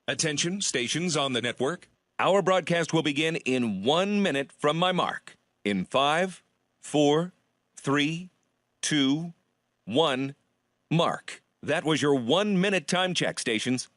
Attention, stations on the network. Our broadcast will begin in 1 minute from my mark. In 5, 4, 3, 2, 1, mark. That was your 1 minute time check, stations.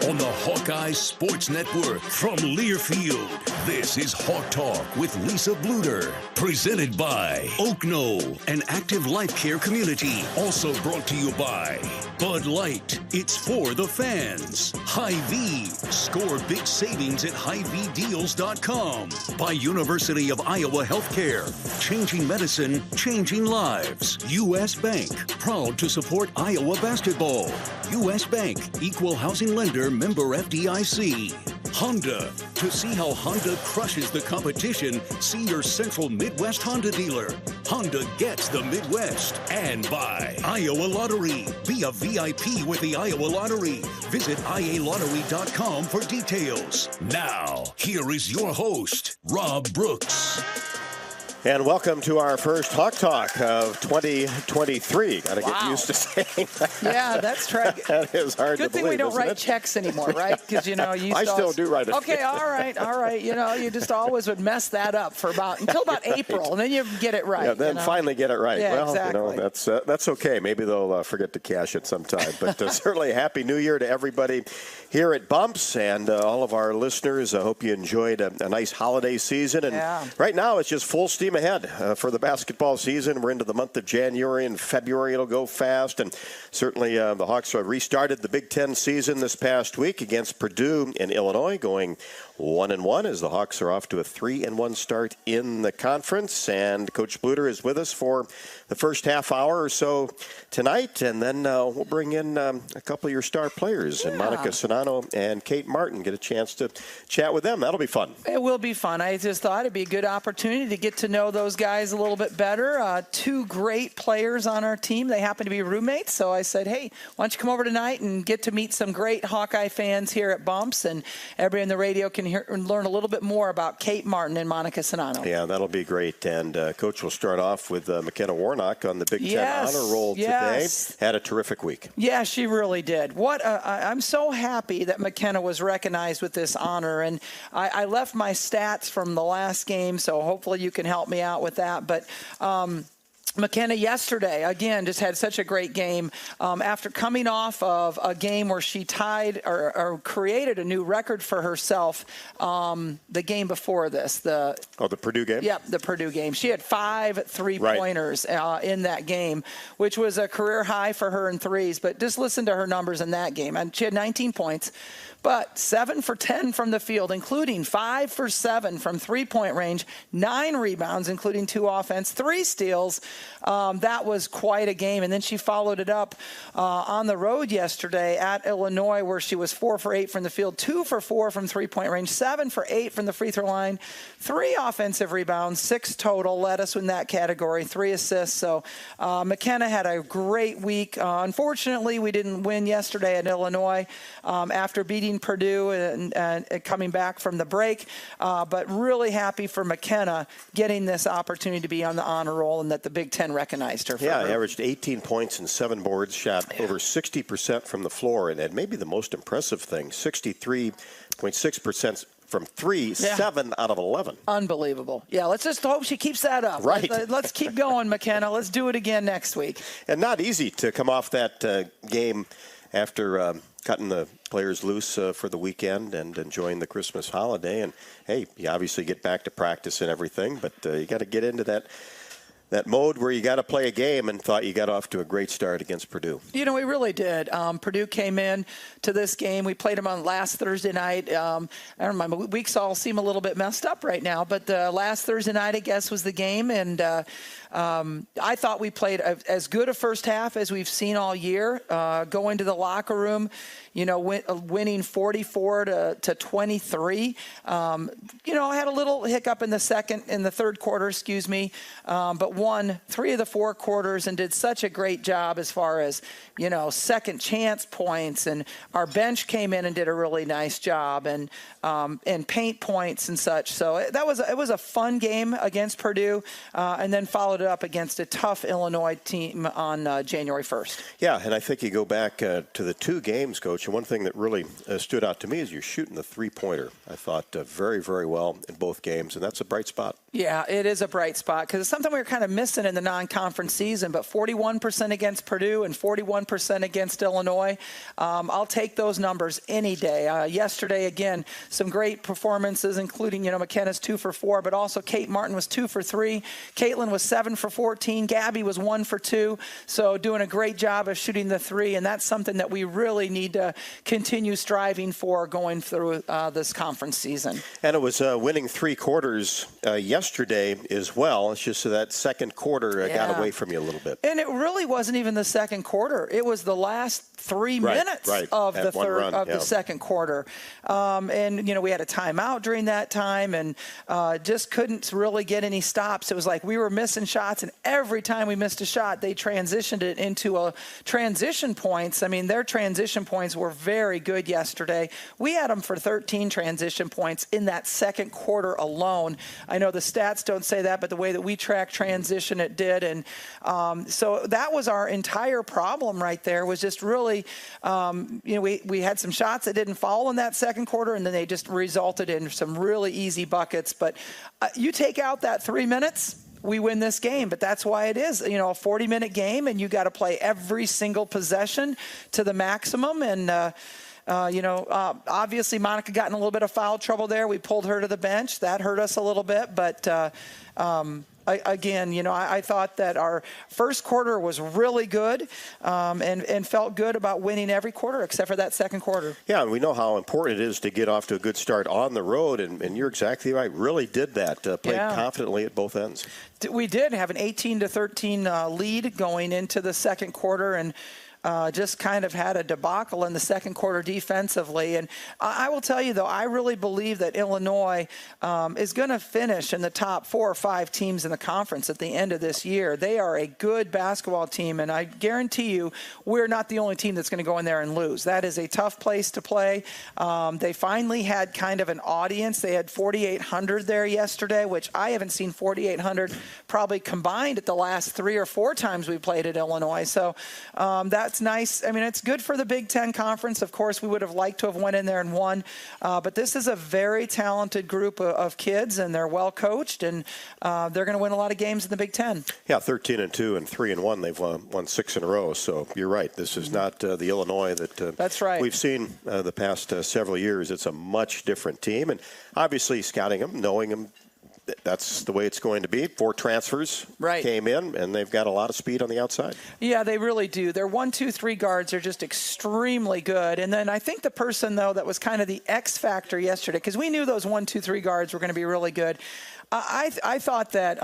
On the Hawkeyes Sports Network from Learfield, this is Hawk Talk with Lisa Bluder. Presented by Oak Knoll, an active life care community. Also brought to you by Bud Light. It's for the fans. Hy-Vee. Score big savings at HyVeeDeals.com. By University of Iowa Healthcare. Changing medicine, changing lives. U.S. Bank. Proud to support Iowa basketball. U.S. Bank. Equal housing lender, member FDIC. Honda. To see how Honda crushes the competition, see your Central Midwest Honda dealer. Honda gets the Midwest. And by Iowa Lottery. Be a VIP with the Iowa Lottery. Visit IALottery.com for details. Now, here is your host, Rob Brooks. And welcome to our first Hawk Talk of 2023. Got to get used to saying that. Yeah, that's right. That is hard to believe. Good thing we don't write checks anymore, right? Because, you still do write a Okay, all right. You just always would mess that up for until about April, and then you get it right. Yeah, then finally get it right. Yeah, well, exactly. That's okay. Maybe they'll forget to cash it sometime. But certainly Happy New Year to everybody here at Bumps and all of our listeners. I hope you enjoyed a nice holiday season. And right now it's just full steam ahead for the basketball season. We're into the month of January, and February it'll go fast. And certainly the Hawks restarted the Big Ten season this past week against Purdue in Illinois, going 1-1 as the Hawks are off to a 3-1 start in the conference. And Coach Bluder is with us for the first half hour or so tonight. And then we'll bring in a couple of your star players, and Monica Sonano and Kate Martin, get a chance to chat with them. That'll be fun. It will be fun. I just thought it'd be a good opportunity to get to know those guys a little bit better. Two great players on our team. They happen to be roommates. So I said, hey, why don't you come over tonight and get to meet some great Hawkeye fans here at Bumps, and everybody on the radio can hear and learn a little bit more about Kate Martin and Monica Sonano. Yeah, that'll be great. And Coach will start off with McKenna Warnock on the Big Ten honor roll today. Had a terrific week. Yeah, she really did. I'm so happy that McKenna was recognized with this honor. And I left my stats from the last game, so hopefully you can help me out with that. But McKenna yesterday, again, just had such a great game. After coming off of a game where she tied or created a new record for herself the game before this. The Purdue game? Yep, the Purdue game. She had 5 three-pointers in that game, which was a career high for her in threes. But just listen to her numbers in that game. And she had 19 points. But 7 for 10 from the field, including 5 for 7 from three-point range, 9 rebounds, including 2 offense, 3 steals. That was quite a game. And then she followed it up on the road yesterday at Illinois, where she was 4 for 8 from the field, 2 for 4 from three-point range, 7 for 8 from the free throw line, 3 offensive rebounds, 6 total, led us in that category, 3 assists. So McKenna had a great week. Unfortunately, we didn't win yesterday at Illinois after beating Purdue and coming back from the break, but really happy for McKenna getting this opportunity to be on the honor roll, and that the Big Ten recognized her. Averaged 18 points and 7 boards, shot over 60% from the floor, and maybe the most impressive thing, 63.6% from 3, 7 out of 11. Unbelievable. Yeah, let's just hope she keeps that up. Right. Let's keep going, McKenna. Let's do it again next week. And not easy to come off that game after cutting the players loose for the weekend and enjoying the Christmas holiday. And, hey, you obviously get back to practice and everything, but you got to get into that mode where you got to play a game, and thought you got off to a great start against Purdue. We really did. Purdue came in to this game. We played them on last Thursday night. I don't know, my weeks all seem a little bit messed up right now, but last Thursday night, I guess, was the game, and I thought we played as good a first half as we've seen all year. Going to the locker room, winning 44 to 23. I had a little hiccup in the third quarter, but won 3 of the 4 quarters and did such a great job as far as, second chance points, and our bench came in and did a really nice job, and paint points and such. So it was a fun game against Purdue, and then followed it up against a tough Illinois team on January 1st. Yeah, and I think you go back to the 2 games, Coach, and one thing that really stood out to me is you're shooting the three-pointer. I thought very, very well in both games, and that's a bright spot. Yeah, it is a bright spot because it's something we were kind of missing in the non-conference season, but 41% against Purdue and 41% against Illinois. I'll take those numbers any day. Yesterday, again, some great performances, including, McKenna's 2 for 4, but also Kate Martin was 2 for 3. Caitlin was 7 for 14. Gabby was 1 for 2. So doing a great job of shooting the 3, and that's something that we really need to continue striving for going through this conference season. And it was winning 3 quarters yesterday as well. It's just that second quarter got away from you a little bit. And it really wasn't even the second quarter. It was the last 3 minutes of the second quarter. And, we had a timeout during that time, and just couldn't really get any stops. It was like we were missing shots, and every time we missed a shot, they transitioned it into a transition points. I mean, their transition points were very good yesterday. We had them for 13 transition points in that second quarter alone. I know the stats don't say that, but the way that we track transition, it did. And so that was our entire problem right there, was just really, we had some shots that didn't fall in that second quarter, and then they just resulted in some really easy buckets. But you take out that 3 minutes, we win this game. But that's why it is, a 40-minute game, and you got to play every single possession to the maximum. And obviously Monica got in a little bit of foul trouble there. We pulled her to the bench. That hurt us a little bit. But I thought that our first quarter was really good, and felt good about winning every quarter except for that second quarter. Yeah, and we know how important it is to get off to a good start on the road, and you're exactly right. Really did that. Played confidently at both ends. We did have an 18-13 lead going into the second quarter, and just kind of had a debacle in the second quarter defensively. And I will tell you, though, I really believe that Illinois is going to finish in the top 4 or 5 teams in the conference at the end of this year. They are a good basketball team, and I guarantee you we're not the only team that's going to go in there and lose. That is a tough place to play. They finally had kind of an audience. They had 4,800 there yesterday, which I haven't seen 4,800 probably combined at the last 3 or 4 times we played at Illinois. So that's nice. I mean, it's good for the Big Ten Conference. Of course, we would have liked to have went in there and won. But this is a very talented group of kids, and they're well coached, and they're going to win a lot of games in the Big Ten. Yeah, 13-2 and 3-1. They've won 6 in a row. So you're right. This is not the Illinois that that's right. We've seen the past several years. It's a much different team, and obviously scouting them, knowing them. That's the way it's going to be. 4 transfers came in, and they've got a lot of speed on the outside. Yeah, they really do. Their 1, 2, 3 guards are just extremely good. And then I think the person, though, that was kind of the X factor yesterday, because we knew those 1, 2, 3 guards were going to be really good. I thought that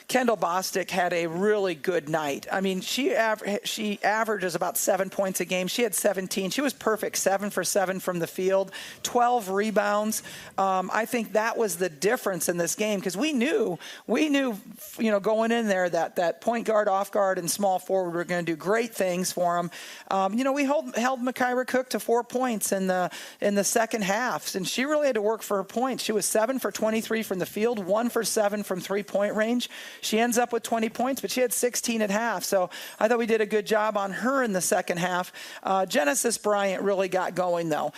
Kendall Bostic had a really good night. I mean, she averages about 7 points a game. She had 17. She was perfect, 7 for 7 from the field, 12 rebounds. I think that was the difference in this game, because we knew, going in there that point guard, off guard, and small forward were going to do great things for them. We held McCaffery Cook to 4 points in the second half, and she really had to work for her points. She was 7 for 23 from the field, 1 for 7 from 3-point range. She ends up with 20 points, but she had 16 at half. So I thought we did a good job on her in the second half. Genesis Bryant really got going, though.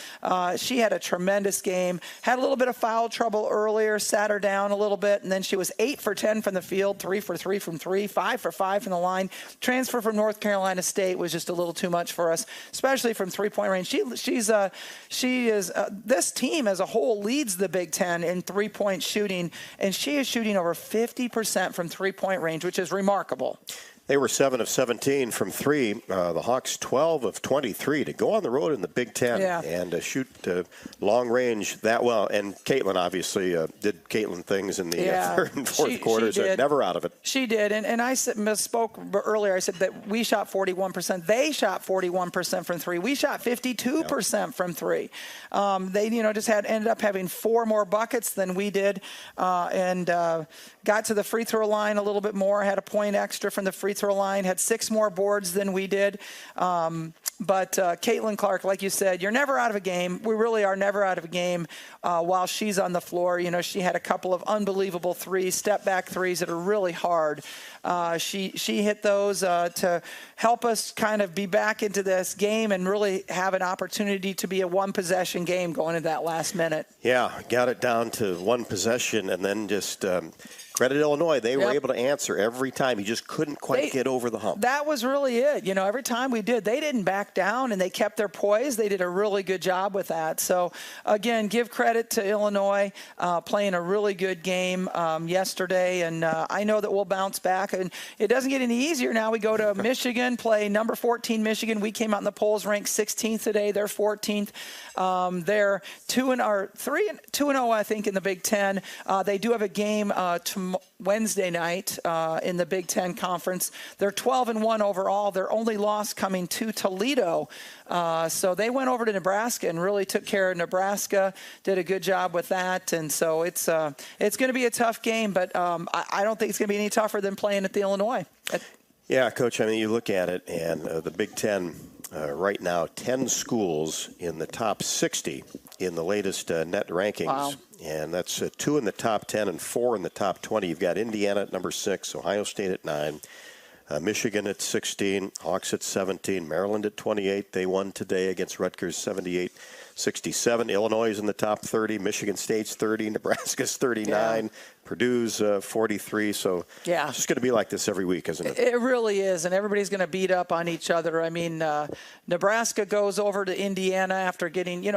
She had a tremendous game, had a little bit of foul trouble earlier, sat her down a little bit, and then she was 8 for 10 from the field, 3 for 3 from 3, 5 for 5 from the line. Transfer from North Carolina State was just a little too much for us, especially from three-point range. This team as a whole leads the Big Ten in three-point shooting, and she is shooting over 50% from three-point range, which is remarkable. They were 7 of 17 from 3. The Hawks 12 of 23 to go on the road in the Big Ten and shoot long range that well. And Caitlin obviously did Caitlin things in the third and fourth quarters. They're never out of it. She did. And I misspoke earlier. I said that we shot 41%. They shot 41% from 3. We shot 52% from 3. They just ended up having 4 more buckets than we did, and got to the free throw line a little bit more. Had a point extra from the free throw line, had 6 more boards than we did. But Caitlin Clark, like you said, you're never out of a game. We really are never out of a game while she's on the floor. She had a couple of unbelievable step back threes that are really hard. She hit those to help us kind of be back into this game and really have an opportunity to be a one-possession game going into that last minute. Yeah, got it down to one possession, and then just credit Illinois. They were able to answer every time. You just couldn't quite get over the hump. That was really it. Every time we did, they didn't back down, and they kept their poise. They did a really good job with that. So, again, give credit to Illinois playing a really good game yesterday, and I know that we'll bounce back. And it doesn't get any easier now. We go to Michigan, play number 14 Michigan. We came out in the polls ranked 16th today. They're 14th. They're 3-0, I think, in the Big Ten. They do have a game Wednesday night in the Big Ten Conference. They're 12-1 overall. Their only loss coming to Toledo. So they went over to Nebraska and really took care of Nebraska, did a good job with that. And so it's going to be a tough game, but I don't think it's going to be any tougher than playing at the Illinois. Yeah, Coach, you look at it, and the Big Ten right now, 10 schools in the top 60 in the latest net rankings. Wow. And that's 2 in the top 10 and 4 in the top 20. You've got Indiana at number 6, Ohio State at 9, Michigan at 16, Hawks at 17, Maryland at 28. They won today against Rutgers 78-67. Illinois is in the top 30, Michigan State's 30, Nebraska's 39, Purdue's 43. So it's just going to be like this every week, isn't it? It really is, and everybody's going to beat up on each other. Nebraska goes over to Indiana after getting,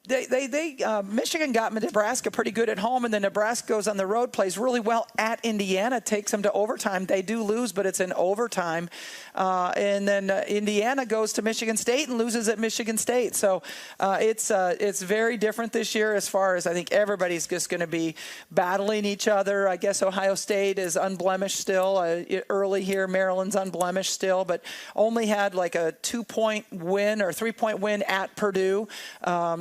Michigan got Nebraska pretty good at home, and then Nebraska goes on the road, plays really well at Indiana, takes them to overtime. They do lose, but it's in overtime. And then Indiana goes to Michigan State and loses at Michigan State. So it's very different this year as far as I think everybody's just going to be battling each other. I guess Ohio State is unblemished still. Early here, Maryland's unblemished still, but only had like a 2-point win or 3-point win at Purdue.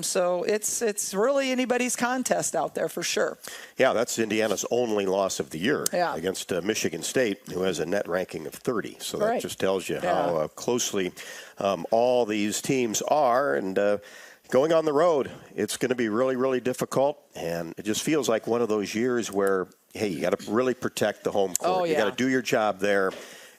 So it's really anybody's contest out there for sure. Yeah, that's Indiana's only loss of the year against Michigan State, who has a net ranking of 30. So that just tells you how closely all these teams are. And going on the road, it's going to be really, really difficult. And it just feels like one of those years where, hey, you got to really protect the home court. You got to do your job there.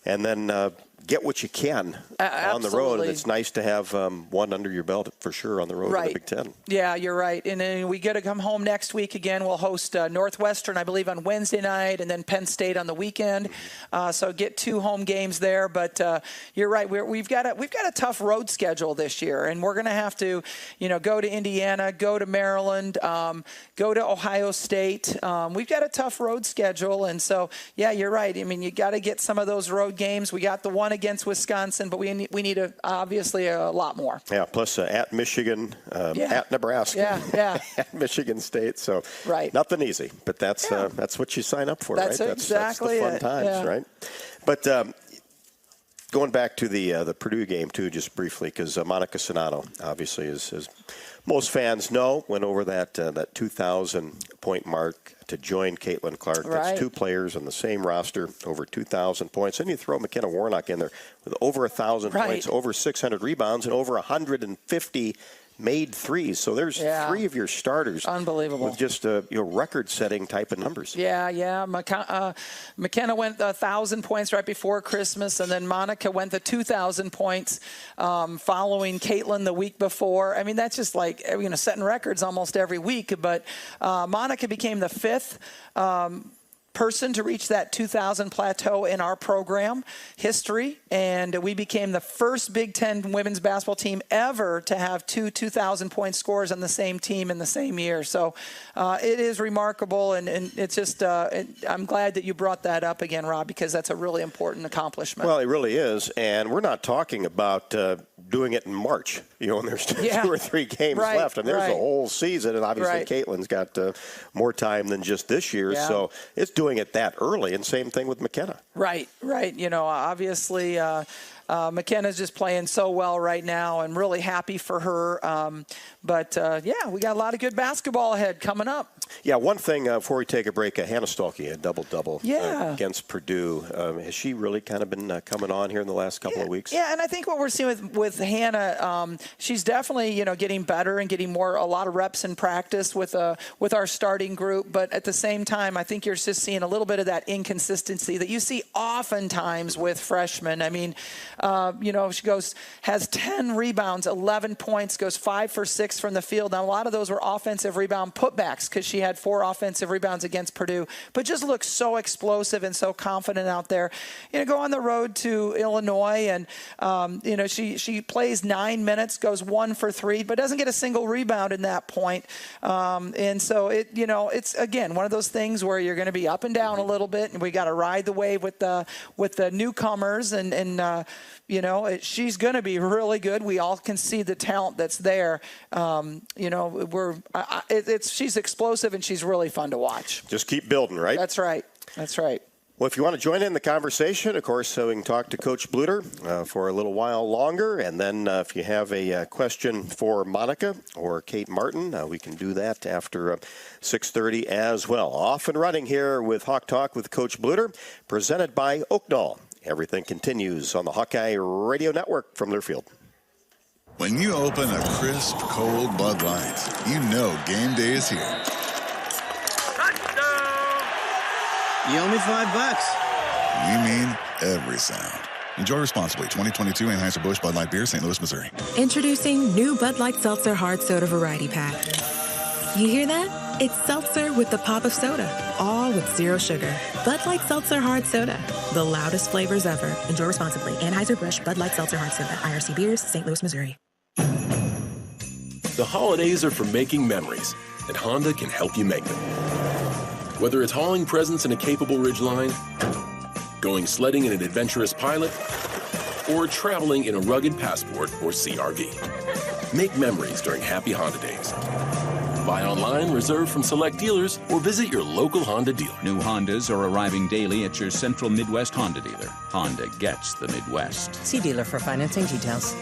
And then get what you can on the road. And it's nice to have one under your belt for sure on the road in the Big Ten. Yeah, you're right. And then we get to come home next week again. We'll host Northwestern, I believe, on Wednesday night, and then Penn State on the weekend. So get 2 home games there. But you're right. We've got a tough road schedule this year, and we're going to have to, go to Indiana, go to Maryland, go to Ohio State. We've got a tough road schedule, and so you're right. You got to get some of those road games. We got the one against Wisconsin, but we need obviously a lot more. Yeah, plus at Michigan, at Nebraska, at Michigan State. So nothing easy, but that's what you sign up for, right? That's exactly that's the fun times, right? But going back to the Purdue game too, just briefly, because Monica Sonato obviously as most fans know, went over that 2,000-point mark to join Caitlin Clark. That's 2 players on the same roster, over 2,000 points. Then you throw McKenna Warnock in there with over 1,000 points, over 600 rebounds, and over 150 made threes. So there's 3 of your starters. Unbelievable. With just record-setting type of numbers. Yeah. McKenna went 1,000 points right before Christmas, and then Monica went the 2,000 points following Caitlin the week before. I mean, that's just like, setting records almost every week. But Monica became the 5th person to reach that 2,000 plateau in our program history, and we became the first Big Ten women's basketball team ever to have 2,000 point scores on the same team in the same year. So it is remarkable, and it's just I'm glad that you brought that up again, Rob, because that's a really important accomplishment. Well, it really is, and we're not talking about doing it in March, and there's 2 or 3 games left, and there's a whole season, and obviously Caitlin's got more time than just this year, so it's doing it that early, and same thing with McKenna. Right. Obviously, McKenna's just playing so well right now, and really happy for her. But we got a lot of good basketball ahead coming up. Yeah, one thing before we take a break, Hannah Stolke, a double-double against Purdue. Has she really kind of been coming on here in the last couple of weeks? Yeah, and I think what we're seeing with Hannah, she's definitely getting better and getting a lot of reps in practice with our starting group. But at the same time, I think you're just seeing a little bit of that inconsistency that you see oftentimes with freshmen. I mean, she has 10 rebounds, 11 points, goes 5 for 6 from the field. Now, a lot of those were offensive rebound putbacks because she had 4 offensive rebounds against Purdue, but just looks so explosive and so confident out there. Go on the road to Illinois, and she plays 9 minutes, goes 1 for 3, but doesn't get a single rebound in that point. And so it's again one of those things where you're going to be up and down a little bit, and we got to ride the wave with the newcomers, and she's going to be really good. We all can see the talent that's there. She's explosive, and she's really fun to watch. Just keep building, right? That's right. Well, if you want to join in the conversation, of course, we can talk to Coach Bluder for a little while longer. And then if you have a question for Monica or Kate Martin, we can do that after 6:30 as well. Off and running here with Hawk Talk with Coach Bluder, presented by Oaknall. Everything continues on the Hawkeye Radio Network from Learfield. When you open a crisp, cold Bud Light, you know game day is here. You owe me $5. We mean every sound. Enjoy responsibly. 2022 Anheuser-Busch Bud Light Beer, St. Louis, Missouri. Introducing new Bud Light Seltzer Hard Soda Variety Pack. You hear that? It's seltzer with the pop of soda, all with zero sugar. Bud Light Seltzer Hard Soda, the loudest flavors ever. Enjoy responsibly. Anheuser-Busch Bud Light Seltzer Hard Soda, IRC Beers, St. Louis, Missouri. The holidays are for making memories, and Honda can help you make them. Whether it's hauling presents in a capable Ridgeline, going sledding in an adventurous Pilot, or traveling in a rugged Passport or CR-V. Make memories during Happy Honda Days. Buy online, reserve from select dealers, or visit your local Honda dealer. New Hondas are arriving daily at your Central Midwest Honda dealer. Honda gets the Midwest. See dealer for financing details.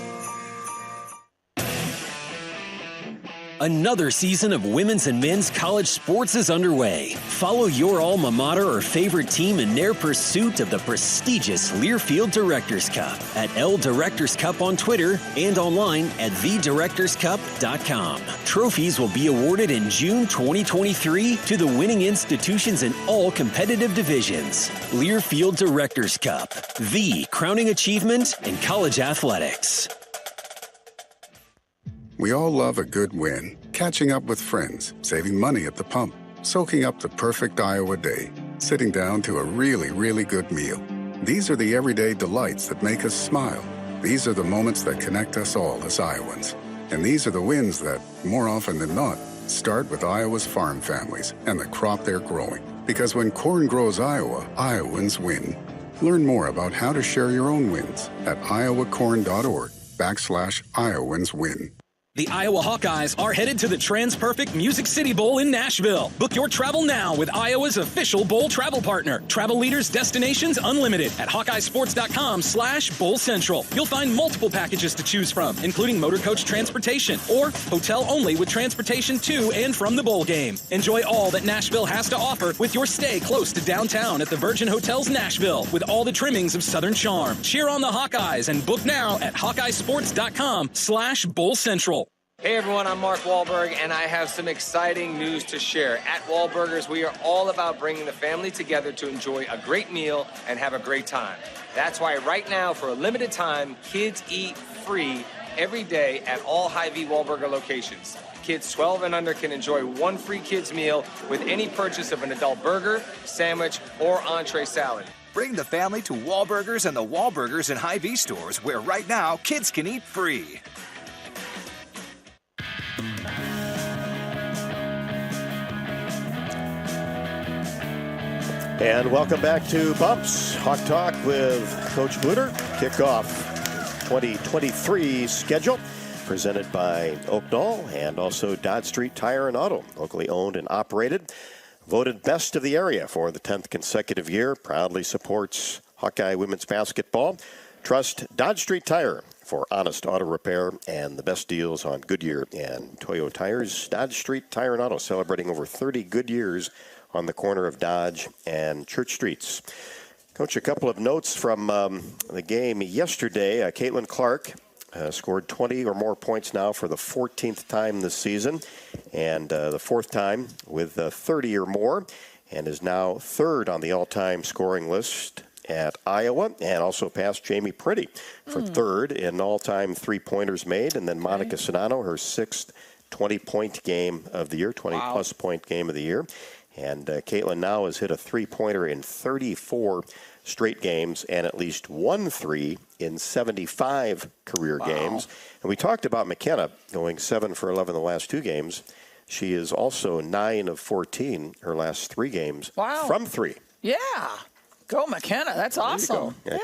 Another season of women's and men's college sports is underway. Follow your alma mater or favorite team in their pursuit of the prestigious Learfield Directors Cup at L Directors Cup on Twitter and online at thedirectorscup.com. Trophies will be awarded in June 2023 to the winning institutions in all competitive divisions. Learfield Directors Cup, the crowning achievement in college athletics. We all love a good win. Catching up with friends, saving money at the pump, soaking up the perfect Iowa day, sitting down to a really, really good meal. These are the everyday delights that make us smile. These are the moments that connect us all as Iowans. And these are the wins that, more often than not, start with Iowa's farm families and the crop they're growing. Because when corn grows Iowa, Iowans win. Learn more about how to share your own wins at iowacorn.org/IowansWin. The Iowa Hawkeyes are headed to the TransPerfect Music City Bowl in Nashville. Book your travel now with Iowa's official bowl travel partner. Travel Leaders Destinations Unlimited at HawkeyeSports.com/Bowl Central. You'll find multiple packages to choose from, including motor coach transportation or hotel only with transportation to and from the bowl game. Enjoy all that Nashville has to offer with your stay close to downtown at the Virgin Hotels Nashville with all the trimmings of Southern charm. Cheer on the Hawkeyes and book now at HawkeyeSports.com/Bowl Central. Hey everyone, I'm Mark Wahlberg, and I have some exciting news to share. At Wahlburgers, we are all about bringing the family together to enjoy a great meal and have a great time. That's why right now, for a limited time, kids eat free every day at all Hy-Vee Wahlburger locations. Kids 12 and under can enjoy one free kids meal with any purchase of an adult burger, sandwich, or entree salad. Bring the family to Wahlburgers and the Wahlburgers and Hy-Vee stores, where right now, kids can eat free. And welcome back to Bumps Hawk Talk with Coach Bluder. Kickoff 2023 schedule presented by Oaknall and also Dodge Street Tire and Auto, locally owned and operated. Voted best of the area for the 10th consecutive year. Proudly supports Hawkeye women's basketball. Trust Dodge Street Tire for honest auto repair and the best deals on Goodyear and Toyo tires. Dodge Street Tire and Auto celebrating over 30 good years on the corner of Dodge and Church Streets. Coach, a couple of notes from the game yesterday. Caitlin Clark scored 20 or more points now for the 14th time this season, and the fourth time with 30 or more, and is now third on the all-time scoring list at Iowa, and also passed Jamie Pretty for third in all-time three-pointers made, and then Monica Sedano, her sixth 20-point game of the year, 20-plus point game of the year. And Caitlin now has hit a three-pointer in 34 straight games and at least one three in 75 career games. And we talked about McKenna going 7 for 11 the last two games. She is also 9 of 14 her last three games from three. Yeah. Go McKenna. That's awesome. Yeah,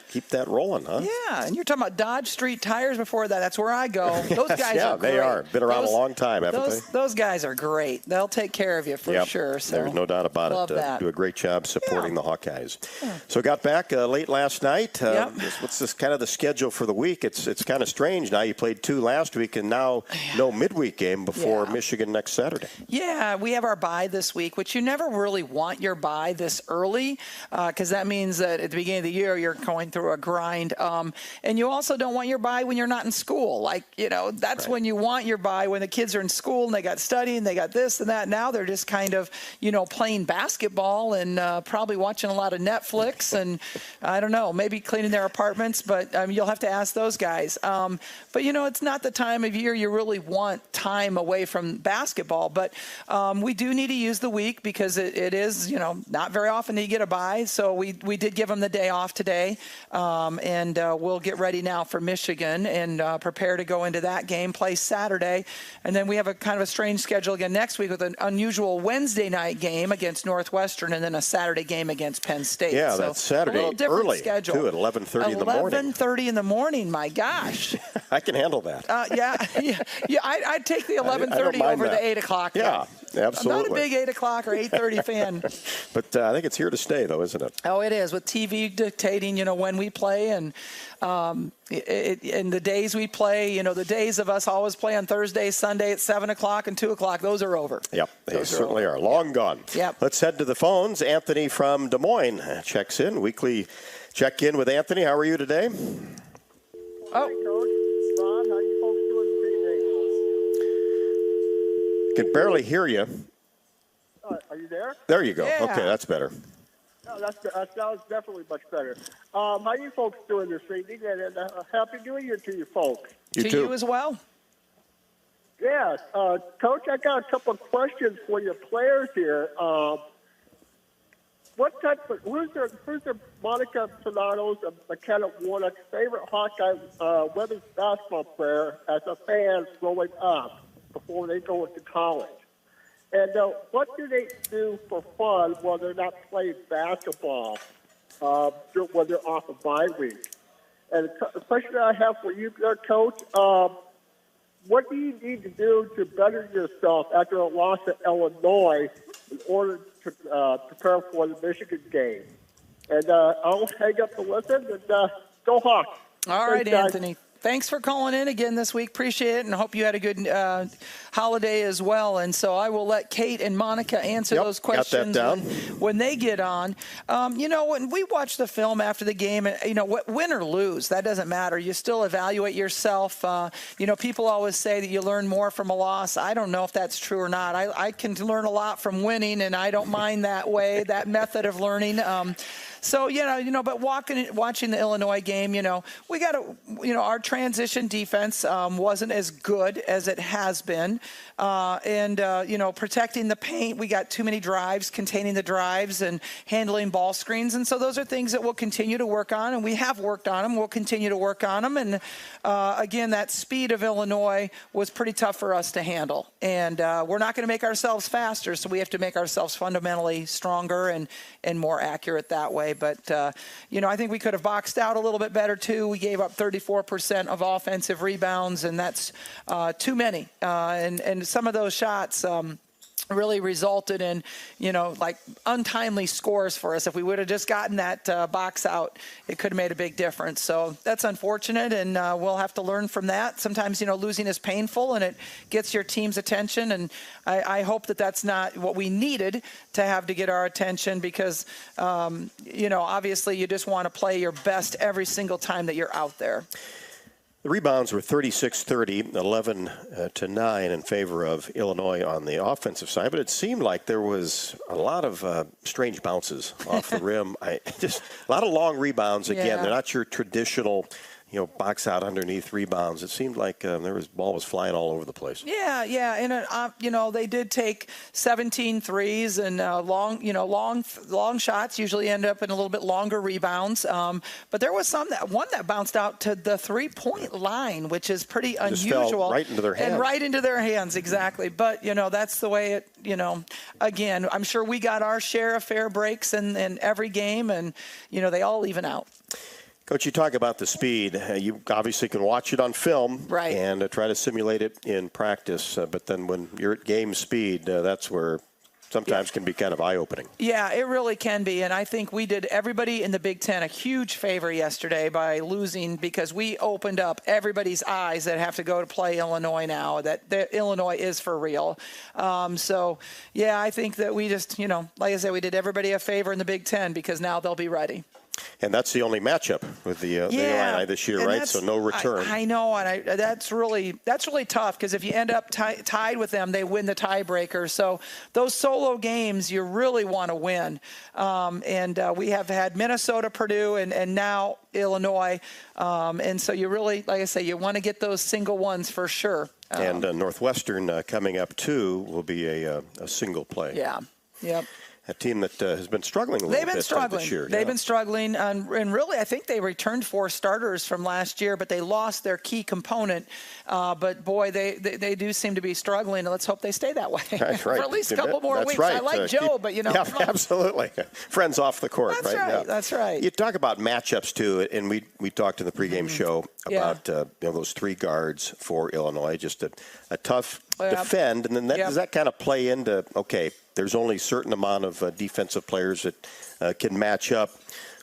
keep that rolling, huh? Yeah, and you're talking about Dodge Street Tires before that. That's where I go. Those guys are great. They are. Been around a long time, haven't they? Those guys are great. They'll take care of you for sure. So there's no doubt about love it. That. Do a great job supporting the Hawkeyes. Yeah. So got back late last night. What's this kind of the schedule for the week? It's kind of strange. Now you played 2 last week and now no midweek game before Michigan next Saturday. Yeah, we have our bye this week, which you never really want your bye this early because that means that at the beginning of the year you're going through a grind. And you also don't want your bye when you're not in school. Like, that's when you want your bye, when the kids are in school and they got studying, they got this and that. Now they're just kind of, playing basketball and probably watching a lot of Netflix and, I don't know, maybe cleaning their apartments. But you'll have to ask those guys. But, it's not the time of year you really want time away from basketball. But we do need to use the week because it is, not very often that you get a bye. So we did give them the day off today, and we'll get ready now for Michigan and prepare to go into that game, play Saturday. And then we have a kind of a strange schedule again next week with an unusual Wednesday night game against Northwestern and then a Saturday game against Penn State. Yeah, so that's Saturday, a little different early, schedule. too, at 11:30 in the morning. 11:30 in the morning, my gosh. I can handle that. I'd take the 11:30 over the 8 o'clock. Yeah, absolutely. I'm not a big 8 o'clock or 8:30 fan. But I think it's here to stay, though, isn't it? Oh, it is, with TV dictating, when we play and in the days we play, the days of us always play on Thursday, Sunday at 7 o'clock and 2 o'clock, those are over. Yep, they certainly are. Long gone. Yep. Let's head to the phones. Anthony from Des Moines checks in. Weekly check-in with Anthony. How are you today? Hi, Coach. Ron, how you folks doing this evening? Can barely hear you. Are you there? There you go. Yeah. Okay, that's better. No, that sounds definitely much better. How you folks doing this evening? And Happy New Year to you folks. You too. You as well. Yes. Coach, I got a couple of questions for your players here. Who's their Monica Solano's and McKenna Warnock's favorite Hawkeye women's basketball player as a fan growing up before they go into college? And what do they do for fun while they're not playing basketball when they're off of bye week? And the question I have for you there, Coach, what do you need to do to better yourself after a loss at Illinois in order to prepare for the Michigan game? And I'll hang up to listen and go Hawks. All right, Anthony. thanks for calling in again this week. Appreciate it, and hope you had a good holiday as well. And so I will let Kate and Monica answer those questions when they get on. When we watch the film after the game, win or lose, that doesn't matter. You still evaluate yourself. People always say that you learn more from a loss. I don't know if that's true or not. I can learn a lot from winning, and I don't mind that way, that method of learning. But watching the Illinois game, we got to, our transition defense wasn't as good as it has been. Protecting the paint, we got too many drives, containing the drives and handling ball screens. And so those are things that we'll continue to work on, and we have worked on them. We'll continue to work on them. And again, that speed of Illinois was pretty tough for us to handle. And we're not going to make ourselves faster, so we have to make ourselves fundamentally stronger and more accurate that way. But, I think we could have boxed out a little bit better, too. We gave up 34% of offensive rebounds, and that's too many. And some of those shots really resulted in, untimely scores for us. If we would have just gotten that box out, it could have made a big difference. So that's unfortunate, and we'll have to learn from that. Sometimes, losing is painful, and it gets your team's attention, and I hope that that's not what we needed to have to get our attention because, obviously you just want to play your best every single time that you're out there. The rebounds were 36-30, 11-9 in favor of Illinois on the offensive side, but it seemed like there was a lot of strange bounces off the rim. A lot of long rebounds. Again, they're not your traditional, box out underneath rebounds. It seemed like ball was flying all over the place. Yeah. And, they did take 17 threes and long shots usually end up in a little bit longer rebounds. But there was one that bounced out to the 3-point line, which is pretty unusual. Just fell right into their hands. And right into their hands, exactly. But, that's the way it, again, I'm sure we got our share of fair breaks in every game, and, they all even out. Coach, you talk about the speed. You obviously can watch it on film and try to simulate it in practice. But then when you're at game speed, that's where sometimes can be kind of eye-opening. Yeah, it really can be. And I think we did everybody in the Big Ten a huge favor yesterday by losing because we opened up everybody's eyes that have to go to play Illinois now, that Illinois is for real. I think that we just, like I said, we did everybody a favor in the Big Ten because now they'll be ready. And that's the only matchup with the Illini this year, right? So no return. I know, and that's really tough because if you end up tied with them, they win the tiebreaker. So those solo games you really want to win. We have had Minnesota, Purdue, and now Illinois. And so you really, like I say, you want to get those single ones for sure. And Northwestern coming up, too, will be a single play. Yeah, yep. A team that has been struggling a little bit this year. They've been struggling, and really I think they returned 4 starters from last year, but they lost their key component. But, boy, they do seem to be struggling, and let's hope they stay that way for at least a couple more weeks. Right. I like Joe, but, Yeah, absolutely. Friends off the court. That's right. That's right. You talk about matchups, too, and we talked in the pregame show about those 3 guards for Illinois, just a tough defend, and then does that kind of play into, okay, there's only a certain amount of defensive players that can match up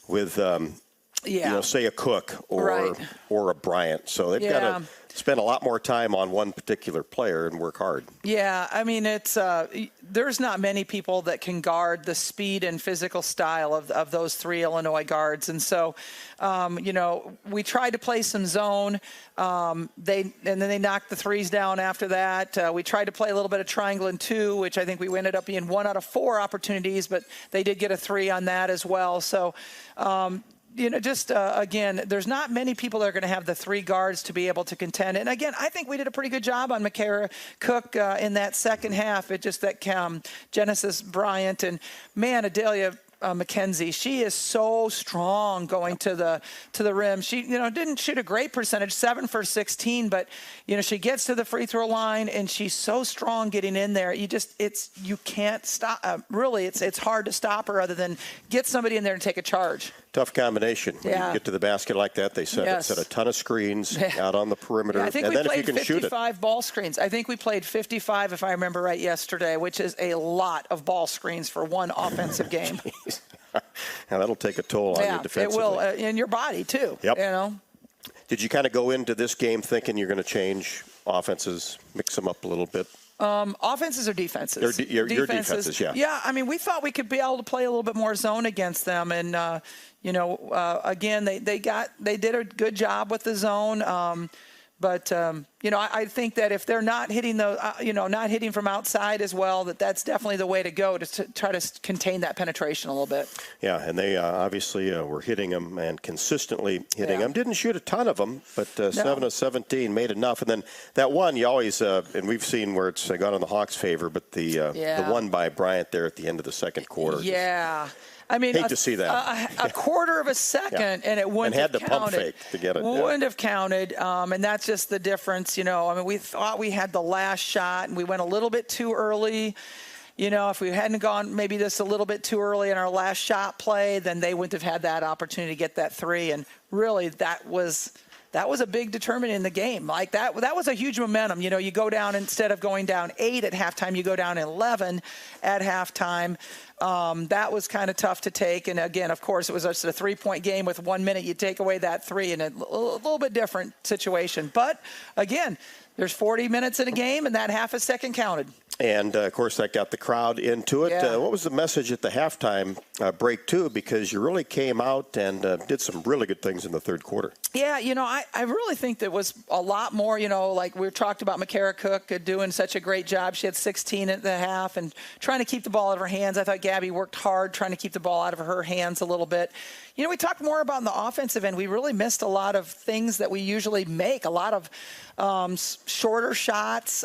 with, say a Cook or a Bryant. So they've got to spend a lot more time on one particular player and work hard. Yeah, I mean, it's there's not many people that can guard the speed and physical style of those 3 Illinois guards. And so, we tried to play some zone. And then they knocked the 3s down after that. We tried to play a little bit of triangle and 2, which I think we ended up being 1 out of 4 opportunities, but they did get a 3 on that as well. So, again, there's not many people that are going to have the 3 guards to be able to contend. And, again, I think we did a pretty good job on McCaffery, Cook in that second half. It just that Genesis Bryant and, man, Adelia McKenzie, she is so strong going to the rim. She, didn't shoot a great percentage, 7 for 16, but, she gets to the free throw line and she's so strong getting in there. You can't stop. Really, it's hard to stop her other than get somebody in there and take a charge. Tough combination. When you get to the basket like that, they set a ton of screens out on the perimeter. Yeah, I think and we then played if you can 55 shoot ball screens. I think we played 55, if I remember right, yesterday, which is a lot of ball screens for one offensive game. Now, that'll take a toll on you defensively. It will, in your body, too. Yep. Did you kind of go into this game thinking you're going to change offenses, mix them up a little bit? Offenses or defenses? Your defenses, yeah. Yeah, I mean, we thought we could be able to play a little bit more zone against them. And, again, they did a good job with the zone. But I think that if they're not hitting not hitting from outside as well, that's definitely the way to go to try to contain that penetration a little bit. Yeah, and they obviously were hitting them and consistently hitting them. Didn't shoot a ton of them, but 7 of 17 made enough. And then that one, you always and we've seen where it's gone in the Hawks' favor, but the one by Bryant there at the end of the second quarter. Yeah. I mean, hate to see that. A quarter of a second, and it wouldn't have counted. And had to pump fake to get it. Wouldn't have counted, and that's just the difference. I mean, we thought we had the last shot, and we went a little bit too early. If we hadn't gone maybe just a little bit too early in our last shot play, then they wouldn't have had that opportunity to get that three. And really, that was a big determinant in the game. Like that was a huge momentum. You go down, instead of going down 8 at halftime, you go down 11 at halftime. That was kind of tough to take. And again, of course, it was just a 3-point game with 1 minute. You take away that three, and a little bit different situation. But again, there's 40 minutes in a game, and that half a second counted. And, of course, that got the crowd into it. Yeah. What was the message at the halftime break, too? Because you really came out and did some really good things in the third quarter. Yeah, I really think there was a lot more, like we talked about McCaffery Cook doing such a great job. She had 16 at the half and trying to keep the ball out of her hands. I thought Gabby worked hard trying to keep the ball out of her hands a little bit. We talked more about in the offensive end. We really missed a lot of things that we usually make, a lot of shorter shots.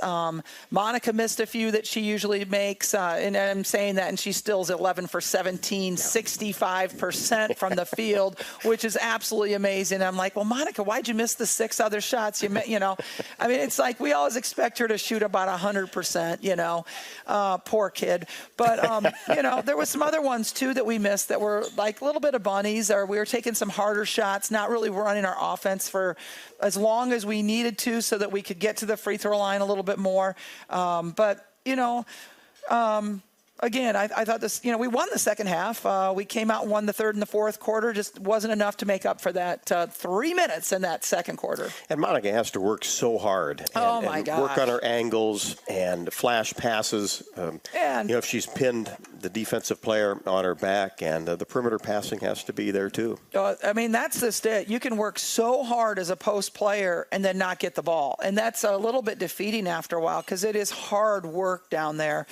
Monica missed a few that she usually makes, and I'm saying that, and she still's 11 for 17, 65% from the field, which is absolutely amazing. I'm like, well, Monica, why'd you miss the 6 other shots? I mean, it's like we always expect her to shoot about 100%, poor kid. But, there was some other ones, too, that we missed that were like a little bit of bunnies, or we were taking some harder shots, not really running our offense for as long as we needed to so that we could get to the free throw line a little bit more. Again, I thought this, we won the second half. We came out and won the third and the fourth quarter. Just wasn't enough to make up for that 3 minutes in that second quarter. And Monica has to work so hard. And work on her angles and flash passes. If she's pinned the defensive player on her back, and the perimeter passing has to be there too. That's just it. You can work so hard as a post player and then not get the ball. And that's a little bit defeating after a while because it is hard work down there.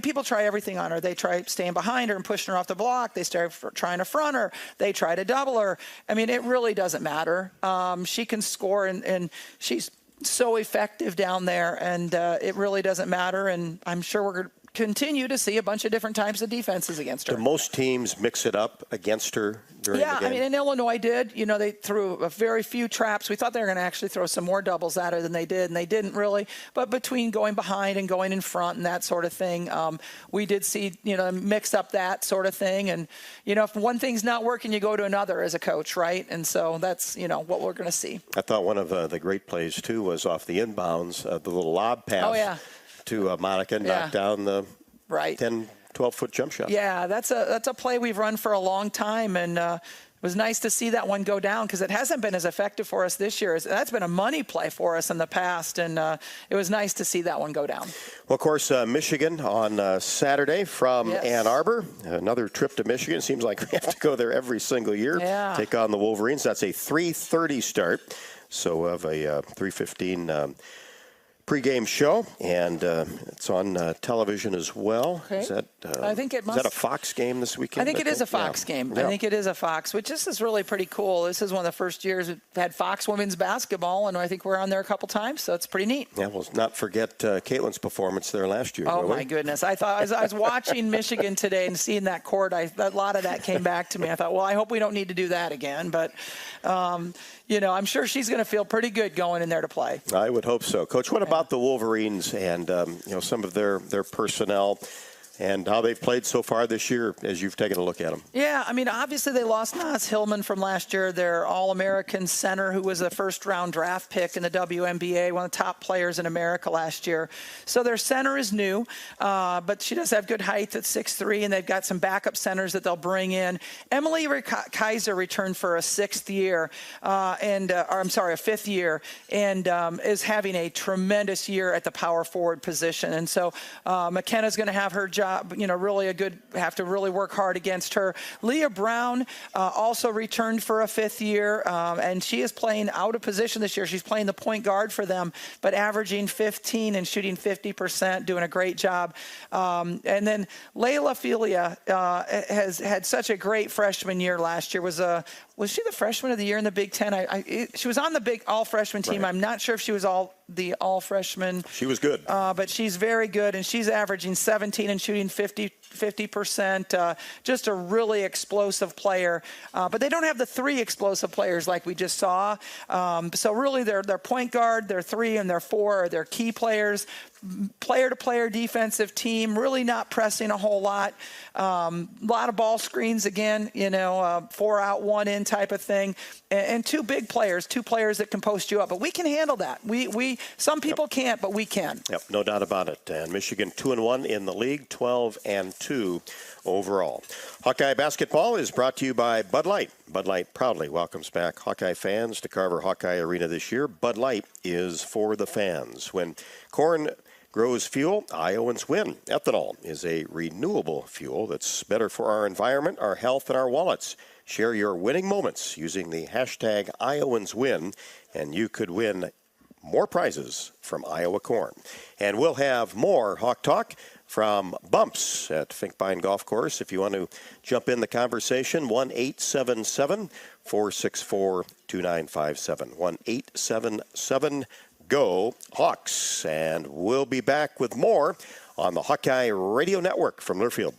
People try everything on her. They try staying behind her and pushing her off the block. They start trying to front her. They try to double her. It really doesn't matter. She can score, and she's so effective down there, and it really doesn't matter. And I'm sure we're going to continue to see a bunch of different types of defenses against her. Do most teams mix it up against her during the game? And Illinois did. They threw a very few traps. We thought they were going to actually throw some more doubles at her than they did, and they didn't really. But between going behind and going in front and that sort of thing, we did see, mix up that sort of thing. And, if one thing's not working, you go to another as a coach, right? And so that's, what we're going to see. I thought one of the great plays, too, was off the inbounds, the little lob pass to Monica, knocked down the 10, 12-foot jump shot. Yeah, that's a play we've run for a long time, and it was nice to see that one go down because it hasn't been as effective for us this year. That's been a money play for us in the past, and it was nice to see that one go down. Well, of course, Michigan on Saturday from Ann Arbor. Another trip to Michigan. Seems like we have to go there every single year. Take on the Wolverines. That's a 3:30 start, so we'll have a 3:15 pregame show, and it's on television as well. Okay. Is that, I think it must. Is that a Fox game this weekend? I think it is a Fox game. Yeah. I think it is a Fox, which this is really pretty cool. This is one of the first years we've had Fox women's basketball, and I think we're on there a couple times, so it's pretty neat. Yeah, we'll not forget Caitlin's performance there last year. Oh, my goodness. I thought as I was watching Michigan today and seeing that court, a lot of that came back to me. I thought, well, I hope we don't need to do that again, but I'm sure she's going to feel pretty good going in there to play. I would hope so. Coach, what about the Wolverines and some of their personnel? and how they've played so far this year as you've taken a look at them. Yeah, I mean, obviously they lost Nas Hillman from last year, their All-American center who was a first-round draft pick in the WNBA, one of the top players in America last year. So their center is new, but she does have good height at 6'3", and they've got some backup centers that they'll bring in. Emily Kaiser returned for a fifth year, and is having a tremendous year at the power forward position. And so McKenna's going to have her job, have to really work hard against her. Leah Brown also returned for a fifth year, and she is playing out of position this year. She's playing the point guard for them, but averaging 15 and shooting 50%, doing a great job. And then Layla Filia has had such a great freshman year last year. Was she the freshman of the year in the Big Ten? She was on the big all-freshman team. Right. I'm not sure if she was the all-freshman. She was good. But she's very good, and she's averaging 17 and shooting 50%. Just a really explosive player. But they don't have the three explosive players like we just saw. So really their point guard, their 3 and their 4 are their key players. Player-to-player defensive team, really not pressing a whole lot. A lot of ball screens again, 4 out, 1 in type of thing. And two players that can post you up. But we can handle that. Some people can't, but we can. Yep, no doubt about it. And Michigan 2-1 in the league, 12-2 overall. Hawkeye basketball is brought to you by Bud Light. Bud Light proudly welcomes back Hawkeye fans to Carver Hawkeye Arena this year. Bud Light is for the fans. When corn grows fuel, Iowans win. Ethanol is a renewable fuel that's better for our environment, our health, and our wallets. Share your winning moments using the hashtag IowansWin, and you could win more prizes from Iowa corn. And we'll have more Hawk Talk from Bumps at Finkbine Golf Course. If you want to jump in the conversation, 1-877-464-2957. 1-877-GO Hawks. And we'll be back with more on the Hawkeye Radio Network from Learfield.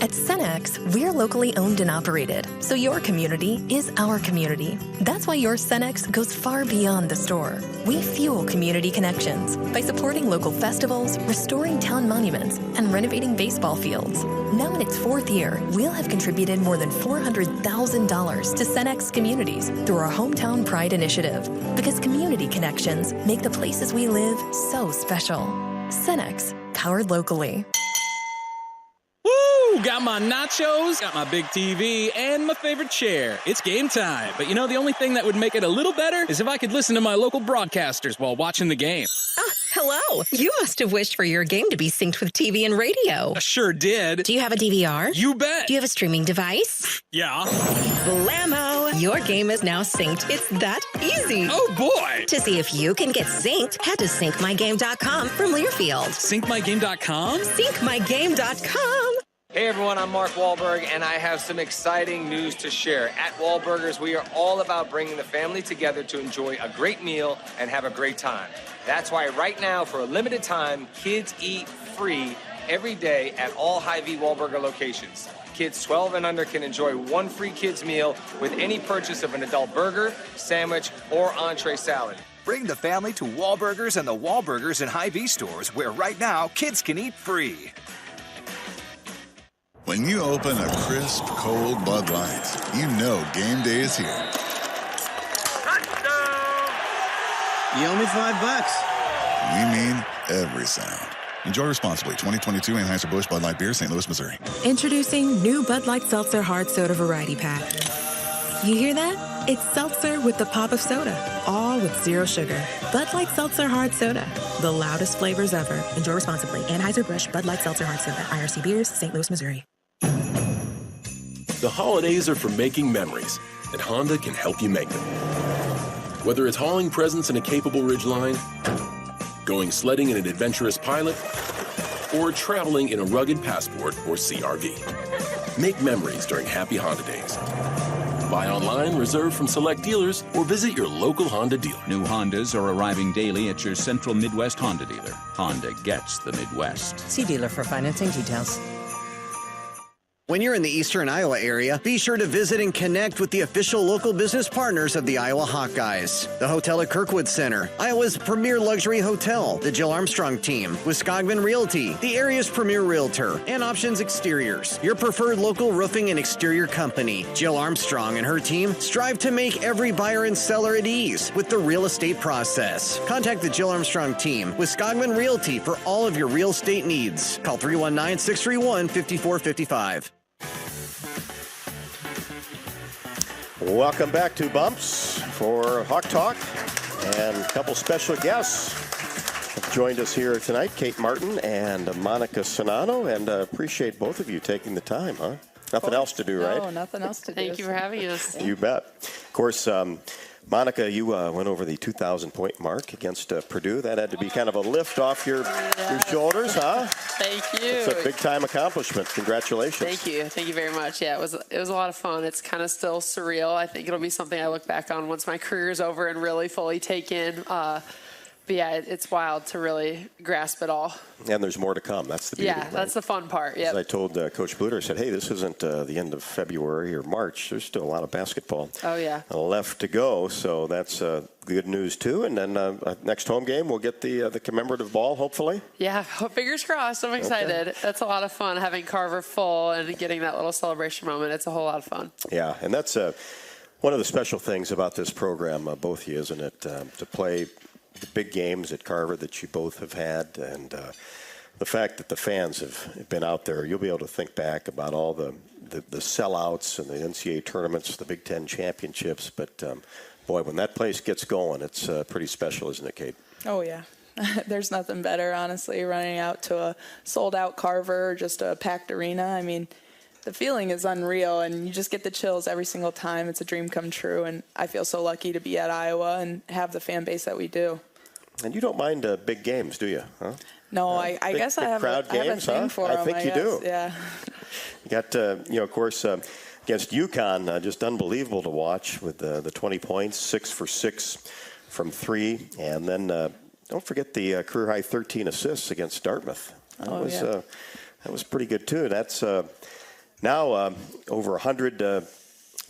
At Cenex, we're locally owned and operated, so your community is our community. That's why your Cenex goes far beyond the store. We fuel community connections by supporting local festivals, restoring town monuments, and renovating baseball fields. Now in its 4th year, we'll have contributed more than $400,000 to Cenex communities through our Hometown Pride initiative, because community connections make the places we live so special. Cenex, powered locally. Got my nachos, got my big TV, and my favorite chair. It's game time. But the only thing that would make it a little better is if I could listen to my local broadcasters while watching the game. Hello. You must have wished for your game to be synced with TV and radio. I sure did. Do you have a DVR? You bet. Do you have a streaming device? Yeah. Blammo! Your game is now synced. It's that easy. Oh, boy. To see if you can get synced, head to syncmygame.com from Learfield. Syncmygame.com? Syncmygame.com. Hey everyone, I'm Mark Wahlberg, and I have some exciting news to share. At Wahlburgers, we are all about bringing the family together to enjoy a great meal and have a great time. That's why right now, for a limited time, kids eat free every day at all Hy-Vee Wahlburger locations. Kids 12 and under can enjoy one free kids meal with any purchase of an adult burger, sandwich, or entree salad. Bring the family to Wahlburgers and the Wahlburgers and Hy-Vee stores, where right now, kids can eat free. When you open a crisp, cold Bud Light, you know game day is here. You owe me $5. We mean every sound. Enjoy responsibly. 2022 Anheuser-Busch Bud Light Beer, St. Louis, Missouri. Introducing new Bud Light Seltzer Hard Soda Variety Pack. You hear that? It's seltzer with the pop of soda, all with zero sugar. Bud Light Seltzer Hard Soda, the loudest flavors ever. Enjoy responsibly. Anheuser-Busch Bud Light Seltzer Hard Soda, IRC Beers, St. Louis, Missouri. The holidays are for making memories, and Honda can help you make them. Whether it's hauling presents in a capable Ridgeline, going sledding in an adventurous Pilot, or traveling in a rugged Passport or CRV. Make memories during Happy Honda Days. Buy online, reserve from select dealers, or visit your local Honda dealer. New Hondas are arriving daily at your Central Midwest Honda dealer. Honda gets the Midwest. See dealer for financing details. When you're in the eastern Iowa area, be sure to visit and connect with the official local business partners of the Iowa Hawkeyes. The Hotel at Kirkwood Center, Iowa's premier luxury hotel, the Jill Armstrong Team, Wisconsin Realty, the area's premier realtor, and Options Exteriors, your preferred local roofing and exterior company. Jill Armstrong and her team strive to make every buyer and seller at ease with the real estate process. Contact the Jill Armstrong Team, Wisconsin Realty, for all of your real estate needs. Call 319-631-5455. Welcome back to Bumps for Hawk Talk, and a couple special guests have joined us here tonight, Kate Martin and Monica Sonano, and appreciate both of you taking the time, huh? Nothing else to do, right? No, nothing else to do. Thank you for having us. You bet. Of course, Monica, you went over the 2,000-point mark against Purdue. That had to be kind of a lift off your shoulders, huh? Thank you. It's a big-time accomplishment. Congratulations. Thank you. Thank you very much. Yeah, it was a lot of fun. It's kind of still surreal. I think it'll be something I look back on once my career is over and really fully take in. But yeah, it's wild to really grasp it all. And there's more to come. That's the beauty. Yeah, that's the fun part. Yep. As I told Coach Bluder, I said, hey, this isn't the end of February or March. There's still a lot of basketball left to go. So that's good news, too. And then next home game, we'll get the commemorative ball, hopefully. Yeah, fingers crossed. I'm excited. Okay. That's a lot of fun, having Carver full and getting that little celebration moment. It's a whole lot of fun. Yeah, and that's one of the special things about this program, both of you, isn't it, to play the big games at Carver that you both have had, and the fact that the fans have been out there. You'll be able to think back about all the sellouts and the NCAA tournaments, the Big Ten championships, but boy, when that place gets going, it's pretty special, isn't it, Kate? Oh, yeah. There's nothing better, honestly, running out to a sold-out Carver, just a packed arena. I mean, the feeling is unreal, and you just get the chills every single time. It's a dream come true, and I feel so lucky to be at Iowa and have the fan base that we do. And you don't mind big games, do you? Huh? No, I guess I have a thing for them. I think you do. Yeah. You got, of course, against UConn, just unbelievable to watch with the 20 points, 6 for 6 from 3. And then don't forget the career-high 13 assists against Dartmouth. That was pretty good, too. That's now over 100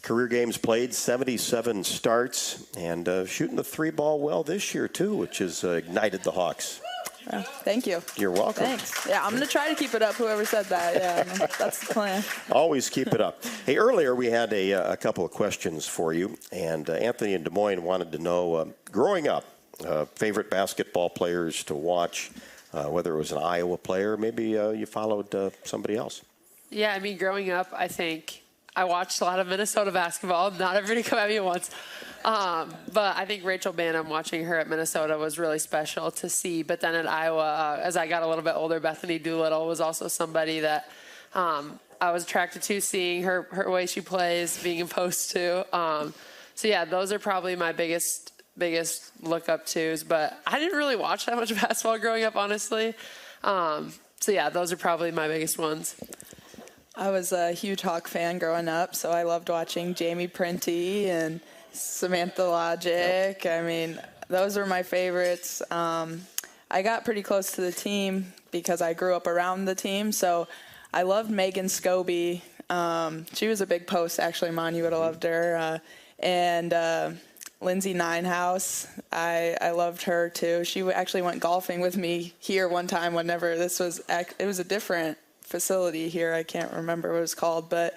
career games played, 77 starts, and shooting the 3-ball well this year, too, which has ignited the Hawks. Thank you. You're welcome. Thanks. Yeah, I'm going to try to keep it up, whoever said that. Yeah, that's the plan. Always keep it up. Hey, earlier we had a couple of questions for you, and Anthony in Des Moines wanted to know, growing up, favorite basketball players to watch, whether it was an Iowa player, maybe you followed somebody else. Yeah, I mean, growing up, I think I watched a lot of Minnesota basketball. Not everybody come at me at once. But I think Rachel Banham, watching her at Minnesota, was really special to see. But then at Iowa, as I got a little bit older, Bethany Doolittle was also somebody that I was attracted to, seeing her way she plays, being imposed to. So, yeah, those are probably my biggest look-up-tos. But I didn't really watch that much basketball growing up, honestly. So, yeah, those are probably my biggest ones. I was a huge Hawk fan growing up, so I loved watching Jamie Prenti and Samantha Logic. I mean, those were my favorites. I got pretty close to the team because I grew up around the team, so I loved Megan Scobie. She was a big post, actually. Mon, you would have loved her. And Lindsay Ninehouse, I loved her too. She actually went golfing with me here one time whenever it was a different facility here. I can't remember what it was called, but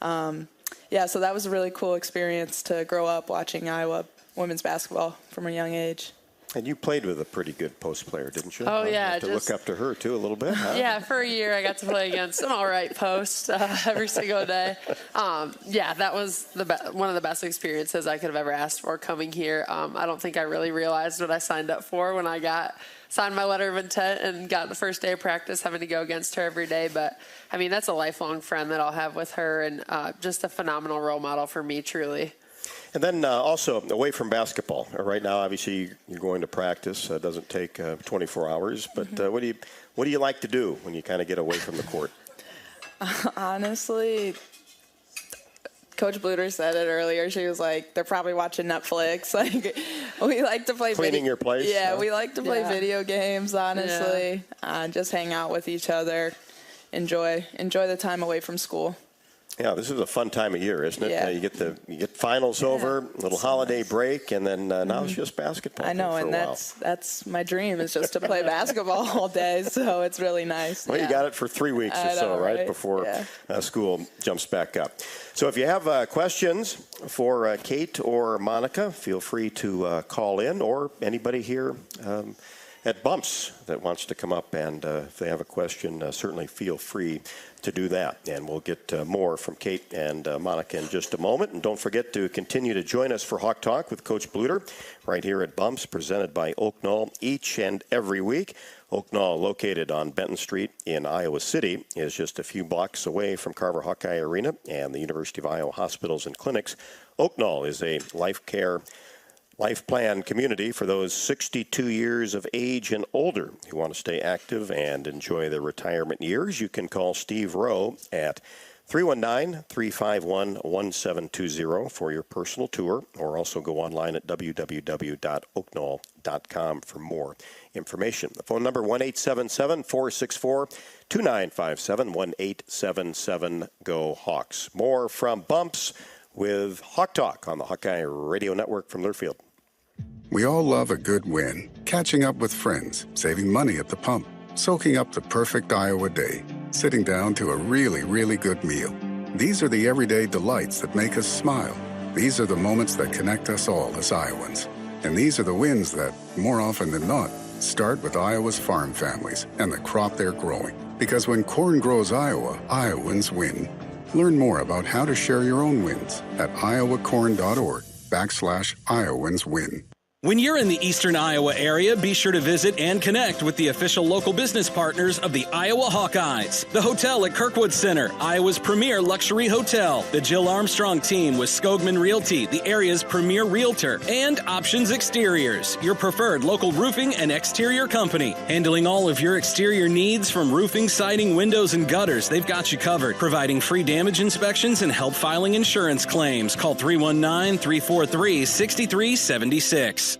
so that was a really cool experience to grow up watching Iowa women's basketball from a young age. And you played with a pretty good post player, didn't you? Oh, yeah. You have to look up to her, too, a little bit, huh? Yeah, for a year I got to play against an all right post every single day. That was one of the best experiences I could have ever asked for coming here. I don't think I really realized what I signed up for when I signed my letter of intent and got the first day of practice having to go against her every day. But, I mean, that's a lifelong friend that I'll have with her, and just a phenomenal role model for me, truly. And then also, away from basketball, right now, obviously, you're going to practice. It doesn't take 24 hours. But what do you like to do when you kind of get away from the court? Honestly, Coach Bluder said it earlier. She was like, they're probably watching Netflix. Like, we like to play cleaning your place. Yeah, we like to play video games, honestly. Just hang out with each other enjoy the time away from school. Yeah, this is a fun time of year, isn't it? Yeah. You get finals over, a little holiday break, and then now it's just basketball. I know, and that's my dream is just to play basketball all day. So it's really nice. Well, you got it for 3 weeks or so, right? Before school jumps back up. So if you have questions for Kate or Monica, feel free to call in, or anybody here at Bumps that wants to come up, and if they have a question, certainly feel free to do that. And we'll get more from Kate and Monica in just a moment. And don't forget to continue to join us for Hawk Talk with Coach Bluder right here at Bumps, presented by Oak Knoll each and every week. Oak Knoll, located on Benton Street in Iowa City, is just a few blocks away from Carver Hawkeye Arena and the University of Iowa hospitals and clinics. Oak Knoll is a life plan community for those 62 years of age and older who want to stay active and enjoy their retirement years. You can call Steve Rowe at 319-351-1720 for your personal tour, or also go online at www.oakknoll.com for more information. The phone number 1-877-464-2957, 1-877-GO-HAWKS. More from Bumps with Hawk Talk on the Hawkeye Radio Network from Learfield. We all love a good win. Catching up with friends, saving money at the pump, soaking up the perfect Iowa day, sitting down to a really, really good meal. These are the everyday delights that make us smile. These are the moments that connect us all as Iowans. And these are the wins that, more often than not, start with Iowa's farm families and the crop they're growing. Because when corn grows Iowa, Iowans win. Learn more about how to share your own wins at iowacorn.org/Iowans win. When you're in the eastern Iowa area, be sure to visit and connect with the official local business partners of the Iowa Hawkeyes. The hotel at Kirkwood Center, Iowa's premier luxury hotel. The Jill Armstrong team with Skogman Realty, the area's premier realtor. And Options Exteriors, your preferred local roofing and exterior company. Handling all of your exterior needs from roofing, siding, windows, and gutters. They've got you covered. Providing free damage inspections and help filing insurance claims. Call 319-343-6376.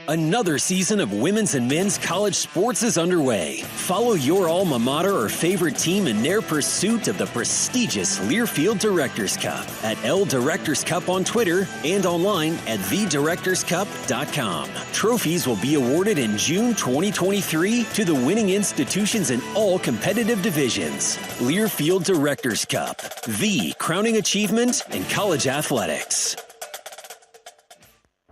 Another season of women's and men's college sports is underway. Follow your alma mater or favorite team in their pursuit of the prestigious Learfield Directors Cup at L Directors Cup on Twitter and online at thedirectorscup.com. Trophies will be awarded in June 2023 to the winning institutions in all competitive divisions. Learfield Directors Cup, the crowning achievement in college athletics.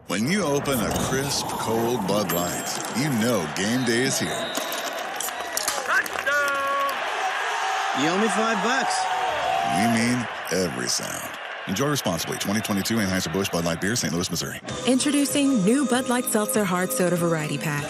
When you open a crisp, cold Bud Light, you know game day is here. You owe me $5. We mean every sound. Enjoy responsibly. 2022 Anheuser-Busch Bud Light Beer, St. Louis, Missouri. Introducing new Bud Light Seltzer Hard Soda Variety Pack.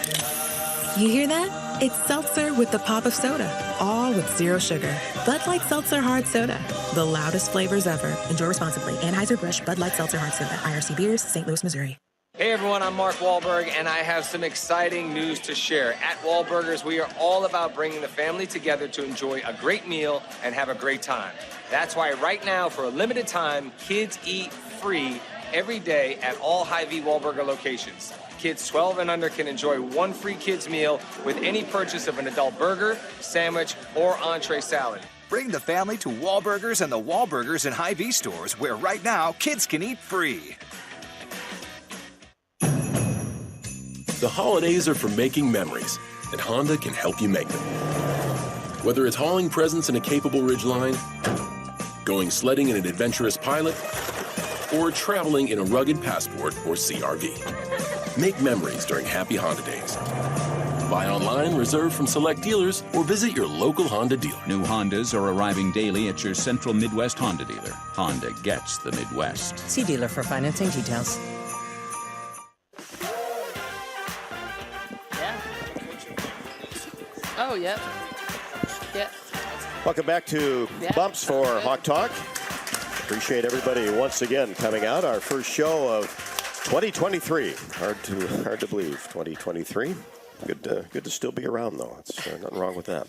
You hear that? It's seltzer with the pop of soda, all with zero sugar. Bud Light Seltzer Hard Soda, the loudest flavors ever. Enjoy responsibly. Anheuser-Busch Bud Light Seltzer Hard Soda, IRC Beers, St. Louis, Missouri. Hey everyone, I'm Mark Wahlberg, and I have some exciting news to share. At Wahlburgers, we are all about bringing the family together to enjoy a great meal and have a great time. That's why right now, for a limited time, kids eat free every day at all Hy-Vee Wahlburger locations. Kids 12 and under can enjoy one free kids meal with any purchase of an adult burger, sandwich, or entree salad. Bring the family to Wahlburgers and the Wahlburgers and Hy-Vee stores, where right now, kids can eat free. The holidays are for making memories, and Honda can help you make them. Whether it's hauling presents in a capable Ridgeline, going sledding in an adventurous Pilot, or traveling in a rugged Passport or CRV. Make memories during Happy Honda Days. Buy online, reserve from select dealers, or visit your local Honda dealer. New Hondas are arriving daily at your Central Midwest Honda dealer. Honda gets the Midwest. See dealer for financing details. Oh, yep. Yep. Welcome back to Bumps for Hawk Talk. Appreciate everybody once again coming out. Our first show of 2023. Hard to believe, 2023. Good to still be around, though. It's nothing wrong with that.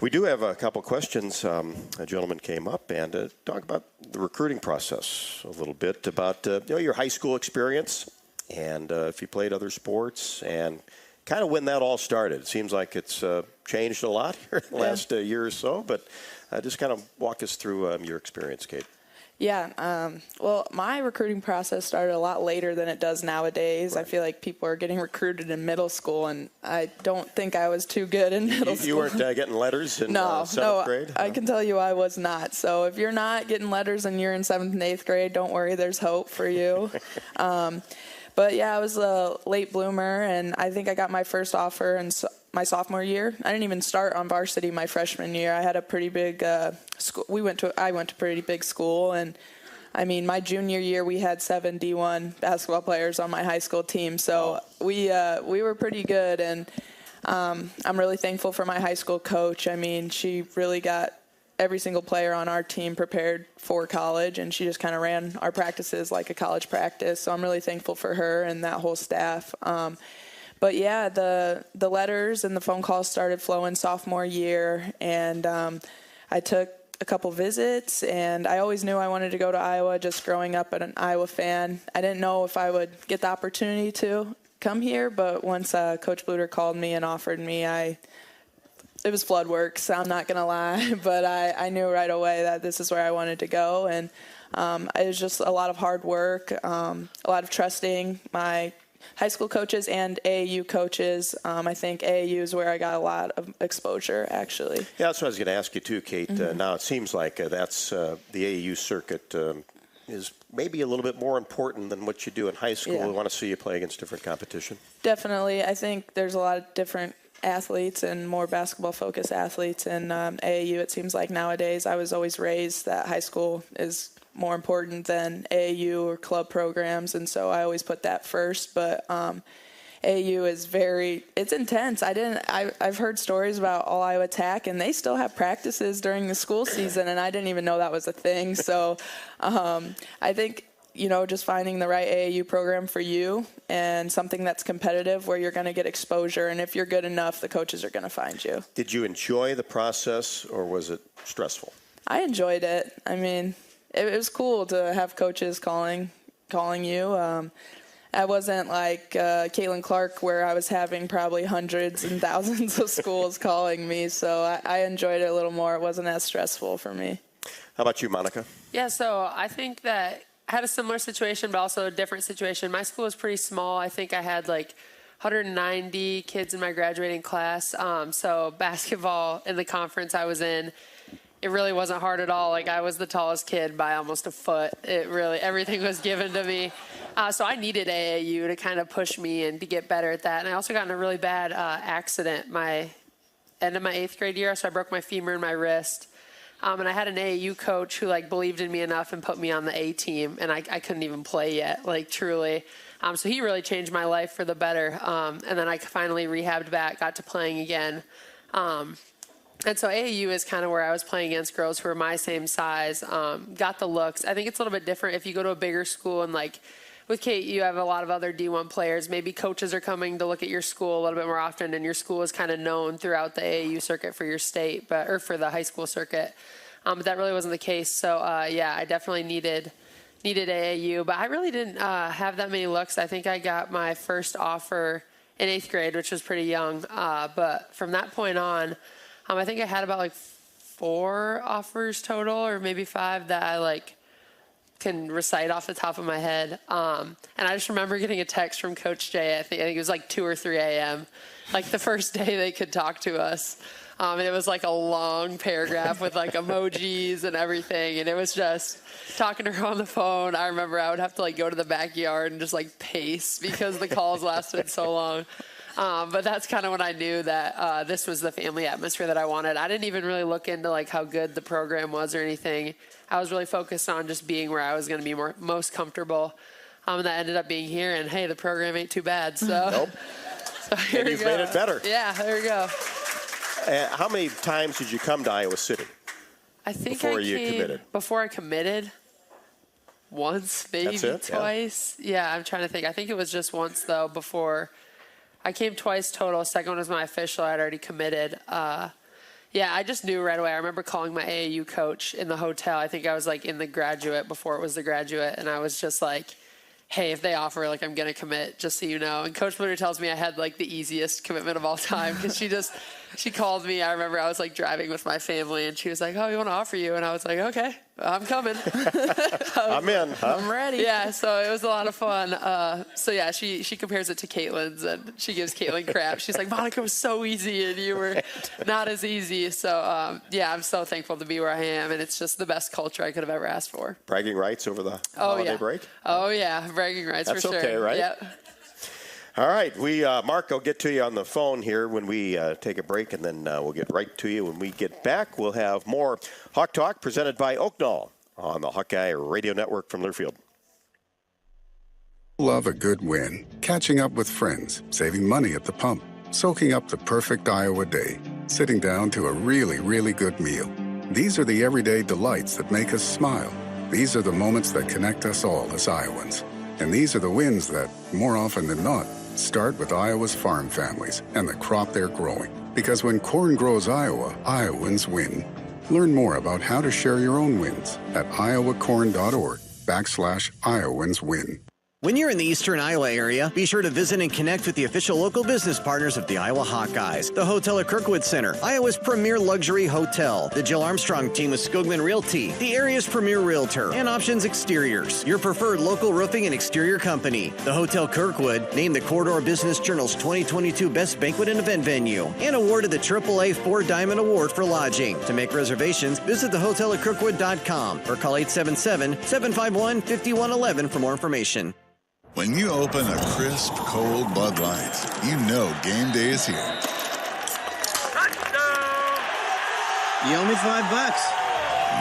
We do have a couple questions. A gentleman came up and talk about the recruiting process a little bit, about your high school experience and if you played other sports and kind of when that all started. It seems like it's changed a lot here in the last year or so, but just kind of walk us through your experience, Kate. Yeah, well, my recruiting process started a lot later than it does nowadays. Right. I feel like people are getting recruited in middle school, and I don't think I was too good in middle school. You weren't getting letters in 7th grade? I can tell you I was not. So if you're not getting letters and you're in 7th and 8th grade, don't worry, there's hope for you. But, yeah, I was a late bloomer, and I think I got my first offer in my sophomore year. I didn't even start on varsity my freshman year. I had a pretty big school. I went to pretty big school, and, I mean, my junior year we had 7 D1 basketball players on my high school team. So we were pretty good, and I'm really thankful for my high school coach. I mean, she really got every single player on our team prepared for college, and she just kind of ran our practices like a college practice. So I'm really thankful for her and that whole staff. But yeah, the letters and the phone calls started flowing sophomore year, and I took a couple visits, and I always knew I wanted to go to Iowa. Just growing up an Iowa fan, I didn't know if I would get the opportunity to come here, but once Coach Bluder called me and offered me, it was flood works, I'm not going to lie, but I knew right away that this is where I wanted to go, and it was just a lot of hard work, a lot of trusting my high school coaches and AAU coaches. I think AAU is where I got a lot of exposure, actually. Yeah, that's what I was going to ask you, too, Kate. Mm-hmm. Now it seems like that's the AAU circuit is maybe a little bit more important than what you do in high school. Yeah. We want to see you play against different competition. Definitely. I think there's a lot of different athletes and more basketball-focused athletes in AAU, it seems like nowadays. I was always raised that high school is more important than AAU or club programs, and so I always put that first. But AAU is it's intense. I've heard stories about All Iowa Attack, and they still have practices during the school season, and I didn't even know that was a thing. So I think, just finding the right AAU program for you and something that's competitive where you're going to get exposure, and if you're good enough, the coaches are going to find you. Did you enjoy the process, or was it stressful? I enjoyed it. I mean, it was cool to have coaches calling you. I wasn't like Caitlin Clark, where I was having probably hundreds and thousands of schools calling me, so I enjoyed it a little more. It wasn't as stressful for me. How about you, Monica? Yeah, so I think that I had a similar situation, but also a different situation. My school was pretty small. I think I had like 190 kids in my graduating class. So basketball in the conference I was in, it really wasn't hard at all. Like, I was the tallest kid by almost a foot. Everything was given to me. So I needed AAU to kind of push me and to get better at that. And I also got in a really bad accident my end of my 8th grade year. So I broke my femur and my wrist. And I had an AAU coach who believed in me enough and put me on the A team, and I couldn't even play yet, truly. So he really changed my life for the better. And then I finally rehabbed back, got to playing again. And so AAU is kind of where I was playing against girls who are my same size, got the looks. I think it's a little bit different if you go to a bigger school, and with Kate, you have a lot of other D1 players. Maybe coaches are coming to look at your school a little bit more often, and your school is kind of known throughout the AAU circuit for your state, or for the high school circuit. But that really wasn't the case. So, I definitely needed AAU. But I really didn't have that many looks. I think I got my first offer in 8th grade, which was pretty young. But from that point on, I think I had about 4 offers total, or maybe 5 that I can recite off the top of my head. And I just remember getting a text from Coach Jay. I think it was 2 or 3 a.m. The first day they could talk to us. And it was a long paragraph with emojis and everything. And it was just talking to her on the phone. I remember I would have to go to the backyard and just pace because the calls lasted so long. But that's kind of when I knew that this was the family atmosphere that I wanted. I didn't even really look into how good the program was or anything. I was really focused on just being where I was going to be most comfortable. And that ended up being here. And hey, the program ain't too bad. So, nope. So here and we you've go. made it better. Yeah, there we go. How many times did you come to Iowa City? I think before you committed? Before I committed, once, maybe twice. Yeah, I'm trying to think. I think it was just once, though, before. I came twice total. Second one was my official. I'd already committed. I just knew right away. I remember calling my AAU coach in the hotel. I think I was in the graduate before it was the graduate, and I was just hey, if they offer, like, I'm going to commit, just so you know. And Coach Bluder tells me I had, like, the easiest commitment of all time because she called me. I remember I was, like, driving with my family, and she was like, oh, we want to offer you. And I was like, okay, I'm coming. I'm in. Huh? I'm ready. Yeah, so it was a lot of fun. So, yeah, she compares it to Caitlin's, and she gives Caitlin crap. She's like, Monica was so easy, and you were not as easy. So, yeah, I'm so thankful to be where I am, and it's just the best culture I could have ever asked for. Bragging rights over the holiday break? Oh, yeah, bragging rights for sure. That's okay, right? Yep. All right, Mark, I'll get to you on the phone here when we take a break, and then we'll get right to you. When we get back, we'll have more Hawk Talk presented by Oaknall on the Hawkeye Radio Network from Learfield. Love a good win. Catching up with friends, saving money at the pump, soaking up the perfect Iowa day, sitting down to a really, really good meal. These are the everyday delights that make us smile. These are the moments that connect us all as Iowans. And these are the wins that, more often than not, start with Iowa's farm families and the crop they're growing. Because when corn grows Iowa, Iowans win. Learn more about how to share your own wins at iowacorn.org/Iowans win. When you're in the eastern Iowa area, be sure to visit and connect with the official local business partners of the Iowa Hawkeyes. The Hotel at Kirkwood Center, Iowa's premier luxury hotel. The Jill Armstrong team with Skogman Realty, the area's premier realtor. And Options Exteriors, your preferred local roofing and exterior company. The Hotel Kirkwood, named the Corridor Business Journal's 2022 Best Banquet and Event Venue. And awarded the AAA 4-Diamond Award for lodging. To make reservations, visit thehotelatkirkwood.com or call 877-751-5111 for more information. When you open a crisp, cold Bud Light, you know game day is here. You owe me $5.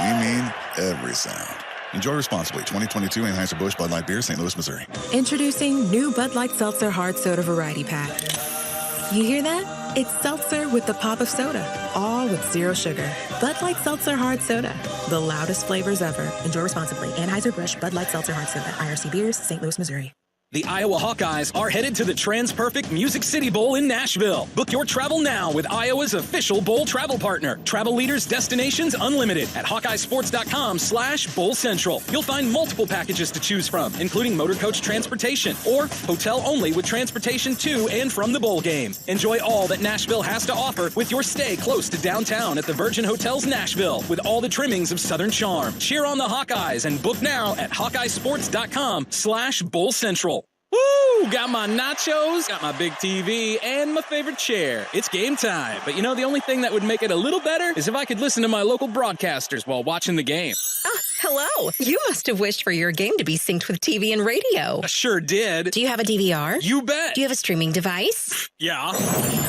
You mean every sound. Enjoy responsibly. 2022 Anheuser-Busch Bud Light Beer, St. Louis, Missouri. Introducing new Bud Light Seltzer Hard Soda Variety Pack. You hear that? It's seltzer with the pop of soda, all with zero sugar. Bud Light Seltzer Hard Soda, the loudest flavors ever. Enjoy responsibly. Anheuser-Busch Bud Light Seltzer Hard Soda, IRC Beers, St. Louis, Missouri. The Iowa Hawkeyes are headed to the TransPerfect Music City Bowl in Nashville. Book your travel now with Iowa's official bowl travel partner. Travel leaders, destinations unlimited at HawkeyeSports.com/Bowl Central. You'll find multiple packages to choose from, including motor coach transportation or hotel only with transportation to and from the bowl game. Enjoy all that Nashville has to offer with your stay close to downtown at the Virgin Hotels Nashville with all the trimmings of Southern charm. Cheer on the Hawkeyes and book now at HawkeyeSports.com/Bowl Central. Woo! Got my nachos, got my big TV, and my favorite chair. It's game time. But you know, the only thing that would make it a little better is if I could listen to my local broadcasters while watching the game. Hello. You must have wished for your game to be synced with TV and radio. I sure did. Do you have a DVR? You bet. Do you have a streaming device? Yeah.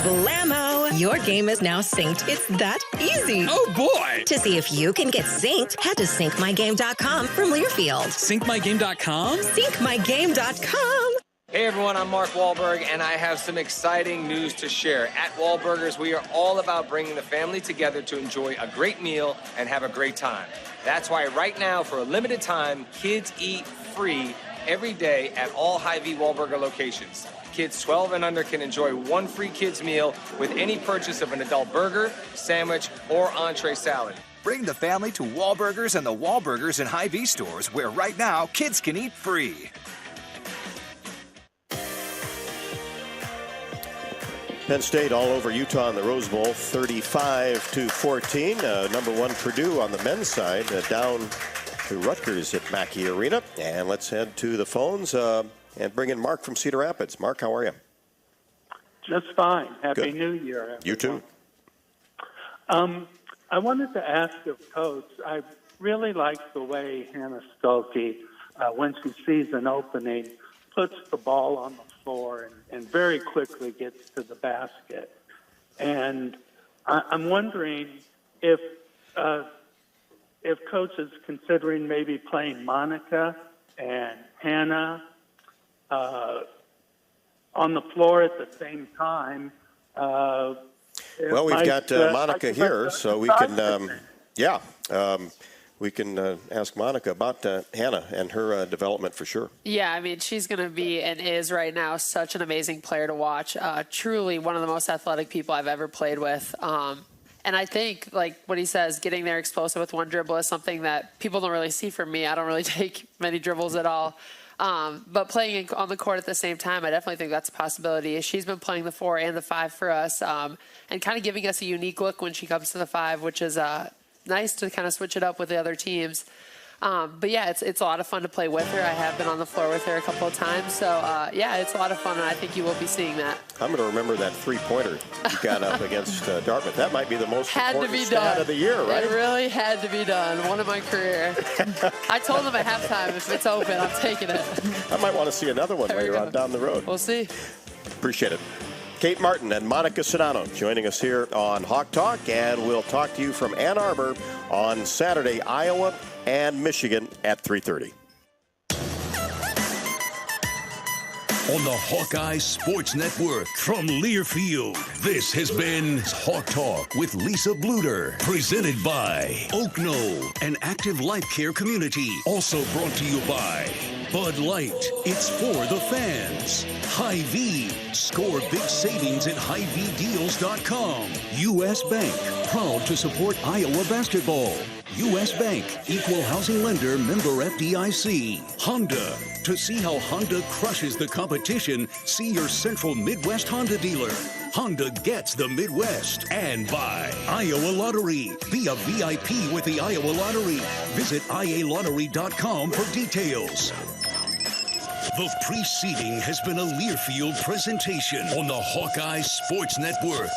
Blammo! Your game is now synced. It's that easy. Oh, boy. To see if you can get synced, head to syncmygame.com from Learfield. Syncmygame.com? Syncmygame.com. Hey everyone, I'm Mark Wahlberg, and I have some exciting news to share. At Wahlburgers, we are all about bringing the family together to enjoy a great meal and have a great time. That's why right now, for a limited time, kids eat free every day at all Hy-Vee Wahlburger locations. Kids 12 and under can enjoy one free kids meal with any purchase of an adult burger, sandwich, or entree salad. Bring the family to Wahlburgers and the Wahlburgers and Hy-Vee stores, where right now, kids can eat free. Penn State all over Utah in the Rose Bowl, 35-14. Number one Purdue on the men's side, down to Rutgers at Mackey Arena. And let's head to the phones and bring in Mark from Cedar Rapids. Mark, how are you? Just fine. Happy Good. New Year, everyone. You too. I wanted to ask of Coach, I really like the way Hannah Stolke, when she sees an opening, puts the ball on the floor and very quickly gets to the basket. And I'm wondering if Coach is considering maybe playing Monica and Hannah on the floor at the same time. Well, we've got Monica here, so we can, we can ask Monica about Hannah and her development for sure. Yeah, I mean, she's going to be and is right now such an amazing player to watch. Truly one of the most athletic people I've ever played with. And I think, like what he says, getting there explosive with one dribble is something that people don't really see from me. I don't really take many dribbles at all. But playing on the court at the same time, I definitely think that's a possibility. She's been playing the 4 and the 5 for us, and kind of giving us a unique look when she comes to the 5, which is nice to kind of switch it up with the other teams. But yeah, it's a lot of fun to play with her. I have been on the floor with her a couple of times. So yeah, it's a lot of fun, and I think you will be seeing that. I'm going to remember that 3-pointer you got up against Dartmouth. That might be the most important stat of the year, right? It really had to be done. One of my career. I told them at halftime, if it's open, I'm taking it. I might want to see another one later on down the road. We'll see. Appreciate it. Kate Martin and Monica Sedano joining us here on Hawk Talk, and we'll talk to you from Ann Arbor on Saturday, Iowa and Michigan at 3:30. On the Hawkeyes Sports Network from Learfield, this has been Hawk Talk with Lisa Bluder, presented by Oak Knoll, an active life care community. Also brought to you by Bud Light, it's for the fans. Hy-Vee, score big savings at HyVeeDeals.com. U.S. Bank, proud to support Iowa basketball. U.S. Bank, equal housing lender, member FDIC. Honda, to see how Honda crushes the competition, see your Central Midwest Honda dealer. Honda gets the Midwest. And by Iowa Lottery. Be a VIP with the Iowa Lottery. Visit IALottery.com for details. The preceding has been a Learfield presentation on the Hawkeye Sports Network.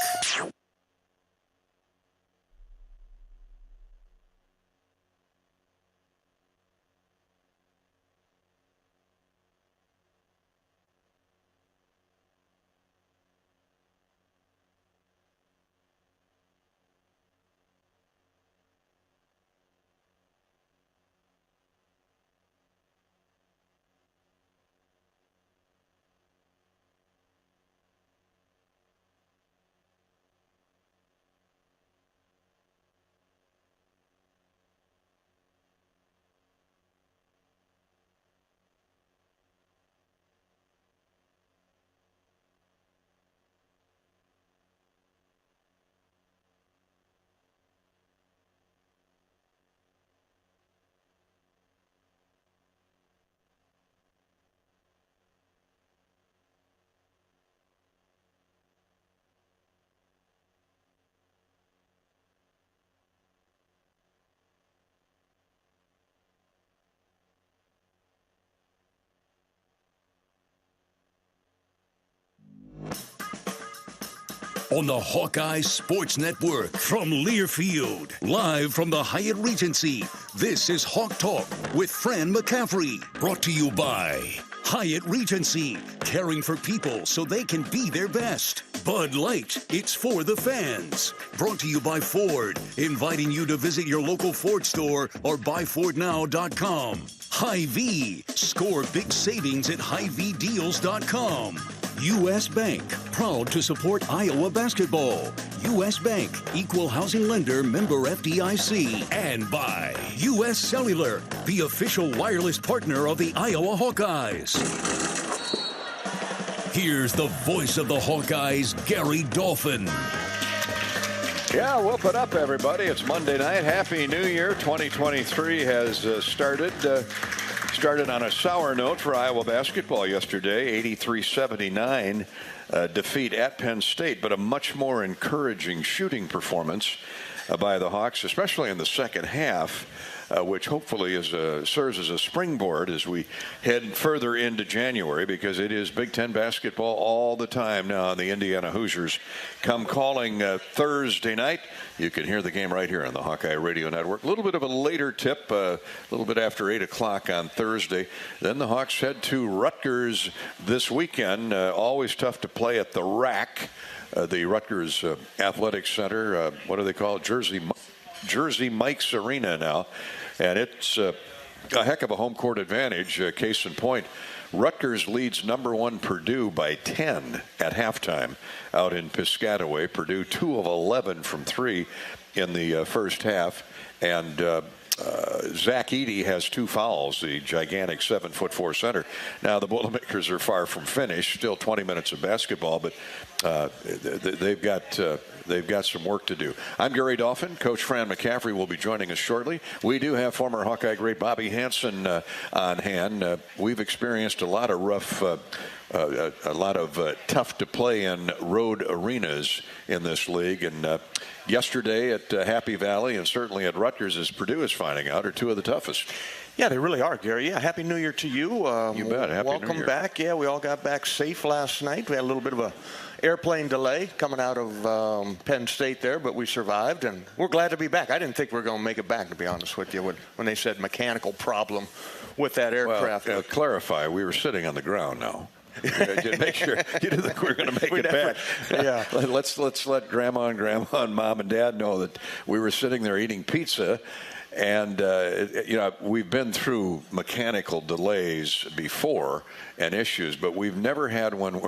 On the Hawkeye Sports Network from Learfield, live from the Hyatt Regency, this is Hawk Talk with Fran McCaffery, brought to you by Hyatt Regency, caring for people so they can be their best. Bud Light, it's for the fans. Brought to you by Ford, inviting you to visit your local Ford store or buyfordnow.com. Hy-Vee, score big savings at HyVeeDeals.com. U.S. Bank, proud to support Iowa basketball. U.S. Bank, equal housing lender, member FDIC. And by U.S. Cellular, the official wireless partner of the Iowa Hawkeyes. Here's the voice of the Hawkeyes, Gary Dolphin. Yeah, whoop it up, everybody. It's Monday night. Happy New Year. 2023 has started. Started on a sour note for Iowa basketball yesterday, 83-79 defeat at Penn State, but a much more encouraging shooting performance by the Hawks, especially in the second half, which hopefully serves as a springboard as we head further into January, because it is Big Ten basketball all the time now, and the Indiana Hoosiers come calling Thursday night. You can hear the game right here on the Hawkeye Radio Network. A little bit of a later tip, a little bit after 8 o'clock on Thursday. Then the Hawks head to Rutgers this weekend. Always tough to play at the RAC, the Rutgers Athletic Center. What do they call it? Jersey Mike's Arena now. And it's a heck of a home court advantage. Case in point, Rutgers leads number 1 Purdue by 10 at halftime out in Piscataway. Purdue 2 of 11 from 3 in the first half. And Zach Edey has 2 fouls, the gigantic 7'4" center. Now, the Boilermakers are far from finished, still 20 minutes of basketball, but they've got some work to do. I'm Gary Dolphin. Coach Fran McCaffery will be joining us shortly. We do have former Hawkeye great Bobby Hansen on hand. We've experienced a lot of rough, tough to play in road arenas in this league, and yesterday at Happy Valley and certainly at Rutgers, as Purdue is finding out, are 2 of the toughest. Yeah, they really are, Gary. Yeah, Happy New Year to you. You bet. Happy New Year. Welcome back. Yeah, we all got back safe last night. We had a little bit of a airplane delay coming out of Penn State there, but we survived, and we're glad to be back. I didn't think we were going to make it back, to be honest with you, when they said mechanical problem with that aircraft. Well, clarify, we were sitting on the ground now. Make sure you didn't think we were going to make it back. Yeah. Let's let Grandma and Mom and Dad know that we were sitting there eating pizza. And, we've been through mechanical delays before and issues, but we've never had one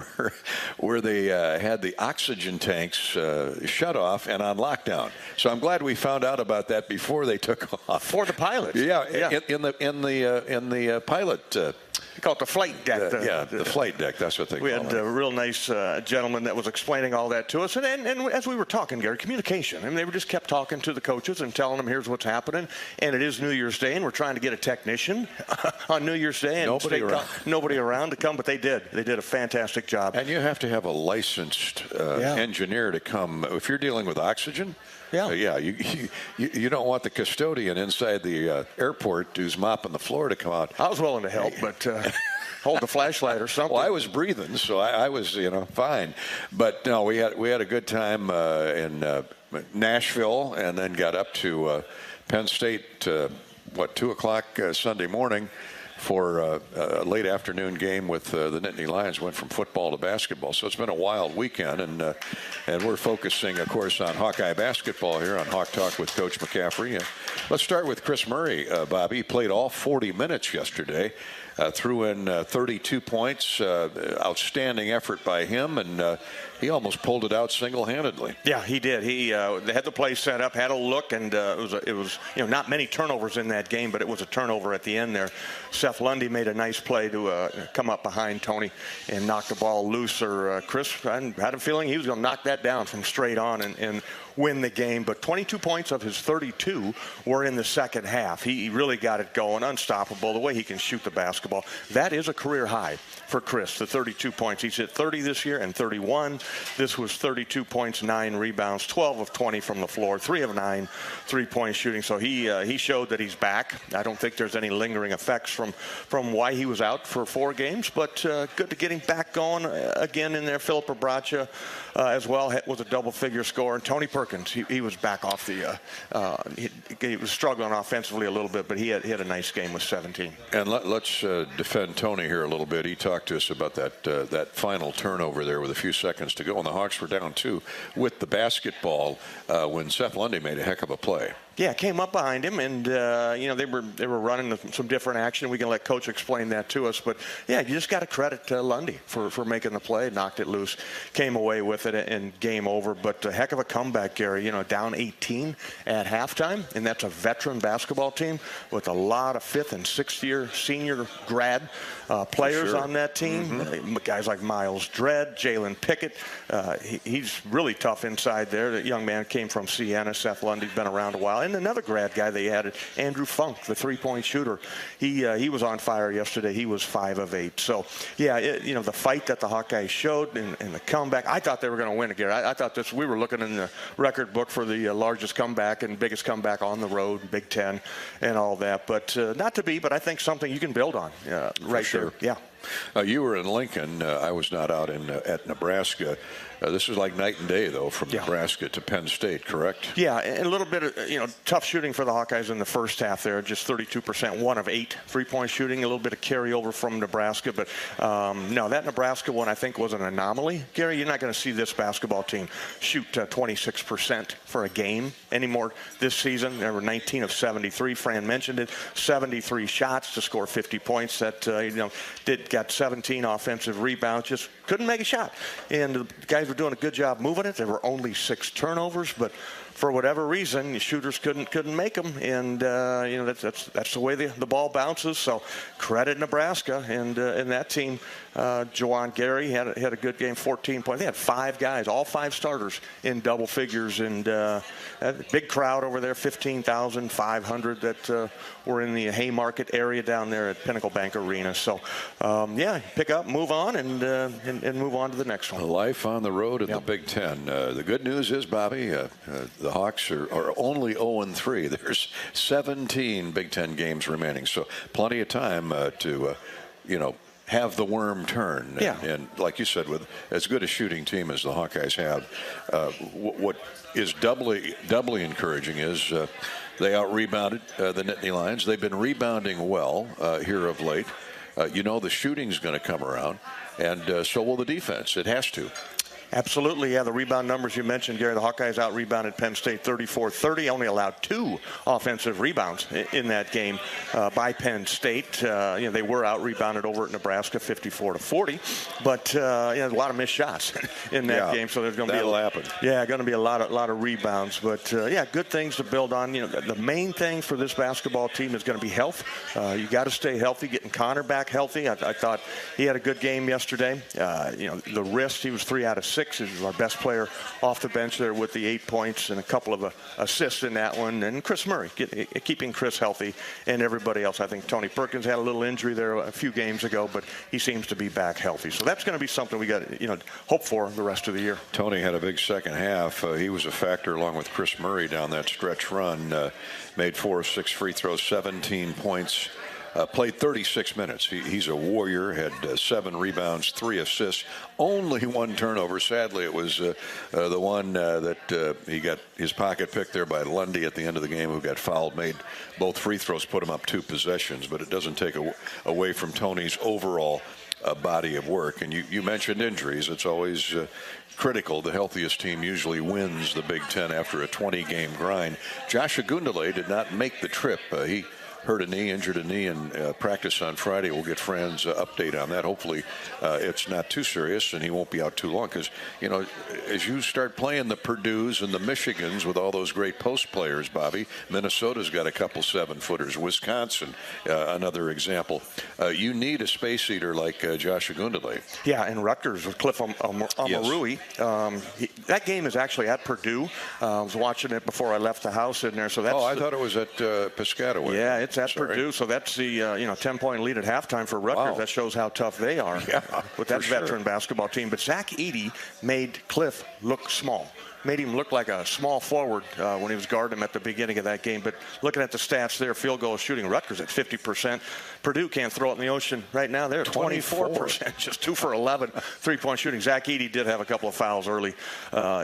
where they had the oxygen tanks shut off and on lockdown. So I'm glad we found out about that before they took off. For the pilots. Yeah. In the pilot. They call it the flight deck. The flight deck. That's what they call it. We had a real nice gentleman that was explaining all that to us. And as we were talking, Gary, communication. I mean, they just kept talking to the coaches and telling them, here's what's happening. And it is New Year's Day, and we're trying to get a technician on New Year's Day. And nobody around to come, but they did. They did a fantastic job. And you have to have a licensed engineer to come. If you're dealing with oxygen, you don't want the custodian inside the airport who's mopping the floor to come out. I was willing to help, but hold the flashlight or something. Well, I was breathing, so I was fine. But no, we had a good time in Nashville, and then got up to Penn State 2:00 Sunday morning for a late afternoon game with the Nittany Lions. Went from football to basketball, so it's been a wild weekend, and we're focusing, of course, on Hawkeye basketball here on Hawk Talk with Coach McCaffery. Let's start with Chris Murray. Bobby, he played all 40 minutes yesterday, threw in 32 points. Outstanding effort by him, and he almost pulled it out single-handedly. Yeah, he did. They had the play set up, had a look, and it was not many turnovers in that game, but it was a turnover at the end there. Seth Lundy made a nice play to come up behind Tony and knock the ball loose. Chris, I had a feeling he was going to knock that down from straight on and win the game. But 22 points of his 32 were in the second half. He really got it going, unstoppable, the way he can shoot the basketball. That is a career high for Chris, the 32 points. He's hit 30 this year and 31. This was 32 points, 9 rebounds, 12 of 20 from the floor, 3 of 9 3-point shooting. So he showed that he's back. I don't think there's any lingering effects from why he was out for 4 games, but good to get him back going again in there. Philip Abracha as well was a double-figure scorer. And Tony Perkins, he was back off the he was struggling offensively a little bit, but he had a nice game with 17. And let's defend Tony here a little bit. He talked to us about that final turnover there with a few seconds to go, and the Hawks were down 2 with the basketball when Seth Lundy made a heck of a play. Yeah, came up behind him, and they were running some different action. We can let Coach explain that to us, but yeah, you just got to credit Lundy for making the play, knocked it loose, came away with it, and game over. But a heck of a comeback, Gary. Down 18 at halftime, and that's a veteran basketball team with a lot of 5th and 6th year senior grad players on that team. Guys like Miles Dredd, Jalen Pickett. He's really tough inside there. The young man came from Siena. Seth Lundy's been around a while. And another grad guy they added, Andrew Funk, the 3-point shooter. He was on fire yesterday. He was 5 of 8. So, yeah, the fight that the Hawkeyes showed and the comeback, I thought they were going to win again. I thought we were looking in the record book for the largest comeback and biggest comeback on the road, Big Ten and all that. But not to be, but I think something you can build on right there. Yeah. You were in Lincoln. I was not out at Nebraska. This is like night and day, though, from Nebraska to Penn State, correct? Yeah, and a little bit of, tough shooting for the Hawkeyes in the first half there, just 32%, 1 of 8 3-point shooting, a little bit of carryover from Nebraska. But, no, that Nebraska one, I think, was an anomaly. Gary, you're not going to see this basketball team shoot 26% for a game anymore this season. They were 19 of 73. Fran mentioned it, 73 shots to score 50 points. That, got 17 offensive rebounds, just couldn't make a shot. And the guys were doing a good job moving it. There were only 6 turnovers, but for whatever reason, the shooters couldn't make them, and that's the way the ball bounces. So credit Nebraska and that team. Juwan Gary had a good game, 14 points. They had 5 guys, all 5 starters in double figures, and a big crowd over there, 15,500 that were in the Haymarket area down there at Pinnacle Bank Arena. So, pick up, move on, and move on to the next one. Life on the road in the Big Ten. The good news is, Bobby, the Hawks are only 0-3. There's 17 Big Ten games remaining, so plenty of time to have the worm turn. And like you said, with as good a shooting team as the Hawkeyes have, what is doubly encouraging is they out-rebounded the Nittany Lions. They've been rebounding well here of late. The shooting's going to come around, and so will the defense. It has to. Absolutely, yeah. The rebound numbers you mentioned, Gary, the Hawkeyes out-rebounded Penn State 34-30, only allowed 2 offensive rebounds in that game by Penn State. They were out-rebounded over at Nebraska 54-40, but a lot of missed shots in that game, so there's going to be going to be a lot of rebounds. But good things to build on. The main thing for this basketball team is going to be health. You got to stay healthy. Getting Connor back healthy, I thought he had a good game yesterday. The wrist, he was 3 out of 6. He was our best player off the bench there with the 8 points and a couple of assists in that one. And Chris Murray, keeping Chris healthy, and everybody else. I think Tony Perkins had a little injury there a few games ago, but he seems to be back healthy. So that's going to be something we got hope for the rest of the year. Tony had a big second half. He was a factor along with Chris Murray down that stretch run. Made 4 of 6 free throws, 17 points. Played 36 minutes. He's a warrior, had 7 rebounds, 3 assists, only 1 turnover. Sadly, it was the one that he got his pocket picked there by Lundy at the end of the game, who got fouled, made both free throws, put him up 2 possessions. But it doesn't take away from Tony's overall body of work. And you mentioned injuries. It's always critical. The healthiest team usually wins the Big Ten after a 20-game grind. Josh Agundale did not make the trip. He hurt a knee, injured a knee in practice on Friday. We'll get Fran's update on that. Hopefully it's not too serious and he won't be out too long, because, as you start playing the Purdues and the Michigans with all those great post players, Bobby, Minnesota's got a couple 7-footers. Wisconsin, another example. You need a space eater like Josh Agundale. Yeah, and Rutgers with Cliff Omoruyi. Yes. That game is actually at Purdue. I was watching it before I left the house in there. So that's I thought it was at Piscataway. Yeah, it's at Purdue, so that's the 10-point lead at halftime for Rutgers. Wow. That shows how tough they are with that veteran basketball team. But Zach Edey made Cliff look small. Made him look like a small forward when he was guarding him at the beginning of that game. But looking at the stats there, field goal shooting, Rutgers at 50%. Purdue can't throw it in the ocean right now. They're at 24%, just 2 for 11 3-point shooting. Zach Edey did have a couple of fouls early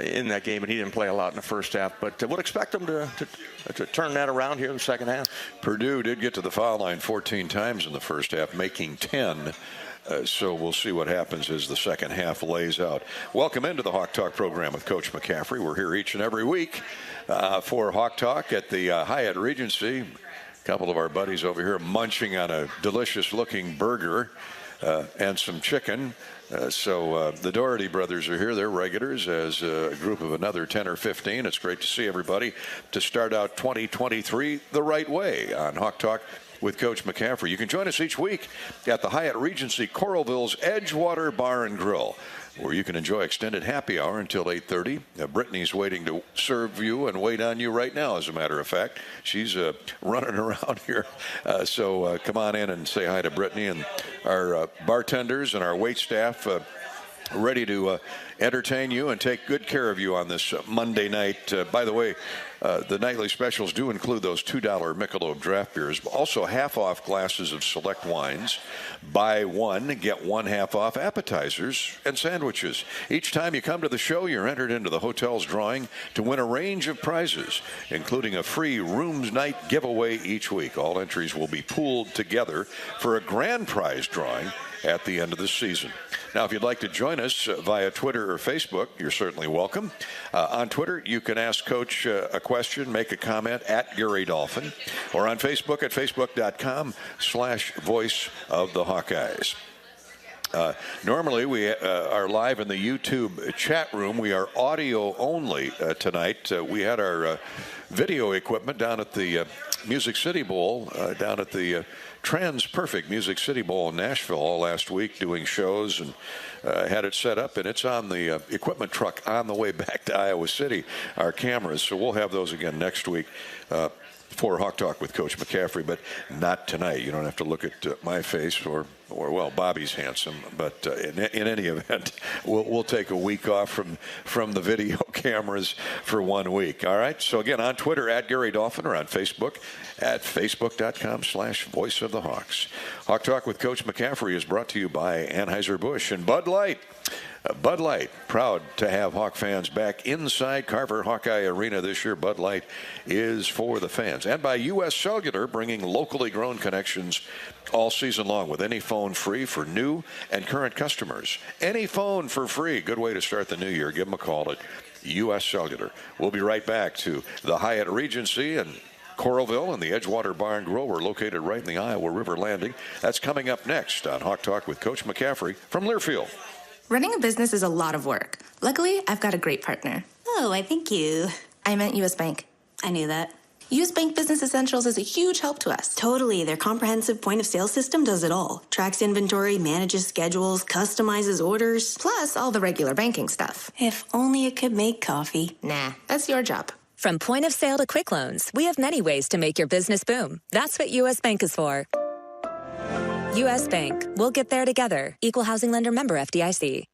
in that game, and he didn't play a lot in the first half. But would expect them to turn that around here in the second half. Purdue did get to the foul line 14 times in the first half, making 10. So we'll see what happens as the second half lays out. Welcome into the Hawk Talk program with Coach McCaffery. We're here each and every week for Hawk Talk at the Hyatt Regency. A couple of our buddies over here munching on a delicious-looking burger and some chicken. So the Doherty brothers are here. They're regulars as a group of another 10 or 15. It's great to see everybody to start out 2023 the right way on Hawk Talk with Coach McCaffery. You can join us each week at the Hyatt Regency Coralville's Edgewater Bar and Grill, where you can enjoy extended happy hour until 8:30. Brittany's waiting to serve you and wait on you right now, as a matter of fact. She's running around here. So come on in and say hi to Brittany, and our bartenders and our wait staff ready to entertain you and take good care of you on this Monday night. By the way, the nightly specials do include those $2 Michelob draft beers, also half-off glasses of select wines. Buy one, get one half-off appetizers and sandwiches. Each time you come to the show, you're entered into the hotel's drawing to win a range of prizes, including a free rooms night giveaway each week. All entries will be pooled together for a grand prize drawing at the end of the season. Now, if you'd like to join us via Twitter or Facebook, you're certainly welcome. On Twitter, you can ask Coach a question, make a comment at Gary Dolphin, or on Facebook at facebook.com/Voice of the Hawkeyes. Normally, we are live in the YouTube chat room. We are audio only tonight. We had our video equipment down at the Music City Bowl, down at the Trans Perfect Music City Bowl in Nashville all last week, doing shows, and had it set up, and it's on the equipment truck on the way back to Iowa City, our cameras. So we'll have those again next week for Hawk Talk with Coach McCaffery, but not tonight. You don't have to look at my face or well, Bobby's handsome, but in any event, we'll take a week off from the video cameras for 1 week. All right. So again, on Twitter at Gary Dolphin, or on Facebook at facebook.com/Voice of the Hawks. Hawk Talk with Coach McCaffery is brought to you by Anheuser-Busch and Bud Light. Bud Light, proud to have Hawk fans back inside Carver Hawkeye Arena this year. Bud Light is for the fans. And by U.S. Cellular, bringing locally grown connections all season long with any phone free for new and current customers. Any phone for free. Good way to start the new year. Give them a call at U.S. Cellular. We'll be right back to the Hyatt Regency and Coralville and the Edgewater Bar and Grill. We're located right in the Iowa River Landing. That's coming up next on Hawk Talk with Coach McCaffery from Learfield. Running a business is a lot of work. Luckily, I've got a great partner. Oh, I thank you. I meant U.S. Bank. I knew that. U.S. Bank Business Essentials is a huge help to us. Totally. Their comprehensive point-of-sale system does it all. Tracks inventory, manages schedules, customizes orders. Plus, all the regular banking stuff. If only it could make coffee. Nah, that's your job. From point of sale to quick loans, we have many ways to make your business boom. That's what U.S. Bank is for. U.S. Bank. We'll get there together. Equal housing lender, member FDIC.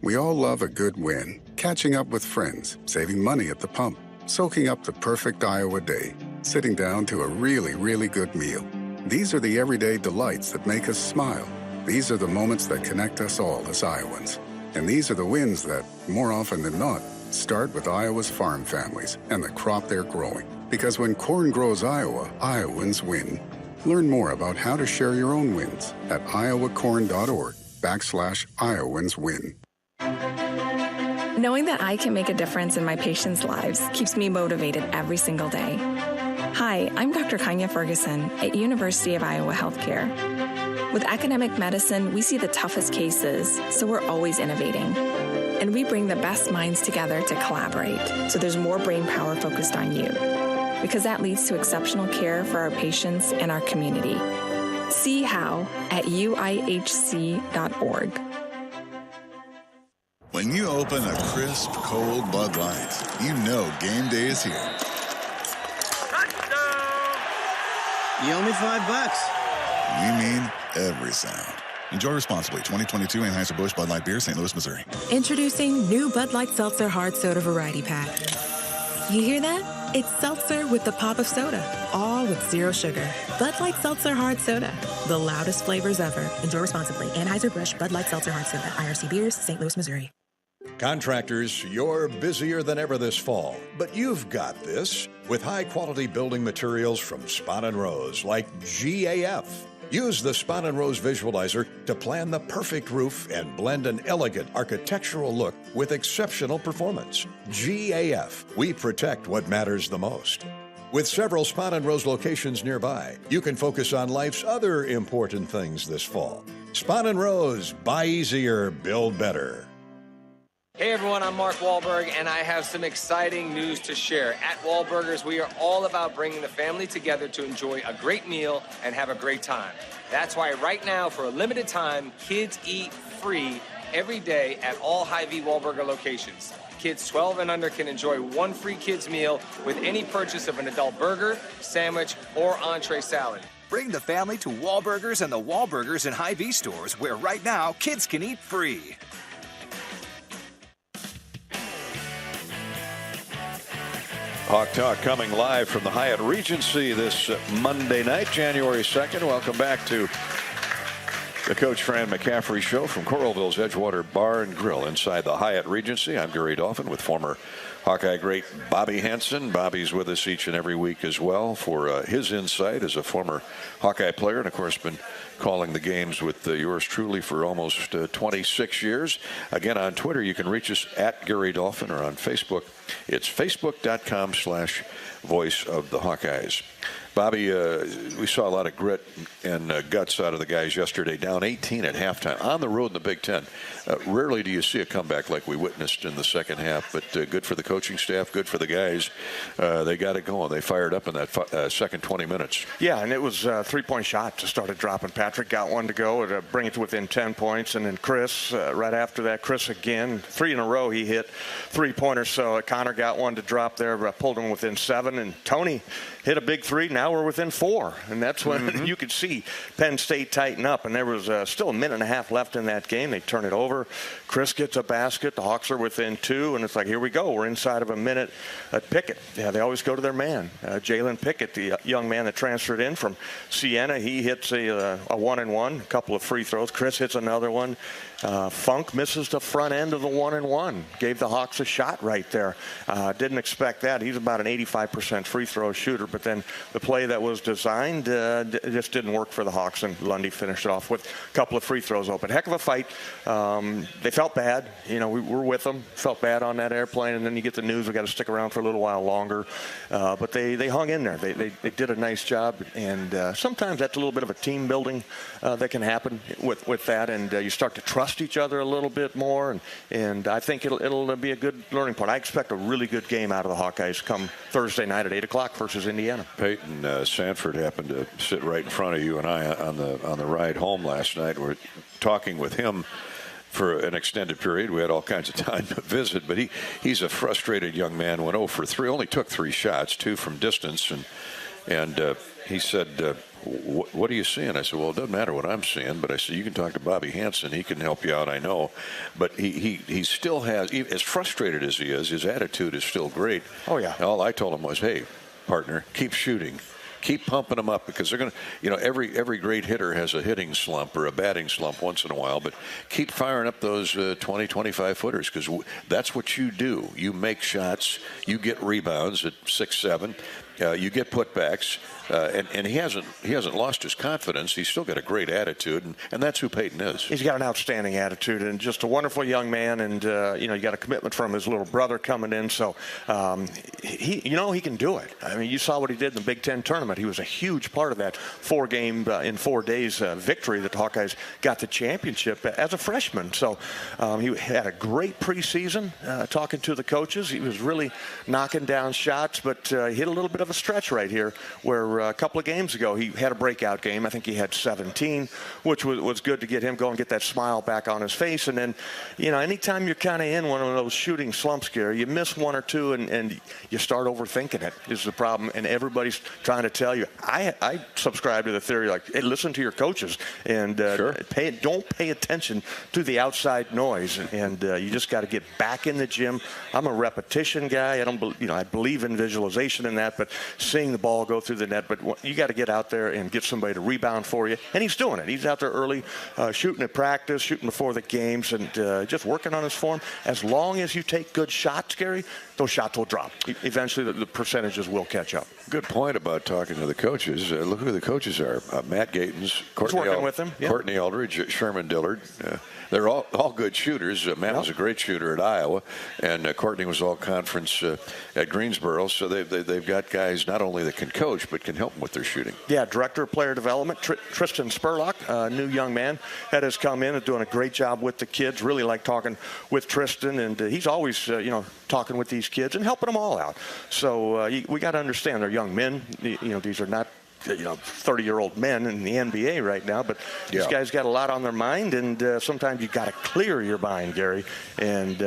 We all love a good win. Catching up with friends, saving money at the pump, soaking up the perfect Iowa day, sitting down to a really, really good meal. These are the everyday delights that make us smile. These are the moments that connect us all as Iowans. And these are the wins that, more often than not, start with Iowa's farm families and the crop they're growing. Because when corn grows Iowa, Iowans win. Learn more about how to share your own wins at iowacorn.org/IowansWin. Knowing that I can make a difference in my patients' lives keeps me motivated every single day. Hi, I'm Dr. Kanya Ferguson at University of Iowa Healthcare. With academic medicine, we see the toughest cases, so we're always innovating. And we bring the best minds together to collaborate, so there's more brain power focused on you. Because that leads to exceptional care for our patients and our community. See how at uihc.org. When you open a crisp, cold Bud Light, you know game day is here. You owe me $5. We mean every sound. Enjoy responsibly. 2022 Anheuser-Busch Bud Light Beer, St. Louis, Missouri. Introducing new Bud Light Seltzer Hard Soda Variety Pack. You hear that? It's seltzer with the pop of soda, all with zero sugar. Bud Light Seltzer Hard Soda, the loudest flavors ever. Enjoy responsibly. Anheuser-Busch Bud Light Seltzer Hard Soda, IRC Beers, St. Louis, Missouri. Contractors, you're busier than ever this fall, but you've got this with high-quality building materials from Spahn & Rose, like GAF. Use the Spahn & Rose Visualizer to plan the perfect roof and blend an elegant architectural look with exceptional performance. GAF, we protect what matters the most. With several Spahn & Rose locations nearby, you can focus on life's other important things this fall. Spahn & Rose, buy easier, build better. Hey everyone, I'm Mark Wahlberg, and I have some exciting news to share. At Wahlburgers, we are all about bringing the family together to enjoy a great meal and have a great time. That's why right now, for a limited time, kids eat free every day at all Hy-Vee Wahlburger locations. Kids 12 and under can enjoy one free kids meal with any purchase of an adult burger, sandwich, or entree salad. Bring the family to Wahlburgers and the Wahlburgers and Hy-Vee stores, where right now, kids can eat free. Hawk Talk coming live from the Hyatt Regency this Monday night, January 2nd. Welcome back to the Coach Fran McCaffery Show from Coralville's Edgewater Bar and Grill inside the Hyatt Regency. I'm Gary Dolphin with former Hawkeye great Bobby Hansen. Bobby's with us each and every week as well for his insight as a former Hawkeye player, and of course been calling the games with yours truly for almost 26 years. Again, on Twitter, you can reach us at Gary Dolphin, or on Facebook, it's facebook.com/Voice of the Hawkeyes. Bobby, we saw a lot of grit and guts out of the guys yesterday, down 18 at halftime on the road in the Big Ten. Rarely do you see a comeback like we witnessed in the second half, but good for the coaching staff, good for the guys. They got it going. They fired up in that second 20 minutes. Yeah, and it was a three-point shot to start it dropping. Patrick got one to go to bring it to within 10 points, and then Chris, right after that, Chris again, 3 in a row, he hit three-pointers. So Connor got one to drop there, pulled him within 7, and Tony hit a big 3. Now we're within 4, and that's when you could see Penn State tighten up, and there was still a minute and a half left in that game. They turn it over. Chris gets a basket. The Hawks are within 2, and it's like, here we go. We're inside of a minute. Pickett, yeah, they always go to their man. Jalen Pickett, the young man that transferred in from Siena, he hits a 1-and-1, a couple of free throws. Chris hits another one. Funk misses the front end of the 1-and-1. Gave the Hawks a shot right there. Didn't expect that. He's about an 85% free throw shooter, but then the play that was designed just didn't work for the Hawks, and Lundy finished it off with a couple of free throws open. Heck of a fight. They felt bad. You know, we were with them. Felt bad on that airplane, and then you get the news we got to stick around for a little while longer. But they hung in there. They did a nice job, and sometimes that's a little bit of a team building that can happen with that, and you start to trust each other a little bit more, and I think it'll be a good learning point. I expect a really good game out of the Hawkeyes come Thursday night at 8 o'clock versus Indiana. Peyton Sanford happened to sit right in front of you and I on the ride home last night. We're talking with him for an extended period. We had all kinds of time to visit, but he's a frustrated young man. Went 0 for 3, only took 3 shots, 2 from distance, and he said, what are you seeing? I said, well, it doesn't matter what I'm seeing, but I said, you can talk to Bobby Hansen. He can help you out, I know. But he still has, as frustrated as he is, his attitude is still great. Oh, yeah. All I told him was, hey, partner, keep shooting. Keep pumping them up, because they're going to, you know, every great hitter has a hitting slump or a batting slump once in a while, but keep firing up those 20, 25 footers, because that's what you do. You make shots, you get rebounds at 6, 7, you get putbacks, and he hasn't lost his confidence. He's still got a great attitude, and that's who Peyton is. He's got an outstanding attitude and just a wonderful young man, and you got a commitment from his little brother coming in, so he can do it. I mean, you saw what he did in the Big Ten tournament. He was a huge part of that 4-game in 4 days victory that the Hawkeyes got the championship as a freshman. So he had a great preseason. Talking to the coaches, he was really knocking down shots, but he hit a little bit of a stretch right here where a couple of games ago he had a breakout game. I think he had 17, which was good to get him going, get that smile back on his face. And then, anytime you're kind of in one of those shooting slumps, Gary, you miss 1 or 2 and you start overthinking it is the problem. And everybody's trying to tell you. I subscribe to the theory, like, hey, listen to your coaches and don't pay attention to the outside noise. And you just got to get back in the gym. I'm a repetition guy. I believe in visualization in that, but seeing the ball go through the net. But you got to get out there and get somebody to rebound for you. And he's doing it. He's out there early, shooting at practice, shooting before the games, and just working on his form. As long as you take good shots, Gary, those shots will drop. Eventually, the percentages will catch up. Good point about talking to the coaches. Look who the coaches are. Matt Gatens, Courtney Aldridge, Sherman Dillard. They're all good shooters. Matt was a great shooter at Iowa, and Courtney was all conference at Greensboro. So they've got guys not only that can coach, but can help them with their shooting. Yeah, Director of Player Development, Tristan Spurlock, a new young man that has come in and doing a great job with the kids. Really like talking with Tristan, and he's always, talking with these kids and helping them all out. So we got to understand they're young men. These are not 30-year-old men in the NBA right now, but these guys got a lot on their mind, and sometimes you got to clear your mind, Gary, and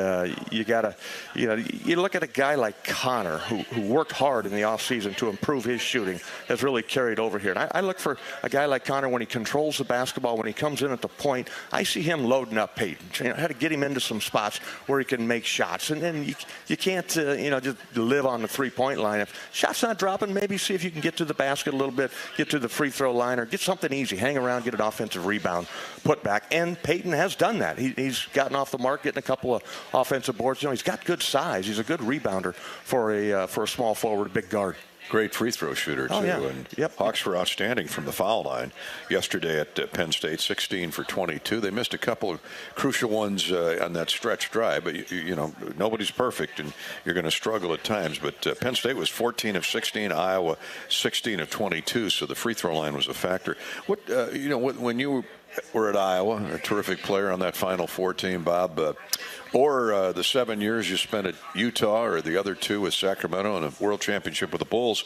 you got to, you look at a guy like Connor who worked hard in the offseason to improve his shooting, has really carried over here. And I look for a guy like Connor when he controls the basketball, when he comes in at the point, I see him loading up Peyton. How to get him into some spots where he can make shots, and then you can't, just live on the three-point line. If shot's not dropping, maybe see if you can get to the basket a little bit, get to the free throw line, or get something easy, hang around, get an offensive rebound, put back. And Peyton has done that. He's gotten off the mark, getting a couple of offensive boards. He's got good size. He's a good rebounder for a small forward, big guard. Great free throw shooter, too. And Hawks were outstanding from the foul line yesterday at Penn State, 16 for 22. They missed a couple of crucial ones on that stretch drive, but, you know, nobody's perfect, and you're going to struggle at times. But Penn State was 14 of 16, Iowa 16 of 22, so the free throw line was a factor. What you know, when you were at Iowa, a terrific player on that Final Four team, Bob, or the 7 years you spent at Utah, or the other 2 with Sacramento and a world championship with the Bulls,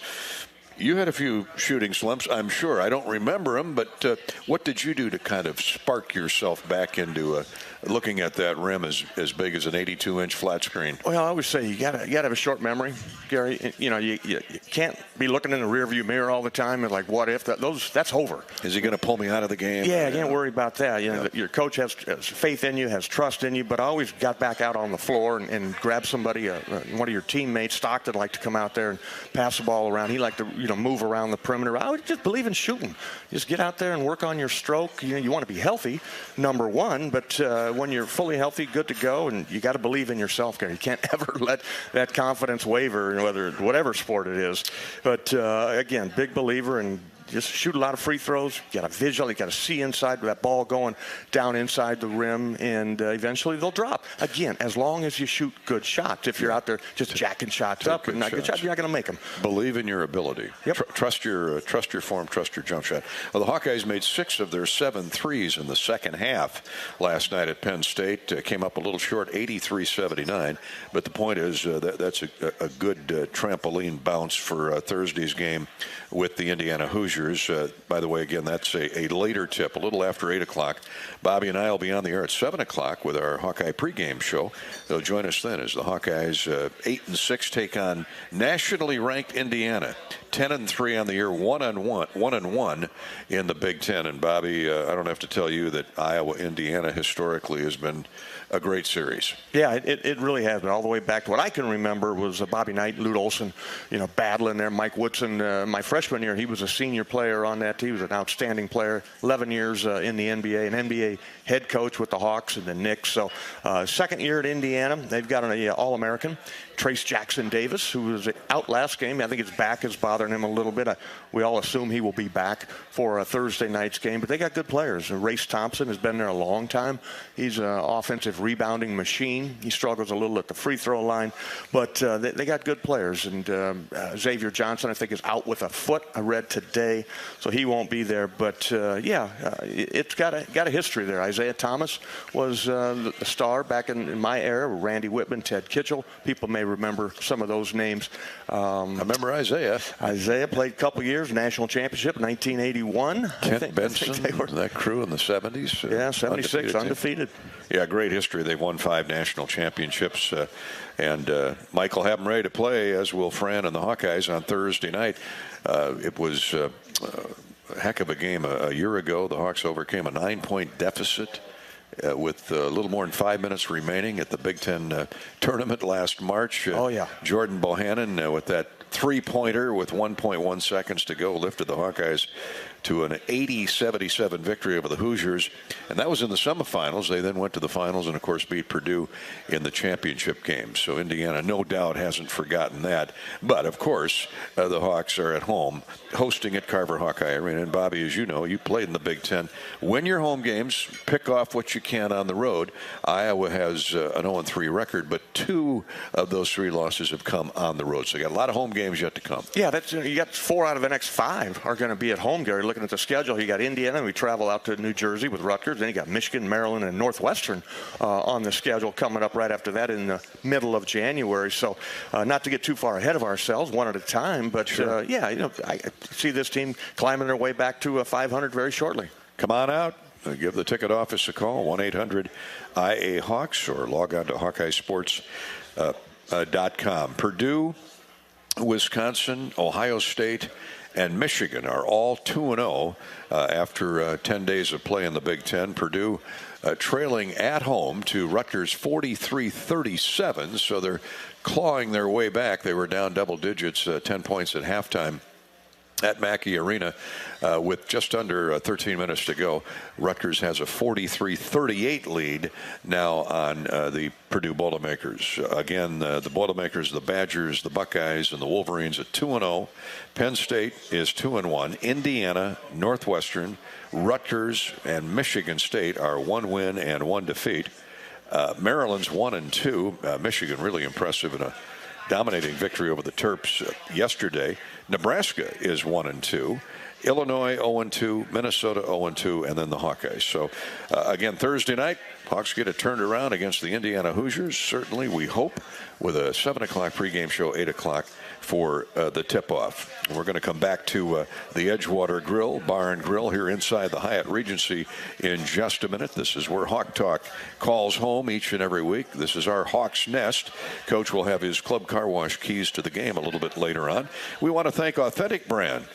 you had a few shooting slumps, I'm sure. I don't remember them, but what did you do to kind of spark yourself back into looking at that rim as big as an 82-inch flat screen? Well, I always say you gotta have a short memory, Gary. You know, you can't be looking in the rearview mirror all the time and like, what if that's over? Is he going to pull me out of the game? Yeah, I can't worry about that. You know, your coach has faith in you, has trust in you, but I always got back out on the floor and grabbed somebody, one of your teammates. Stockton liked to come out there and pass the ball around. He liked to move around the perimeter. I would just believe in shooting. Just get out there and work on your stroke. You know, you want to be healthy, number one, but when you're fully healthy, good to go, and you got to believe in yourself, Gary. You can't ever let that confidence waver, whatever sport it is. But again, big believer in just shoot a lot of free throws. You got a visual. You got to see inside that ball going down inside the rim, and eventually they'll drop. Again, as long as you shoot good shots. If you're out there just jacking shots up and not good shots, you're not going to make them. Believe in your ability. Yep. Trust your form. Trust your jump shot. Well, the Hawkeyes made 6 of their 7 threes in the second half last night at Penn State. Came up a little short, 83-79. But the point is that's a good trampoline bounce for Thursday's game with the Indiana Hoosiers. By the way, again, that's a later tip, a little after 8 o'clock. Bobby and I will be on the air at 7 o'clock with our Hawkeye pregame show. They'll join us then as the Hawkeyes 8-6 take on nationally ranked Indiana. 10-3 on the year, 1-1 in the Big Ten. And Bobby, I don't have to tell you that Iowa-Indiana historically has been a great series. Yeah, it really has been all the way back to what I can remember was Bobby Knight, Lute Olson, battling there. Mike Woodson, my freshman year, he was a senior player on that team. He was an outstanding player, 11 years in the NBA, an NBA head coach with the Hawks and the Knicks. So second year at Indiana, they've got an All-American, Trace Jackson Davis, who was out last game. I think his back is bothering him a little bit. We all assume he will be back for Thursday night's game, but they got good players. Race Thompson has been there a long time. He's an offensive rebounding machine. He struggles a little at the free throw line, but they got good players. And Xavier Johnson, I think, is out with a foot, I read today, so he won't be there. But it's got a history there. Isaiah Thomas was the star back in my era. Randy Whitman, Ted Kitchell. People may remember some of those names. I remember Isaiah. Isaiah played a couple years, national championship, 1981. Kent Benson, that crew in the 70s. Yeah, 76, undefeated. Yeah, great history. They've won 5 national championships. And Mike will have them ready to play, as will Fran and the Hawkeyes on Thursday night. It was a heck of a game a year ago. The Hawks overcame a 9-point deficit with a little more than 5 minutes remaining at the Big Ten tournament last March. Jordan Bohannon with that three-pointer with 1.1 seconds to go lifted the Hawkeyes to an 80-77 victory over the Hoosiers. And that was in the semifinals. They then went to the finals and, of course, beat Purdue in the championship game. So Indiana, no doubt, hasn't forgotten that. But, of course, the Hawks are at home hosting at Carver Hawkeye Arena. And, Bobby, as you know, you played in the Big Ten. Win your home games. Pick off what you can on the road. Iowa has an 0-3 record, but 2 of those 3 losses have come on the road. So you got a lot of home games yet to come. Yeah, you got 4 out of the next 5 are going to be at home, Gary. Looking at the schedule, you got Indiana, and we travel out to New Jersey with Rutgers. Then you got Michigan, Maryland, and Northwestern on the schedule coming up right after that in the middle of January. So not to get too far ahead of ourselves, one at a time, but sure. I see this team climbing their way back to 500 very shortly. Come on out. Give the ticket office a call, 1-800-IA-HAWKS, or log on to HawkeyeSports.com. Purdue, Wisconsin, Ohio State, and Michigan are all 2-0 after 10 days of play in the Big Ten. Purdue trailing at home to Rutgers 43-37, so they're clawing their way back. They were down double digits, 10 points at halftime at Mackey Arena with just under 13 minutes to go. Rutgers has a 43-38 lead now on the Purdue Boilermakers. Again, the Boilermakers, the Badgers, the Buckeyes, and the Wolverines at 2-0. Penn State is 2-1. Indiana, Northwestern, Rutgers, and Michigan State are 1 win and 1 defeat. Maryland's 1-2. Michigan really impressive in a dominating victory over the Terps yesterday. Nebraska is 1-2. Illinois 0-2, Minnesota 0-2, and then the Hawkeyes. So, again, Thursday night, Hawks get it turned around against the Indiana Hoosiers. Certainly, we hope, with a 7 o'clock pregame show, 8 o'clock for the tip-off. We're going to come back to the Edgewater Grill, Bar and Grill here inside the Hyatt Regency in just a minute. This is where Hawk Talk calls home each and every week. This is our Hawk's Nest. Coach will have his Club Car Wash keys to the game a little bit later on. We want to thank Authentic Brand.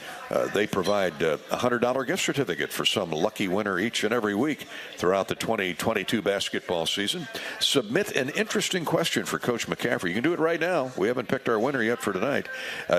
They provide a $100 gift certificate for some lucky winner each and every week throughout the 2022 basketball season. Submit an interesting question for Coach McCaffery. You can do it right now. We haven't picked our winner yet for tonight.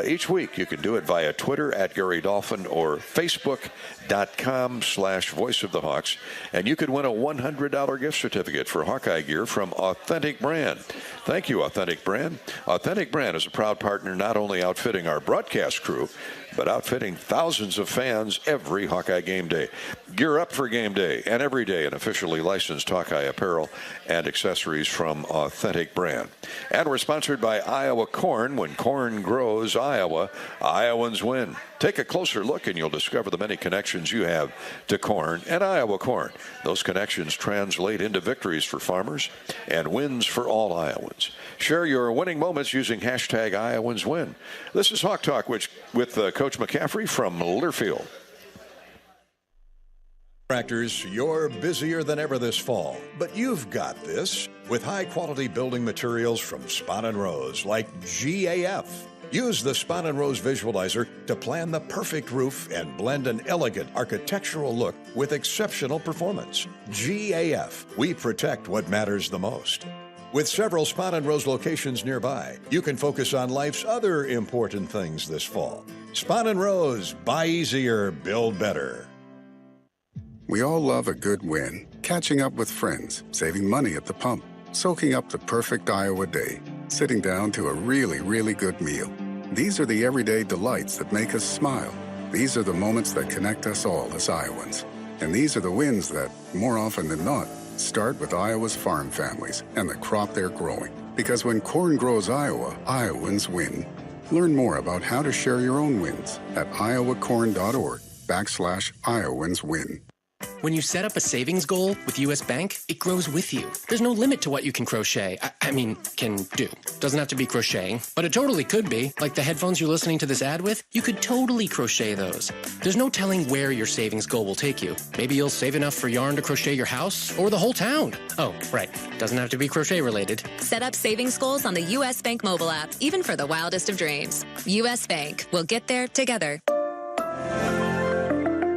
Each week you can do it via Twitter at Gary Dolphin or Facebook.com/Voice of the Hawks. And you could win a $100 gift certificate for Hawkeye gear from Authentic Brand. Thank you, Authentic Brand. Authentic Brand is a proud partner not only outfitting our broadcast crew, but outfitting thousands of fans every Hawkeye game day. Gear up for game day and every day in officially licensed Hawkeye apparel and accessories from Authentic Brand. And we're sponsored by Iowa Corn. When corn grows Iowa, Iowans win. Take a closer look and you'll discover the many connections you have to corn and Iowa corn. Those connections translate into victories for farmers and wins for all Iowans. Share your winning moments using hashtag IowansWin. This is Hawk Talk with Coach McCaffery from Learfield. Contractors, you're busier than ever this fall, but you've got this with high-quality building materials from Spahn & Rose, like GAF. Use the Spahn & Rose Visualizer to plan the perfect roof and blend an elegant architectural look with exceptional performance. GAF, we protect what matters the most. With several Spahn & Rose locations nearby, you can focus on life's other important things this fall. Spahn & Rose, buy easier, build better. We all love a good win. Catching up with friends, saving money at the pump, soaking up the perfect Iowa day, sitting down to a really, really good meal. These are the everyday delights that make us smile. These are the moments that connect us all as Iowans. And these are the wins that, more often than not, start with Iowa's farm families and the crop they're growing. Because when corn grows Iowa, Iowans win. Learn more about how to share your own wins at iowacorn.org/IowansWin. When you set up a savings goal with U.S. Bank, it grows with you. There's no limit to what you can crochet. Can do. Doesn't have to be crocheting, but it totally could be. Like the headphones you're listening to this ad with, you could totally crochet those. There's no telling where your savings goal will take you. Maybe you'll save enough for yarn to crochet your house or the whole town. Oh, right. Doesn't have to be crochet related. Set up savings goals on the U.S. Bank mobile app, even for the wildest of dreams. U.S. Bank. We'll get there together.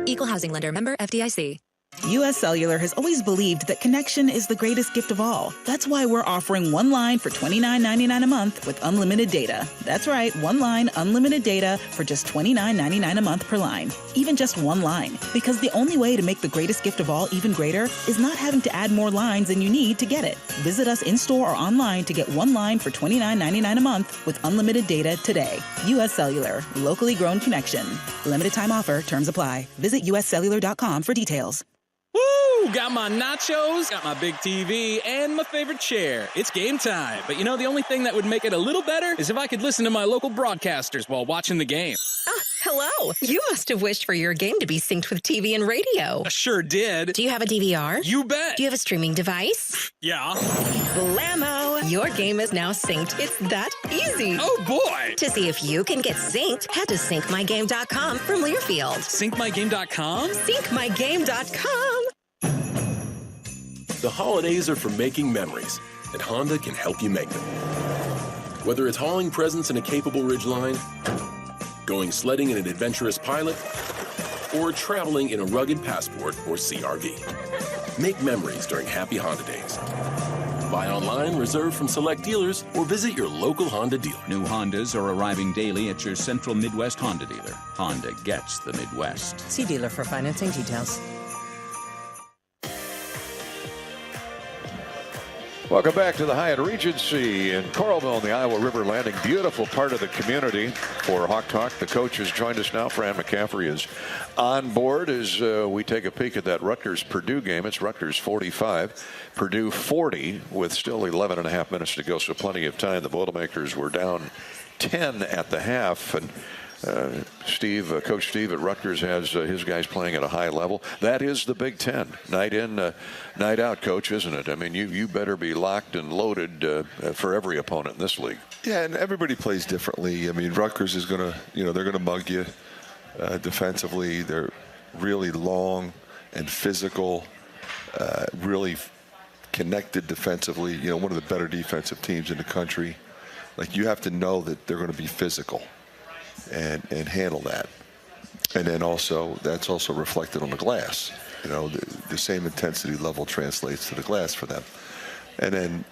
Equal housing lender, member FDIC. U.S. Cellular has always believed that connection is the greatest gift of all. That's why we're offering one line for $29.99 a month with unlimited data. That's right, one line, unlimited data for just $29.99 a month per line. Even just one line. Because the only way to make the greatest gift of all even greater is not having to add more lines than you need to get it. Visit us in-store or online to get one line for $29.99 a month with unlimited data today. U.S. Cellular. Locally grown connection. Limited time offer. Terms apply. Visit uscellular.com for details. Woo! Got my nachos, got my big TV, and my favorite chair. It's game time. But the only thing that would make it a little better is if I could listen to my local broadcasters while watching the game. Hello. You must have wished for your game to be synced with TV and radio. I sure did. Do you have a DVR? You bet. Do you have a streaming device? Yeah. Blammo! Your game is now synced. It's that easy. Oh, boy. To see if you can get synced, head to syncmygame.com from Learfield. Syncmygame.com? Syncmygame.com. The holidays are for making memories, and Honda can help you make them. Whether it's hauling presents in a capable Ridgeline, going sledding in an adventurous Pilot, or traveling in a rugged Passport or CR-V. Make memories during Happy Honda Days. Buy online, reserve from select dealers, or visit your local Honda dealer. New Hondas are arriving daily at your Central Midwest Honda dealer. Honda gets the Midwest. See dealer for financing details. Welcome back to the Hyatt Regency in Coralville on the Iowa River Landing. Beautiful part of the community for Hawk Talk. The coach has joined us now. Fran McCaffery is on board as we take a peek at that Rutgers-Purdue game. It's Rutgers 45, Purdue 40 with still 11 and a half minutes to go, so plenty of time. The Boilermakers were down 10 at the half, and Coach Steve at Rutgers has his guys playing at a high level. That is the Big Ten, night in, night out, Coach, isn't it? I mean, you better be locked and loaded for every opponent in this league. Yeah, and everybody plays differently. I mean, Rutgers is going to, they're going to mug you defensively. They're really long and physical, really connected defensively. One of the better defensive teams in the country. Like, you have to know that they're going to be physical and handle that. And then that's also reflected on the glass. The same intensity level translates to the glass for them. And then,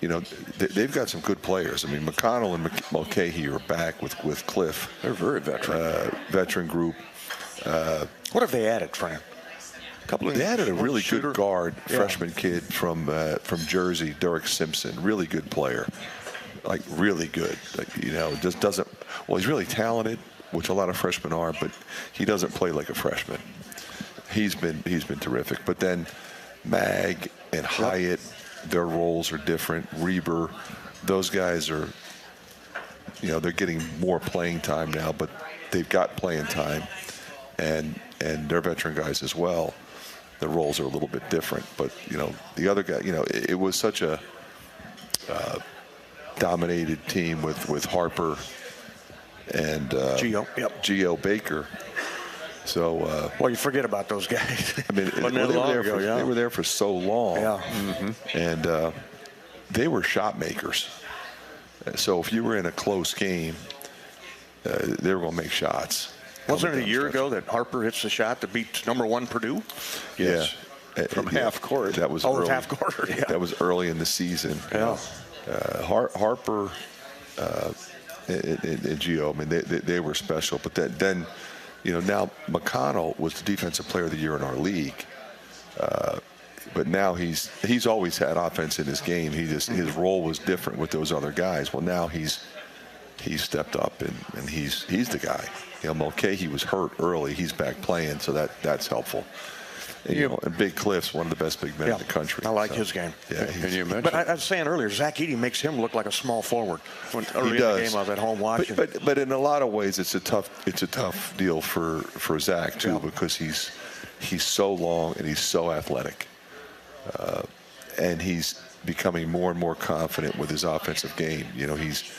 they've got some good players. I mean, McConnell and Mulcahy are back with Cliff. They're very veteran. Veteran group. What have they added, Fran? They added a really good guard, freshman kid from Jersey, Derek Simpson. Really good player. Like, really good. Like, just doesn't. Well, he's really talented, which a lot of freshmen are, but he doesn't play like a freshman. He's been terrific. But then Mag and Hyatt, their roles are different. Reber, those guys are, they're getting more playing time now, but they've got playing time, and they're veteran guys as well. The roles are a little bit different, but the other guy, it was such a dominated team with Harper and Gio Baker. So well, you forget about those guys. I mean, they were there for so long. Yeah. Mm-hmm. And they were shot makers. So if you were in a close game, they were going to make shots. Wasn't it a year ago that Harper hits the shot to beat #1 Purdue? Yes. From half court. That was early. Half court. Yeah. That was early in the season. Yeah. Harper and Gio, I mean, they were special. But then now McConnell was the defensive player of the year in our league. But now he's always had offense in his game. His role was different with those other guys. Well, now he's stepped up and he's the guy. Mulcahy was hurt early. He's back playing, so that's helpful. And Big Cliff's one of the best big men in the country. I like his game. Yeah, but I was saying earlier, Zach Edey makes him look like a small forward. Early in the game, I was at home watching. But in a lot of ways, it's a tough deal for Zach too, because he's so long and he's so athletic, and he's becoming more and more confident with his offensive game. He's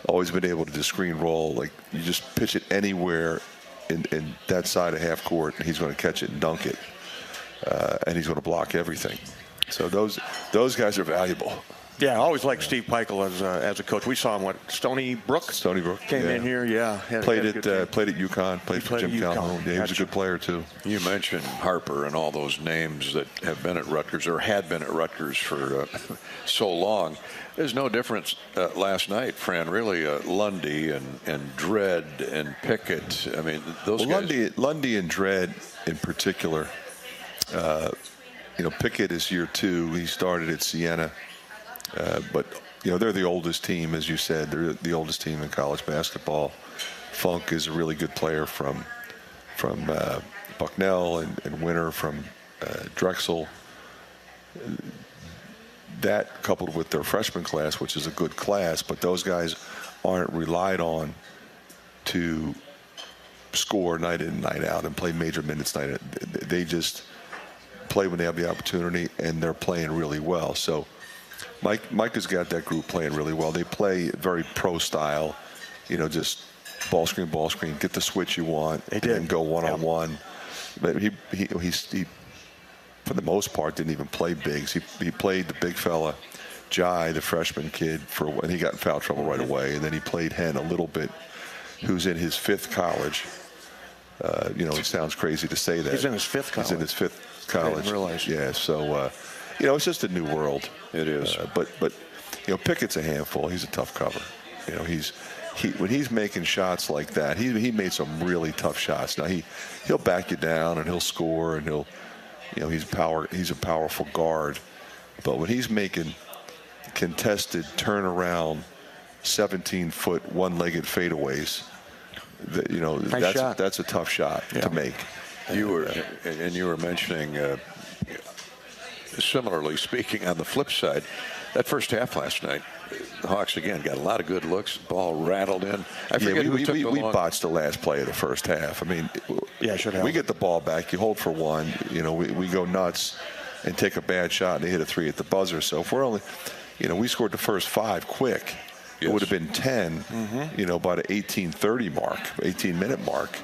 always been able to do screen roll. Like, you just pitch it anywhere in that side of half court, and he's going to catch it and dunk it. And he's going to block everything. So those guys are valuable. Yeah, I always liked Steve Peichel as a coach. We saw him, Stony Brook came in here. Yeah, played at UConn. Played for Jim Calhoun. Yeah, he was a good player too. You mentioned Harper and all those names that have been at Rutgers or had been at Rutgers for so long. There's no difference last night, Fran. Really, Lundy and Dredd and Pickett. I mean, those guys. Lundy and Dredd in particular. Pickett is year 2. He started at Siena. But they're the oldest team, as you said. They're the oldest team in college basketball. Funk is a really good player from Bucknell, and Winter from Drexel. That coupled with their freshman class, which is a good class, but those guys aren't relied on to score night in and night out and play major minutes night in. They just play when they have the opportunity, and they're playing really well. So Mike has got that group playing really well. They play very pro style, just ball screen, get the switch you want, and go one-on-one. But he for the most part didn't even play bigs. He played the big fella, Jai, the freshman kid, and he got in foul trouble right away. And then he played Hen a little bit, who's in his 5th college. It sounds crazy to say that. He's in his 5th college. He's in his 5th college. I didn't realize. Yeah, so it's just a new world. It is. But Pickett's a handful. He's a tough cover. When he's making shots like that, he made some really tough shots. Now he'll back you down and he'll score and he's a powerful guard. But when he's making contested turnaround 17-foot one-legged fadeaways, that's a tough shot to make. You were mentioning, similarly speaking, on the flip side, that first half last night, the Hawks again got a lot of good looks. Ball rattled in. I forget who took the long. We botched the last play of the first half. I mean, we get the ball back. You hold for one. We go nuts and take a bad shot, and they hit a 3 at the buzzer. So if we're only, we scored the first 5 quick. Yes. It would have been 10, by the 18-minute mark.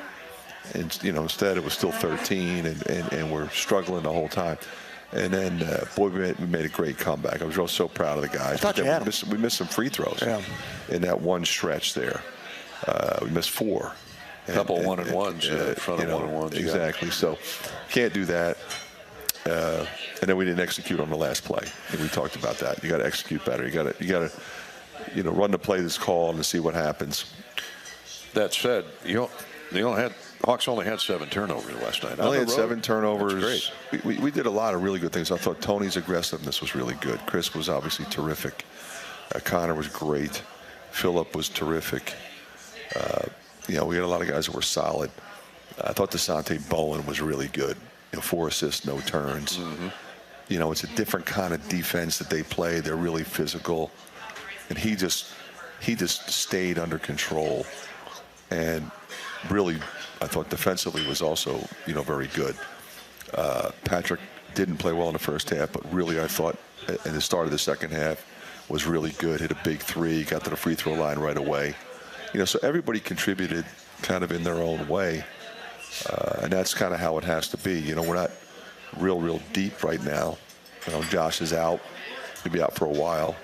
And, instead it was still 13, and we're struggling the whole time. And then, we made a great comeback. I was so proud of the guys. I thought you had we missed some free throws in that one stretch there. We missed 4. A couple one-and-ones in front of one-and-ones. Exactly. So can't do that. And then we didn't execute on the last play. And we talked about that. You got to execute better. You got to run the play that's called and see what happens. That said, Hawks only had 7 turnovers last night. Only had 7 turnovers. We did a lot of really good things. I thought Tony's aggressiveness was really good. Chris was obviously terrific. Connor was great. Phillip was terrific. We had a lot of guys that were solid. I thought DeSante Bowen was really good. 4 assists, no turns. Mm-hmm. It's a different kind of defense that they play. They're really physical. And he just stayed under control. And really, I thought defensively was also, very good. Patrick didn't play well in the first half, but really I thought at the start of the second half was really good. Hit a big 3, got to the free throw line right away. So everybody contributed kind of in their own way. And that's kind of how it has to be. We're not real deep right now. Josh is out. He'll be out for a while.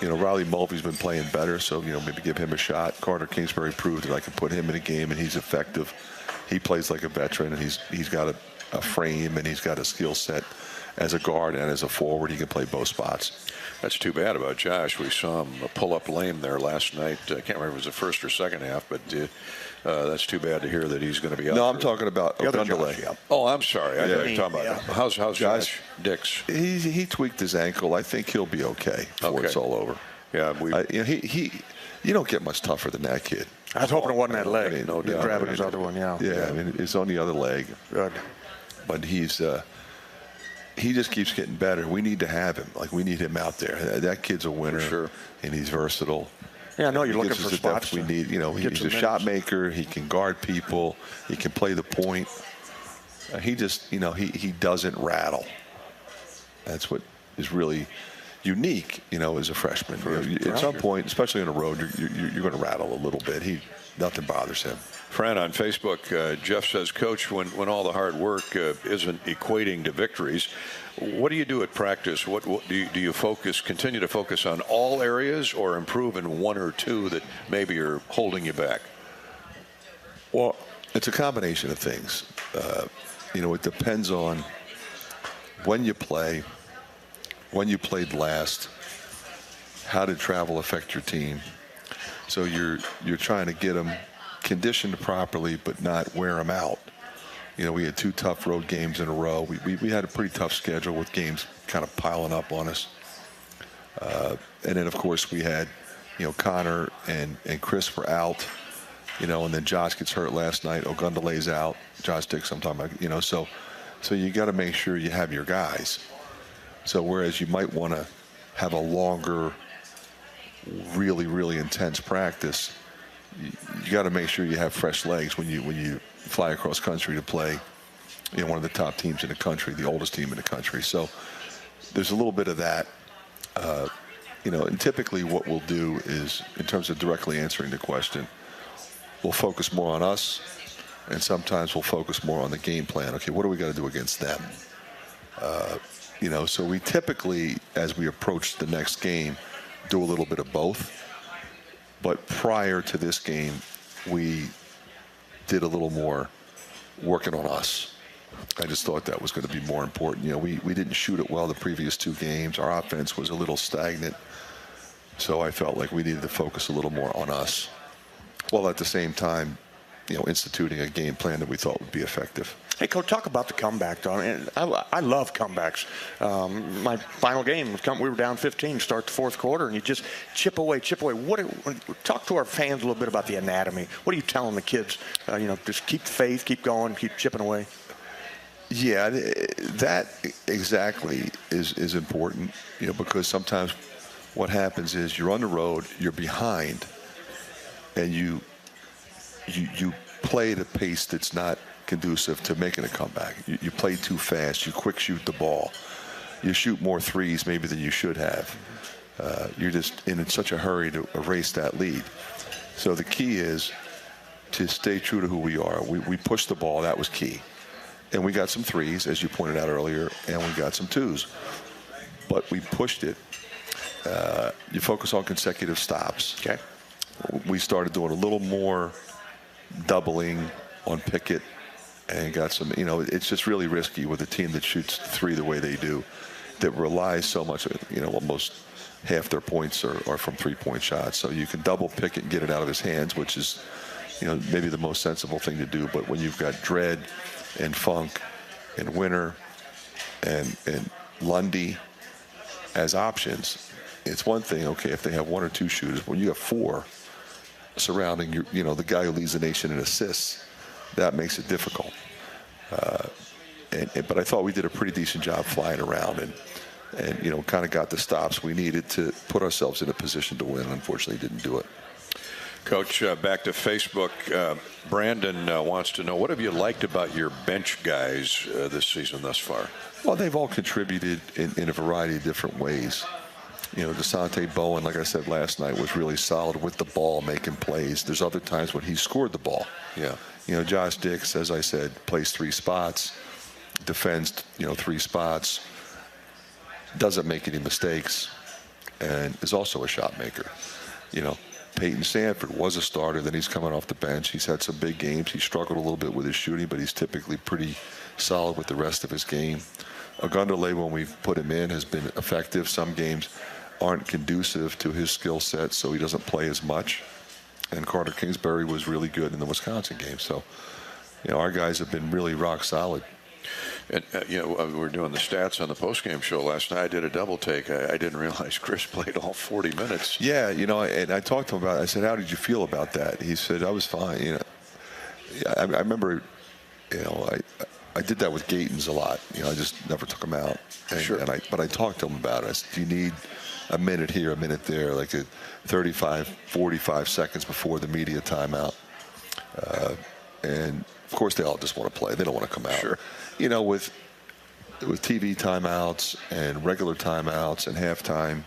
Riley Mulvey's been playing better, so, maybe give him a shot. Carter Kingsbury proved that I can put him in a game, and he's effective. He plays like a veteran, and he's got a frame, and he's got a skill set as a guard and as a forward. He can play both spots. That's too bad about Josh. We saw him pull up lame there last night. I can't remember if it was the first or second half, but that's too bad to hear that he's going to be out. No, I'm talking about Ogundele. Oh, I'm sorry. I thought you were talking about how's Josh Dix? He tweaked his ankle. I think he'll be okay before it's all over. Yeah, you don't get much tougher than that kid. I was hoping it wasn't that leg. No doubt. Grabbing his other one, Yeah, it's on the other leg. Good. But he just keeps getting better. We need to have him. We need him out there. That kid's a winner. For sure. And he's versatile. Yeah, I know you're looking for spots. We need. He's a shot maker. He can guard people. He can play the point. He just, he doesn't rattle. That's what is really unique, as a freshman. At some point, especially on the road, you're going to rattle a little bit. Nothing bothers him. Fran on Facebook, Jeff says, Coach, when all the hard work isn't equating to victories, what do you do at practice? What do you continue to focus on all areas, or improve in one or two that maybe are holding you back? Well, it's a combination of things. It depends on when you play, when you played last, how did travel affect your team. So you're trying to get them conditioned properly, but not wear them out. We had 2 tough road games in a row. We had a pretty tough schedule with games kind of piling up on us. And then, of course, we had, Connor and Chris were out, and then Josh gets hurt last night. Ogundele's out. Josh Dix, I'm talking about, so you got to make sure you have your guys. So whereas you might want to have a longer, really, really intense practice, you got to make sure you have fresh legs when you fly across country to play, one of the top teams in the country, the oldest team in the country. So there's a little bit of that, and typically what we'll do is, in terms of directly answering the question, we'll focus more on us, and sometimes we'll focus more on the game plan. Okay, what do we got to do against them? So we typically, as we approach the next game, do a little bit of both. But prior to this game, we did a little more working on us. I just thought that was going to be more important. You know, we didn't shoot it well the previous 2 games. Our offense was a little stagnant. So I felt like we needed to focus a little more on us, while at the same time, you know, instituting a game plan that we thought would be effective. Hey, Coach, talk about the comeback, though. I love comebacks. My final game, we were down 15 to start the fourth quarter, and you just chip away. Talk to our fans a little bit about the anatomy. What are you telling the kids? Just keep the faith, keep going, keep chipping away. Yeah, that exactly is important, you know, because sometimes what happens is you're on the road, you're behind, and you play at a pace that's not conducive to making a comeback. You play too fast. You quick shoot the ball. You shoot more threes maybe than you should have. You're just in such a hurry to erase that lead. So the key is to stay true to who we are. We pushed the ball. That was key. And we got some threes, as you pointed out earlier, and we got some twos. But we pushed it. You focus on consecutive stops. Okay. We started doing a little more doubling on Pickett and got some, you know, it's just really risky with a team that shoots 3 the way they do, that relies so much, you know, almost half their points are from 3-point shots. So you can double Pickett and get it out of his hands, which is, you know, maybe the most sensible thing to do. But when you've got Dredd and Funk and Winter and Lundy as options, it's one thing, okay, if they have 1 or 2 shooters. When you have 4 surrounding your, you know, the guy who leads the nation in assists, that makes it difficult. But I thought we did a pretty decent job flying around and you know, kind of got the stops we needed to put ourselves in a position to win. Unfortunately, didn't do it. Coach, back to Facebook. Brandon wants to know, what have you liked about your bench guys this season thus far? Well, they've all contributed in a variety of different ways. You know, DeSante Bowen, like I said last night, was really solid with the ball, making plays. There's other times when he scored the ball. Yeah. You know, Josh Dix, as I said, plays 3 spots, defends, you know, 3 spots, doesn't make any mistakes, and is also a shot maker. You know, Peyton Sanford was a starter, then he's coming off the bench. He's had some big games. He struggled a little bit with his shooting, but he's typically pretty solid with the rest of his game. Ogundele, when we've put him in, has been effective. Some games aren't conducive to his skill set, so he doesn't play as much. And Carter Kingsbury was really good in the Wisconsin game. So, you know, our guys have been really rock solid. And, you know, we were doing the stats on the postgame show last night. I did a double take. I didn't realize Chris played all 40 minutes. Yeah, you know, and I talked to him about it. I said, how did you feel about that? He said, I was fine. You know, I remember, you know, I did that with Gatens a lot. You know, I just never took him out. And, sure. But I talked to him about it. I said, do you need a minute here, a minute there, like a 35, 45 seconds before the media timeout? And of course, they all just want to play. They don't want to come out. Sure. You know, with TV timeouts and regular timeouts and halftime,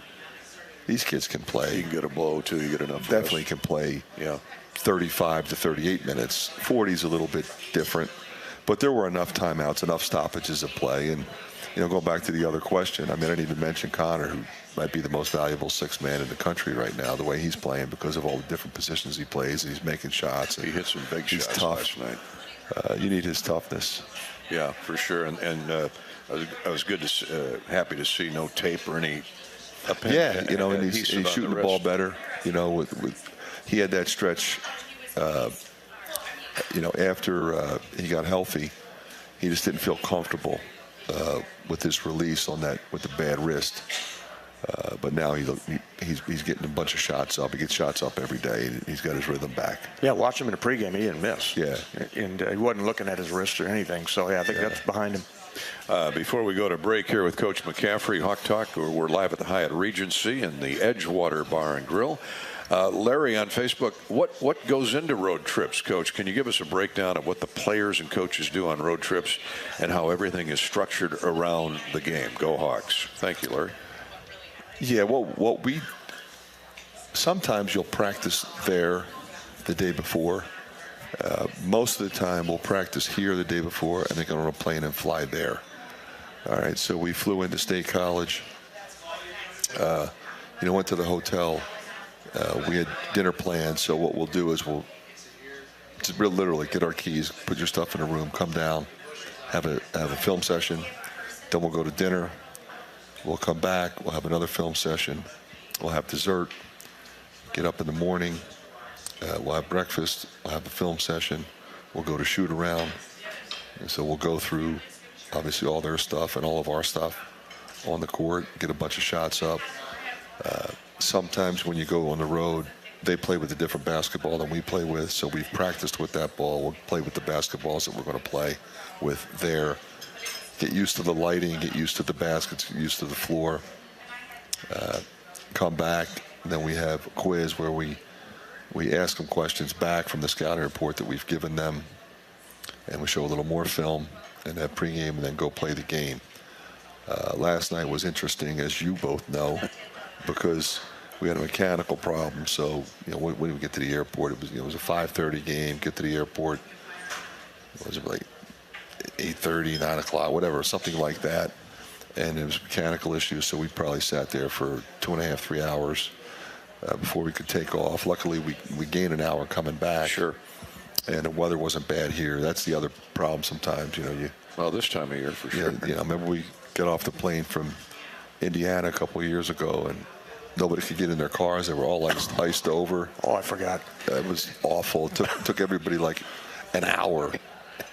these kids can play. You can get a blow too. You get enough. Definitely can play. Yeah. 35 to 38 minutes. 40 is a little bit different, but there were enough timeouts, enough stoppages of play. And you know, going back to the other question, I mean, I didn't even mention Connor, who might be the most valuable 6th man in the country right now, the way he's playing because of all the different positions he plays, and he's making shots. And he hit some big shots tough. last night. You need his toughness. Yeah, for sure. And I was good to happy to see no tape or any. Yeah, you know, and he's shooting the ball better. You know, he had that stretch. You know, after he got healthy, he just didn't feel comfortable with his release on that with the bad wrist. But now he's getting a bunch of shots up. He gets shots up every day, and he's got his rhythm back. Yeah, watch him in the pregame. He didn't miss. Yeah. And he wasn't looking at his wrist or anything. So, yeah, I think that's behind him. Before we go to break here with Coach McCaffery, Hawk Talk, we're live at the Hyatt Regency in the Edgewater Bar and Grill. Larry on Facebook, what goes into road trips, Coach? Can you give us a breakdown of what the players and coaches do on road trips and how everything is structured around the game? Go Hawks. Thank you, Larry. Yeah, what we sometimes you'll practice there the day before. Most of the time we'll practice here the day before and then go on a plane and fly there. All right, so we flew into State College. Went to the hotel. We had dinner planned, so what we'll do is we'll just literally get our keys, put your stuff in a room, come down, have a film session. Then we'll go to dinner. We'll come back. We'll have another film session. We'll have dessert. Get up in the morning. We'll have breakfast. We'll have a film session. We'll go to shoot around. And so we'll go through, obviously, all their stuff and all of our stuff on the court, get a bunch of shots up. Sometimes when you go on the road, they play with a different basketball than we play with, so we've practiced with that ball. We'll play with the basketballs that we're going to play with there. Get used to the lighting, get used to the baskets, get used to the floor. Come back, and then we have a quiz where we ask them questions back from the scouting report that we've given them, and we show a little more film, and have pregame, and then go play the game. Last night was interesting, as you both know, because we had a mechanical problem. So, when we get to the airport, it was a 5:30 game. Get to the airport, it was like 8:30, 9 o'clock, whatever, something like that. And it was mechanical issues, so we probably sat there for 2.5, 3 hours before we could take off. Luckily, we gained an hour coming back. Sure. And the weather wasn't bad here. That's the other problem sometimes, Well, this time of year, for sure. I remember we got off the plane from Indiana a couple of years ago, and nobody could get in their cars. They were all iced over. Oh, I forgot. It was awful. It took everybody like an hour.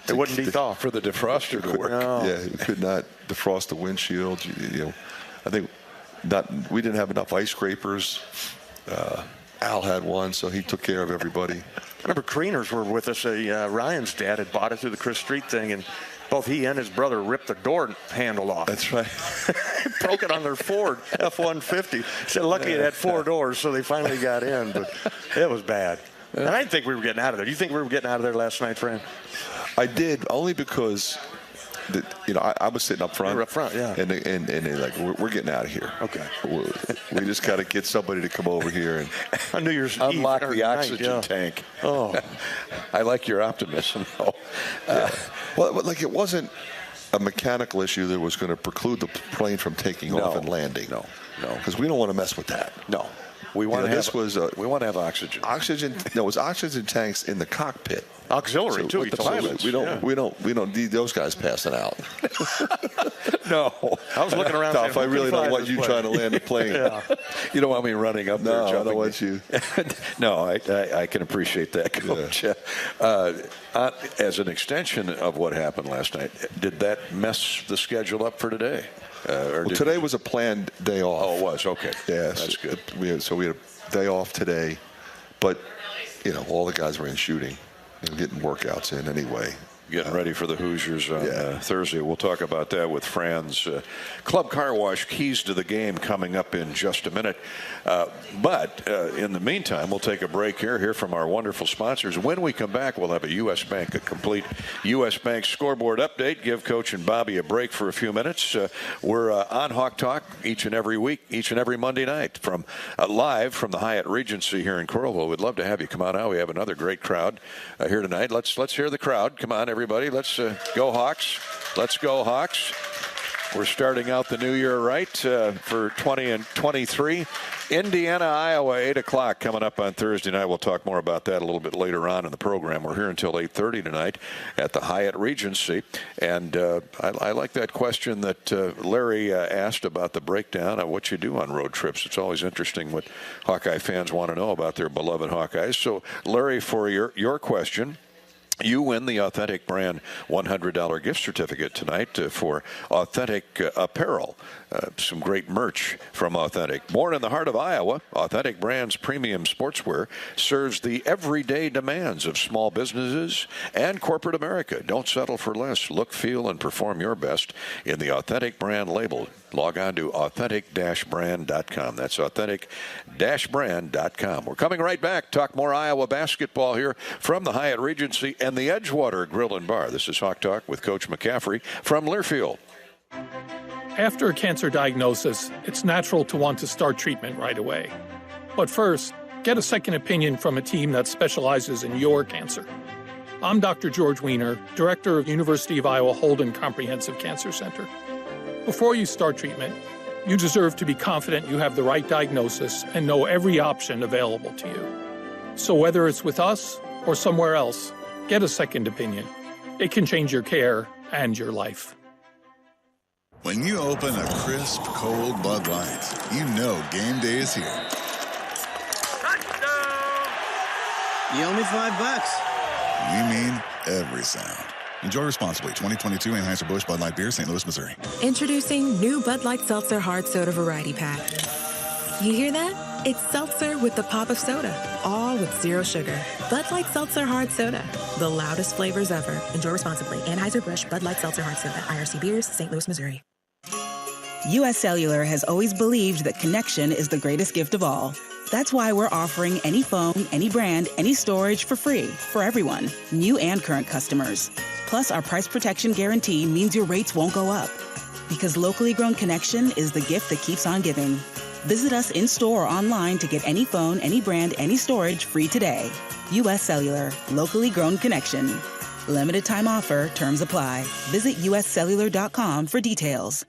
It wouldn't be thawed for the defroster to work. No. Yeah, you could not defrost the windshield. I think we didn't have enough ice scrapers. Al had one, so he took care of everybody. I remember Kreeners were with us. Ryan's dad had bought it through the Chris Street thing, and both he and his brother ripped the door handle off. That's right. Broke it on their Ford F-150. Said lucky it had 4 doors, so they finally got in, but it was bad. And I didn't think we were getting out of there. Do you think we were getting out of there last night, Fran? I did, only because I was sitting up front. You were up front, yeah. And they're like, we're getting out of here. Okay. We just got to get somebody to come over here and on New Year's unlock Eve, the oxygen tank. Oh, I like your optimism, though. Well, it wasn't a mechanical issue that was going to preclude the plane from taking off and landing. No. Because we don't want to mess with that. No. We want to have oxygen. It was oxygen tanks in the cockpit. Auxiliary too. With the pilots. We don't need those guys passing out. No. I was looking around. If I really don't want you trying to land the plane. Yeah. You don't want me running up there. No, I don't want you. No, I can appreciate that, Coach. Yeah. As an extension of what happened last night, did that mess the schedule up for today? Today was a planned day off. Oh, it was? Okay. Yeah. That's good. We had a day off today, but, all the guys were in shooting and getting workouts in anyway. Getting ready for the Hoosiers on Thursday. We'll talk about that with Fran's Club Car Wash keys to the game coming up in just a minute. But in the meantime, we'll take a break here, hear from our wonderful sponsors. When we come back, we'll have a U.S. Bank, a complete U.S. Bank scoreboard update. Give Coach and Bobby a break for a few minutes. We're on Hawk Talk each and every week, each and every Monday night, from live from the Hyatt Regency here in Coralville. We'd love to have you come on out. We have another great crowd here tonight. Let's hear the crowd. Come on, everybody. Let's go Hawks. Let's go Hawks. We're starting out the new year right for 20 and 23. Indiana, Iowa, 8 o'clock coming up on Thursday night. We'll talk more about that a little bit later on in the program. We're here until 8:30 tonight at the Hyatt Regency. And I like that question that Larry asked about the breakdown of what you do on road trips. It's always interesting what Hawkeye fans want to know about their beloved Hawkeyes. So, Larry, for your question, you win the Authentic Brand $100 gift certificate tonight for Authentic Apparel. Some great merch from Authentic. Born in the heart of Iowa, Authentic Brand's premium sportswear serves the everyday demands of small businesses and corporate America. Don't settle for less. Look, feel, and perform your best in the Authentic Brand label. Log on to authentic-brand.com. That's authentic-brand.com. We're coming right back. Talk more Iowa basketball here from the Hyatt Regency and the Edgewater Grill and Bar. This is Hawk Talk with Coach McCaffery from Learfield. After a cancer diagnosis, it's natural to want to start treatment right away. But first, get a second opinion from a team that specializes in your cancer. I'm Dr. George Weiner, Director of University of Iowa Holden Comprehensive Cancer Center. Before you start treatment, you deserve to be confident you have the right diagnosis and know every option available to you. So whether it's with us or somewhere else, get a second opinion. It can change your care and your life. When you open a crisp, cold Bud Light, you know game day is here. You owe me $5. We mean every sound. Enjoy responsibly. 2022 Anheuser-Busch Bud Light Beer, St. Louis, Missouri. Introducing new Bud Light Seltzer Hard Soda Variety Pack. You hear that? It's seltzer with the pop of soda, all with zero sugar. Bud Light Seltzer Hard Soda, the loudest flavors ever. Enjoy responsibly. Anheuser-Busch Bud Light Seltzer Hard Soda, IRC Beers, St. Louis, Missouri. U.S. Cellular has always believed that connection is the greatest gift of all. That's why we're offering any phone, any brand, any storage for free for everyone, new and current customers. Plus, our price protection guarantee means your rates won't go up. Because locally grown connection is the gift that keeps on giving. Visit us in-store or online to get any phone, any brand, any storage free today. U.S. Cellular, locally grown connection. Limited time offer, terms apply. Visit uscellular.com for details.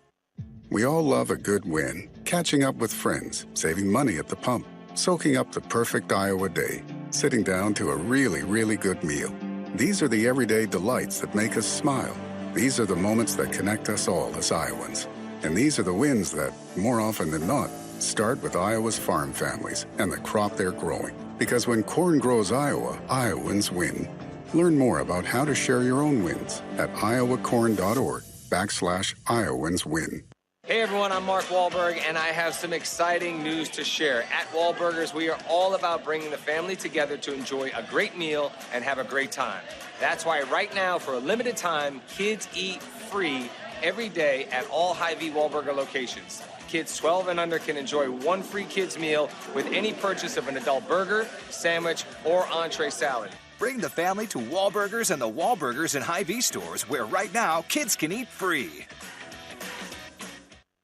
We all love a good win. Catching up with friends, saving money at the pump, soaking up the perfect Iowa day, sitting down to a really, really good meal. These are the everyday delights that make us smile. These are the moments that connect us all as Iowans. And these are the wins that, more often than not, start with Iowa's farm families and the crop they're growing. Because when corn grows Iowa, Iowans win. Learn more about how to share your own wins at iowacorn.org/IowansWin. Hey everyone, I'm Mark Wahlberg, and I have some exciting news to share. At Wahlburgers, we are all about bringing the family together to enjoy a great meal and have a great time. That's why right now, for a limited time, kids eat free every day at all Hy-Vee Wahlburger locations. Kids 12 and under can enjoy one free kids meal with any purchase of an adult burger, sandwich, or entree salad. Bring the family to Wahlburgers and the Wahlburgers and Hy-Vee stores, where right now, kids can eat free.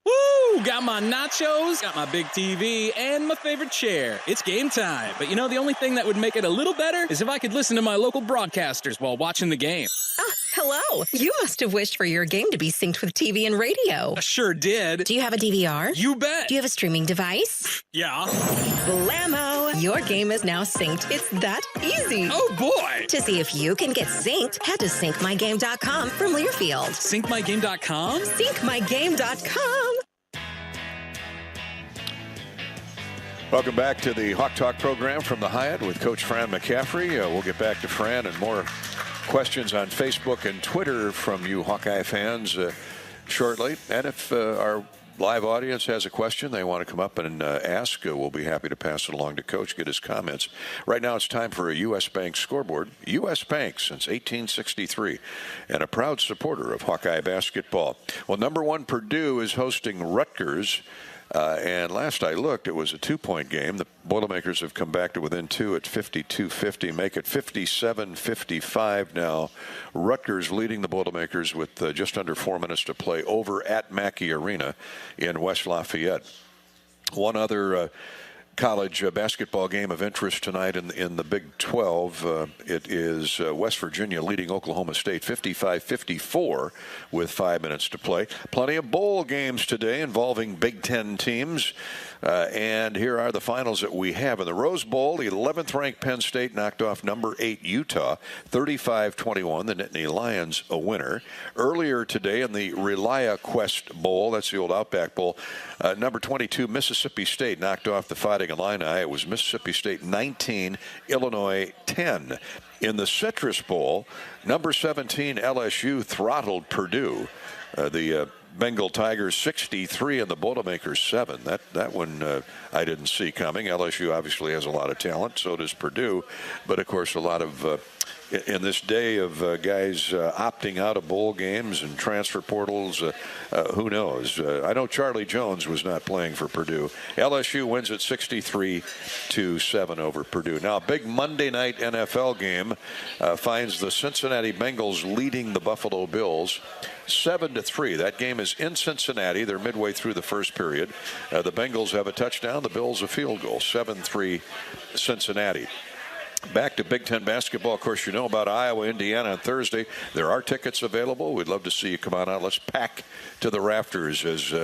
Woo! Got my nachos, got my big TV, and my favorite chair. It's game time. But you know, the only thing that would make it a little better is if I could listen to my local broadcasters while watching the game. Hello. You must have wished for your game to be synced with TV and radio. I sure did. Do you have a DVR? You bet. Do you have a streaming device? Yeah. Blammo! Your game is now synced. It's that easy. Oh, boy. To see if you can get synced, head to syncmygame.com from Learfield. Syncmygame.com? Syncmygame.com. Welcome back to the Hawk Talk program from the Hyatt with Coach Fran McCaffery. We'll get back to Fran and more questions on Facebook and Twitter from you Hawkeye fans shortly. And if our live audience has a question they want to come up and ask, we'll be happy to pass it along to Coach, get his comments. Right now it's time for a U.S. Bank scoreboard. U.S. Bank since 1863 and a proud supporter of Hawkeye basketball. Well, number one Purdue is hosting Rutgers. And last I looked, it was a 2-point game. The Boilermakers have come back to within 2 at 52-50, make it 57-55 now. Rutgers leading the Boilermakers with just under 4 minutes to play over at Mackey Arena in West Lafayette. One other college basketball game of interest tonight in the Big 12. It is West Virginia leading Oklahoma State 55-54 with 5 minutes to play. Plenty of bowl games today involving Big Ten teams. And here are the finals that we have. In the Rose Bowl, 11th-ranked Penn State knocked off number 8 Utah, 35-21. The Nittany Lions a winner. Earlier today in the Relia Quest Bowl, that's the old Outback Bowl, number 22 Mississippi State knocked off the Fighting Illini. It was Mississippi State 19, Illinois 10. In the Citrus Bowl, number 17 LSU throttled Purdue. The Bengal Tigers 63 and the Boilermakers 7. That one I didn't see coming. LSU obviously has a lot of talent. So does Purdue. But, of course, a lot of in this day of guys opting out of bowl games and transfer portals, who knows? I know Charlie Jones was not playing for Purdue. LSU wins at 63-7 over Purdue. Now, a big Monday night NFL game finds the Cincinnati Bengals leading the Buffalo Bills 7-3. That game is in Cincinnati. They're midway through the first period. The Bengals have a touchdown. The Bills a field goal. 7-3 Cincinnati. Back to Big Ten basketball. Of course, you know about Iowa, Indiana on Thursday. There are tickets available. We'd love to see you come on out. Let's pack to the rafters as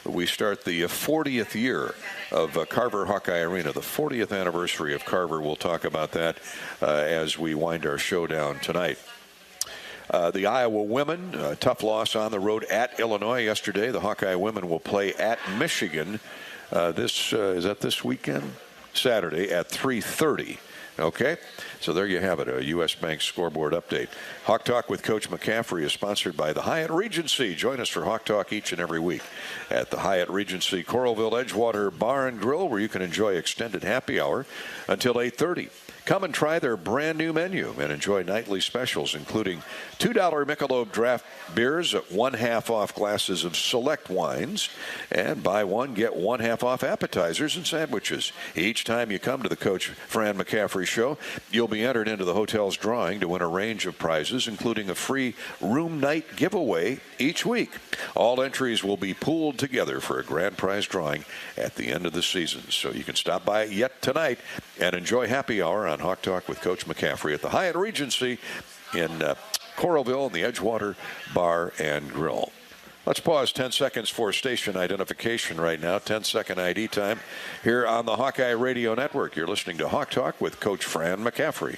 we start the 40th year of Carver Hawkeye Arena, the 40th anniversary of Carver. We'll talk about that as we wind our show down tonight. The Iowa women, tough loss on the road at Illinois yesterday. The Hawkeye women will play at Michigan. Is that this weekend? Saturday at 3:30. Okay, so there you have it, a U.S. Bank scoreboard update. Hawk Talk with Coach McCaffery is sponsored by the Hyatt Regency. Join us for Hawk Talk each and every week at the Hyatt Regency Coralville Edgewater Bar and Grill, where you can enjoy extended happy hour until 8:30. Come and try their brand new menu and enjoy nightly specials, including $2 Michelob draft beers at 1/2 off glasses of select wines, and buy one, get 1/2 off appetizers and sandwiches. Each time you come to the Coach Fran McCaffery Show, you'll be entered into the hotel's drawing to win a range of prizes, including a free room night giveaway each week. All entries will be pooled together for a grand prize drawing at the end of the season. So you can stop by yet tonight and enjoy happy hour on Hawk Talk with Coach McCaffery at the Hyatt Regency in Coralville in the Edgewater Bar and Grill. Let's pause 10 seconds for station identification right now. 10-second ID time here on the Hawkeye Radio Network. You're listening to Hawk Talk with Coach Fran McCaffery.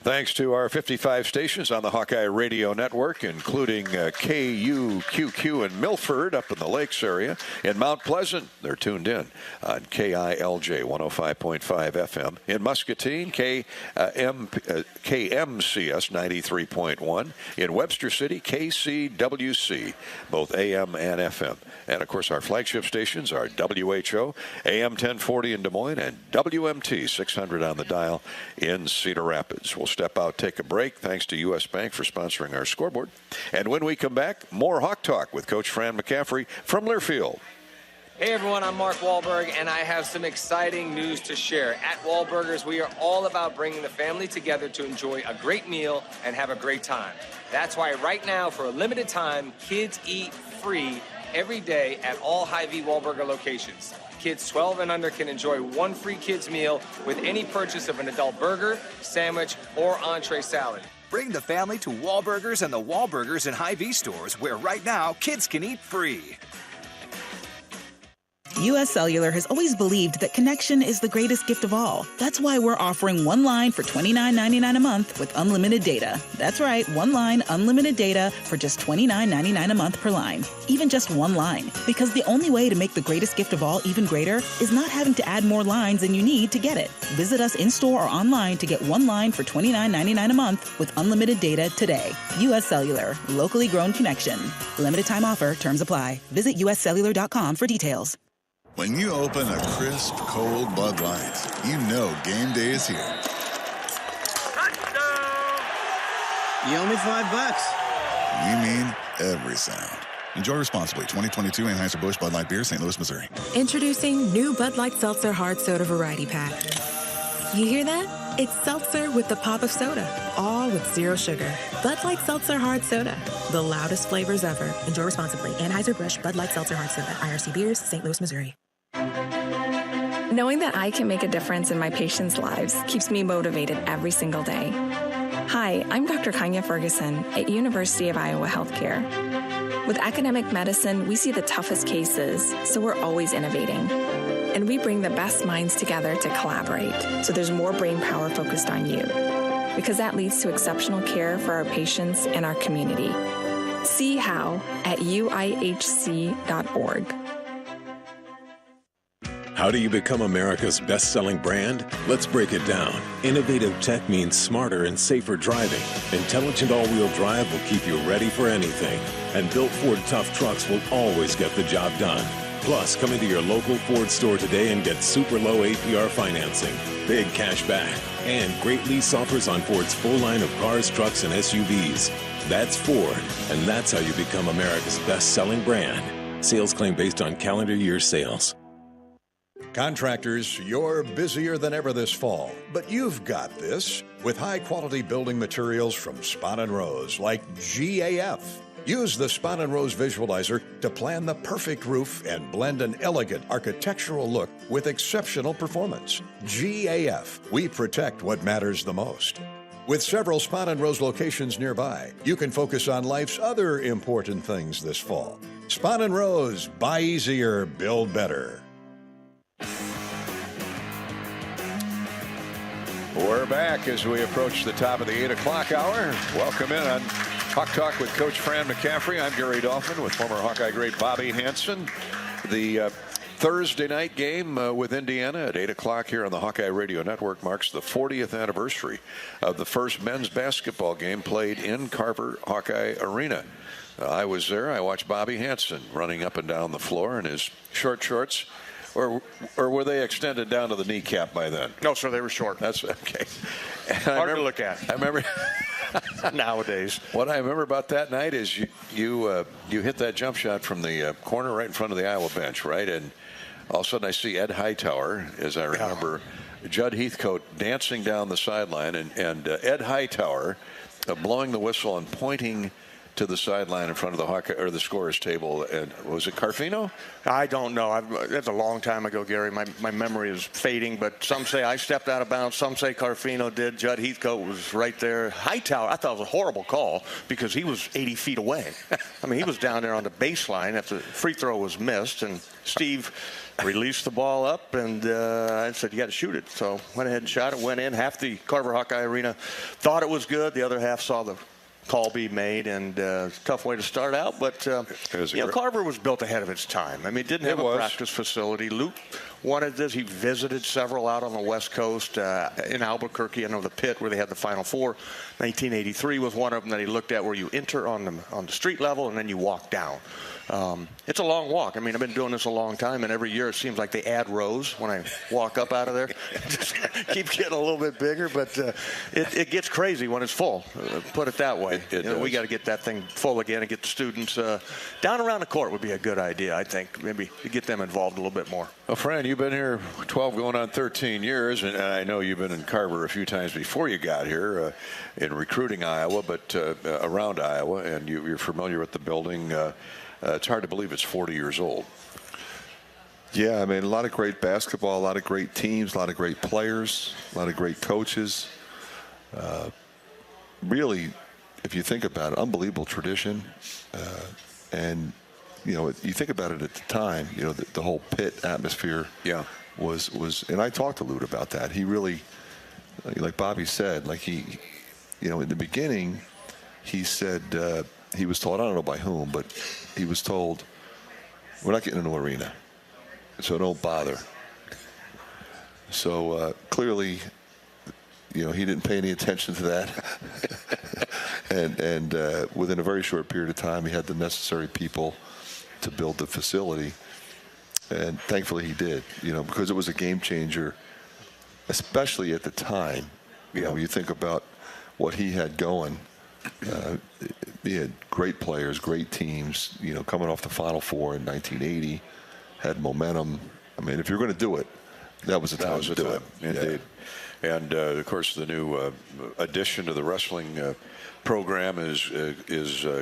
Thanks to our 55 stations on the Hawkeye Radio Network, including KUQQ in Milford up in the Lakes area. In Mount Pleasant, they're tuned in on KILJ 105.5 FM. In Muscatine, KMCS 93.1. In Webster City, KCWC, both AM and FM. And, of course, our flagship stations are WHO, AM 1040 in Des Moines, and WMT 600 on the dial in Cedar Rapids. We'll step out, take a break. Thanks to U.S. Bank for sponsoring our scoreboard. And when we come back, more Hawk Talk with Coach Fran McCaffery from Learfield. Hey everyone, I'm Mark Wahlberg, and I have some exciting news to share. At Wahlburgers, we are all about bringing the family together to enjoy a great meal and have a great time. That's why right now, for a limited time, kids eat free every day at all Hy-Vee Wahlburger locations. Kids 12 and under can enjoy one free kids meal with any purchase of an adult burger, sandwich, or entree salad. Bring the family to Wahlburgers and the Wahlburgers and Hy-Vee stores, where right now kids can eat free. U.S. Cellular has always believed that connection is the greatest gift of all. That's why we're offering one line for $29.99 a month with unlimited data. That's right, one line, unlimited data for just $29.99 a month per line. Even just one line. Because the only way to make the greatest gift of all even greater is not having to add more lines than you need to get it. Visit us in-store or online to get one line for $29.99 a month with unlimited data today. U.S. Cellular. Locally grown connection. Limited time offer. Terms apply. Visit uscellular.com for details. When you open a crisp, cold Bud Light, you know game day is here. You owe me $5. We mean every sound. Enjoy responsibly. 2022 Anheuser-Busch Bud Light Beer, St. Louis, Missouri. Introducing new Bud Light Seltzer Hard Soda Variety Pack. You hear that? It's seltzer with the pop of soda, all with zero sugar. Bud Light Seltzer Hard Soda, the loudest flavors ever. Enjoy responsibly. Anheuser-Busch Bud Light Seltzer Hard Soda, IRC Beers, St. Louis, Missouri. Knowing that I can make a difference in my patients' lives keeps me motivated every single day. Hi, I'm Dr. Kanya Ferguson at University of Iowa Healthcare. With academic medicine, we see the toughest cases, so we're always innovating. And we bring the best minds together to collaborate, so there's more brain power focused on you. Because that leads to exceptional care for our patients and our community. See how at uihc.org. How do you become America's best-selling brand? Let's break it down. Innovative tech means smarter and safer driving. Intelligent all-wheel drive will keep you ready for anything. And built Ford tough trucks will always get the job done. Plus, come into your local Ford store today and get super low APR financing, big cash back, and great lease offers on Ford's full line of cars, trucks, and SUVs. That's Ford, and that's how you become America's best-selling brand. Sales claim based on calendar year sales. Contractors, you're busier than ever this fall, but you've got this with high-quality building materials from Spahn & Rose, like GAF. Use the Spahn & Rose Visualizer to plan the perfect roof and blend an elegant architectural look with exceptional performance. GAF, we protect what matters the most. With several Spon & Rose locations nearby, you can focus on life's other important things this fall. Spon & Rose, buy easier, build better. We're back as we approach the top of the 8 o'clock hour. Welcome in on Hawk Talk with Coach Fran McCaffery. I'm Gary Dolphin with former Hawkeye great Bobby Hansen. The Thursday night game with Indiana at 8 o'clock here on the Hawkeye Radio Network marks the 40th anniversary of the first men's basketball game played in Carver Hawkeye Arena. I was there. I watched Bobby Hansen running up and down the floor in his short shorts. Or were they extended down to the kneecap by then? No, sir, they were short. That's okay. Hard to look at. I remember nowadays. What I remember about that night is you hit that jump shot from the corner right in front of the Iowa bench, right? And all of a sudden I see Ed Hightower, as I remember, Judd Heathcote dancing down the sideline, and Ed Hightower blowing the whistle and pointing to the sideline in front of the Hawkeye or the scorer's table. And was it Carfino? I don't know. That's a long time ago, Gary. My memory is fading, but some say I stepped out of bounds. Some say Carfino did. Judd Heathcote was right there. Hightower, I thought it was a horrible call because he was 80 feet away. I mean, he was down there on the baseline after the free throw was missed, and Steve released the ball up, and I said, you got to shoot it. So went ahead and shot it, went in. Half the Carver Hawkeye Arena thought it was good. The other half saw the call be made, and tough way to start out, but Carver was built ahead of its time. I mean, it didn't have a practice facility. Luke wanted this. He visited several out on the West Coast in Albuquerque. I know the pit where they had the Final Four. 1983 was one of them that he looked at, where you enter on the street level and then you walk down. It's a long walk. I mean, I've been doing this a long time, and every year it seems like they add rows when I walk up out of there. Just keep getting a little bit bigger, but it gets crazy when it's full. Put it that way. We got to get that thing full again and get the students down around the court would be a good idea, I think. Maybe to get them involved a little bit more. Well, Fran, you've been here 12 going on 13 years, and I know you've been in Carver a few times before you got here in recruiting Iowa, but around Iowa, and you're familiar with the building. It's hard to believe it's 40 years old. Yeah, I mean, a lot of great basketball, a lot of great teams, a lot of great players, a lot of great coaches. Really, if you think about it, unbelievable tradition. And, you think about it at the time, the whole pit atmosphere was, and I talked to Lute about that. He really, like Bobby said, in the beginning, he said, he was told, I don't know by whom, but he was told, we're not getting into an arena, so don't bother. So clearly, he didn't pay any attention to that. and within a very short period of time, he had the necessary people to build the facility. And thankfully he did, because it was a game changer, especially at the time. You think about what he had going. He had great players, great teams, coming off the Final Four in 1980, had momentum. I mean, if you're going to do it, that was the time to do it. Indeed. Yeah. And, of course, the new addition to the wrestling program is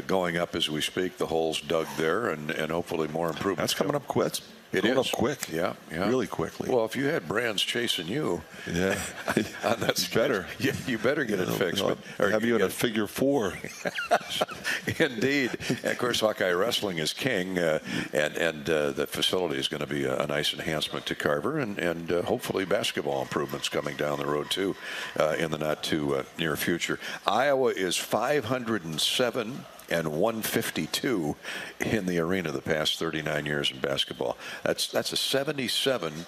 going up as we speak. The hole's dug there, and hopefully more improvements. That's coming up quick. It is up quick, really quickly. Well, if you had brands chasing you, that's better. You better get it fixed. Or have you in a figure four? Indeed. And of course, Hawkeye Wrestling is king, and the facility is going to be a nice enhancement to Carver, and hopefully basketball improvements coming down the road too in the not too near future. Iowa is 507. And 152 in the arena the past 39 years in basketball. That's a 77%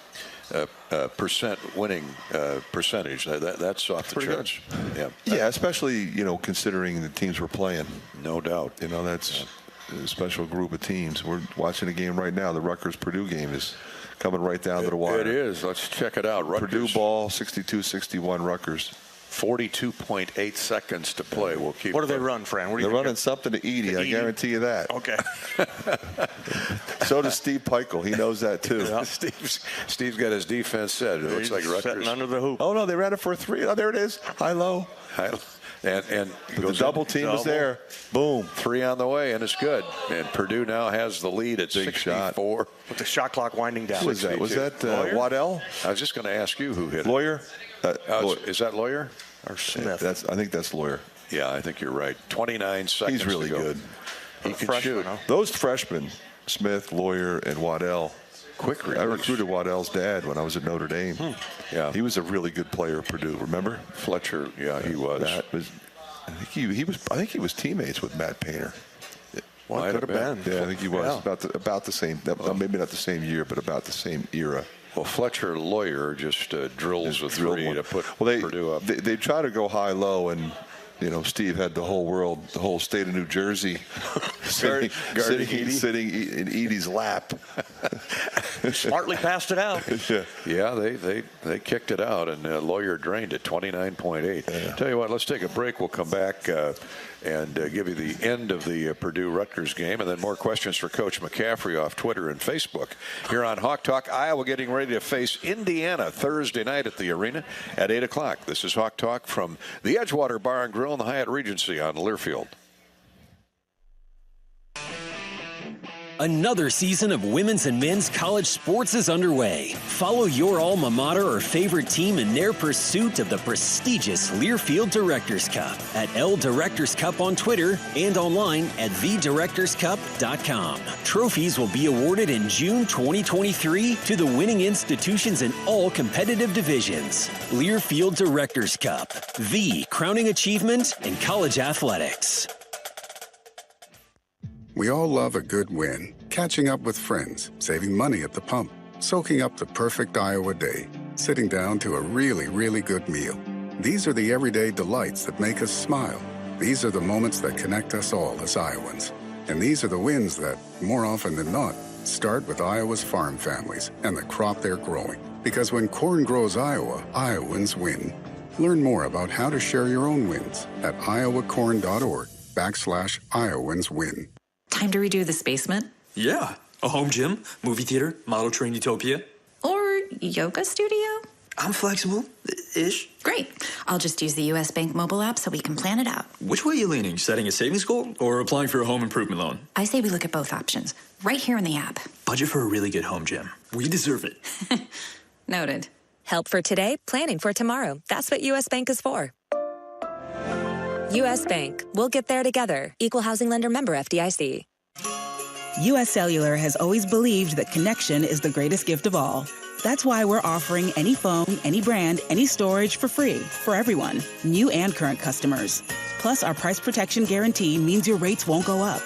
winning percentage. That's off the charts. Yeah, especially considering the teams we're playing. No doubt. That's a special group of teams. We're watching a game right now. The Rutgers-Purdue game is coming right down to the wire. It is. Let's check it out. Purdue ball, 62-61 Rutgers. 42.8 seconds to play. We'll keep. What do they run, Fran? They're running something to Edie. I guarantee you that. Okay. So does Steve Peichel. He knows that too. Yeah. Steve's got his defense set. It looks like Rutgers under the hoop. Oh no, they ran it for a three. Oh, there it is. High low. And the double team is there. Boom. 3 on the way, and it's good. And Purdue now has the lead at 64. With the shot clock winding down. Who was that? Was that Waddell? I was just going to ask you who hit Lawyer? Is that Lawyer? Or Smith. I think that's Lawyer. Yeah, I think you're right. 29 seconds. He's really to go. good. He can shoot. Huh? Those freshmen, Smith, Lawyer, and Waddell. Quick release. I recruited Waddell's dad when I was at Notre Dame. Yeah, he was a really good player at Purdue. Remember Fletcher? Yeah, he was. I think he was teammates with Matt Painter. Well, could have been. Yeah, I think he was about the same. Maybe not the same year, but about the same era. Well, Fletcher Lawyer just drills a three to put Purdue up. They try to go high-low, and Steve had the whole state of New Jersey sitting in Edie's lap. Smartly passed it out. Yeah, they kicked it out, and Lawyer drained it, 29.8. Yeah. Tell you what, let's take a break. We'll come back and give you the end of the Purdue-Rutgers game, and then more questions for Coach McCaffery off Twitter and Facebook. Here on Hawk Talk, Iowa getting ready to face Indiana Thursday night at the arena at 8 o'clock. This is Hawk Talk from the Edgewater Bar and Grill in the Hyatt Regency on Learfield. Another season of women's and men's college sports is underway. Follow your alma mater or favorite team in their pursuit of the prestigious Learfield Directors Cup at L Directors Cup on Twitter and online at thedirectorscup.com. Trophies will be awarded in June 2023 to the winning institutions in all competitive divisions. Learfield Directors Cup, the crowning achievement in college athletics. We all love a good win. Catching up with friends, saving money at the pump, soaking up the perfect Iowa day, sitting down to a really, really good meal. These are the everyday delights that make us smile. These are the moments that connect us all as Iowans. And these are the wins that, more often than not, start with Iowa's farm families and the crop they're growing. Because when corn grows Iowa, Iowans win. Learn more about how to share your own wins at iowacorn.org/IowansWin. Time to redo this basement? Yeah. A home gym, movie theater, model train utopia. Or yoga studio? I'm flexible-ish. Great. I'll just use the U.S. Bank mobile app so we can plan it out. Which way are you leaning? Setting a savings goal or applying for a home improvement loan? I say we look at both options, right here in the app. Budget for a really good home gym. We deserve it. Noted. Help for today, planning for tomorrow. That's what U.S. Bank is for. U.S. Bank. We'll get there together. Equal housing lender member FDIC. U.S. Cellular has always believed that connection is the greatest gift of all. That's why we're offering any phone, any brand, any storage for free for everyone, new and current customers. Plus, our price protection guarantee means your rates won't go up.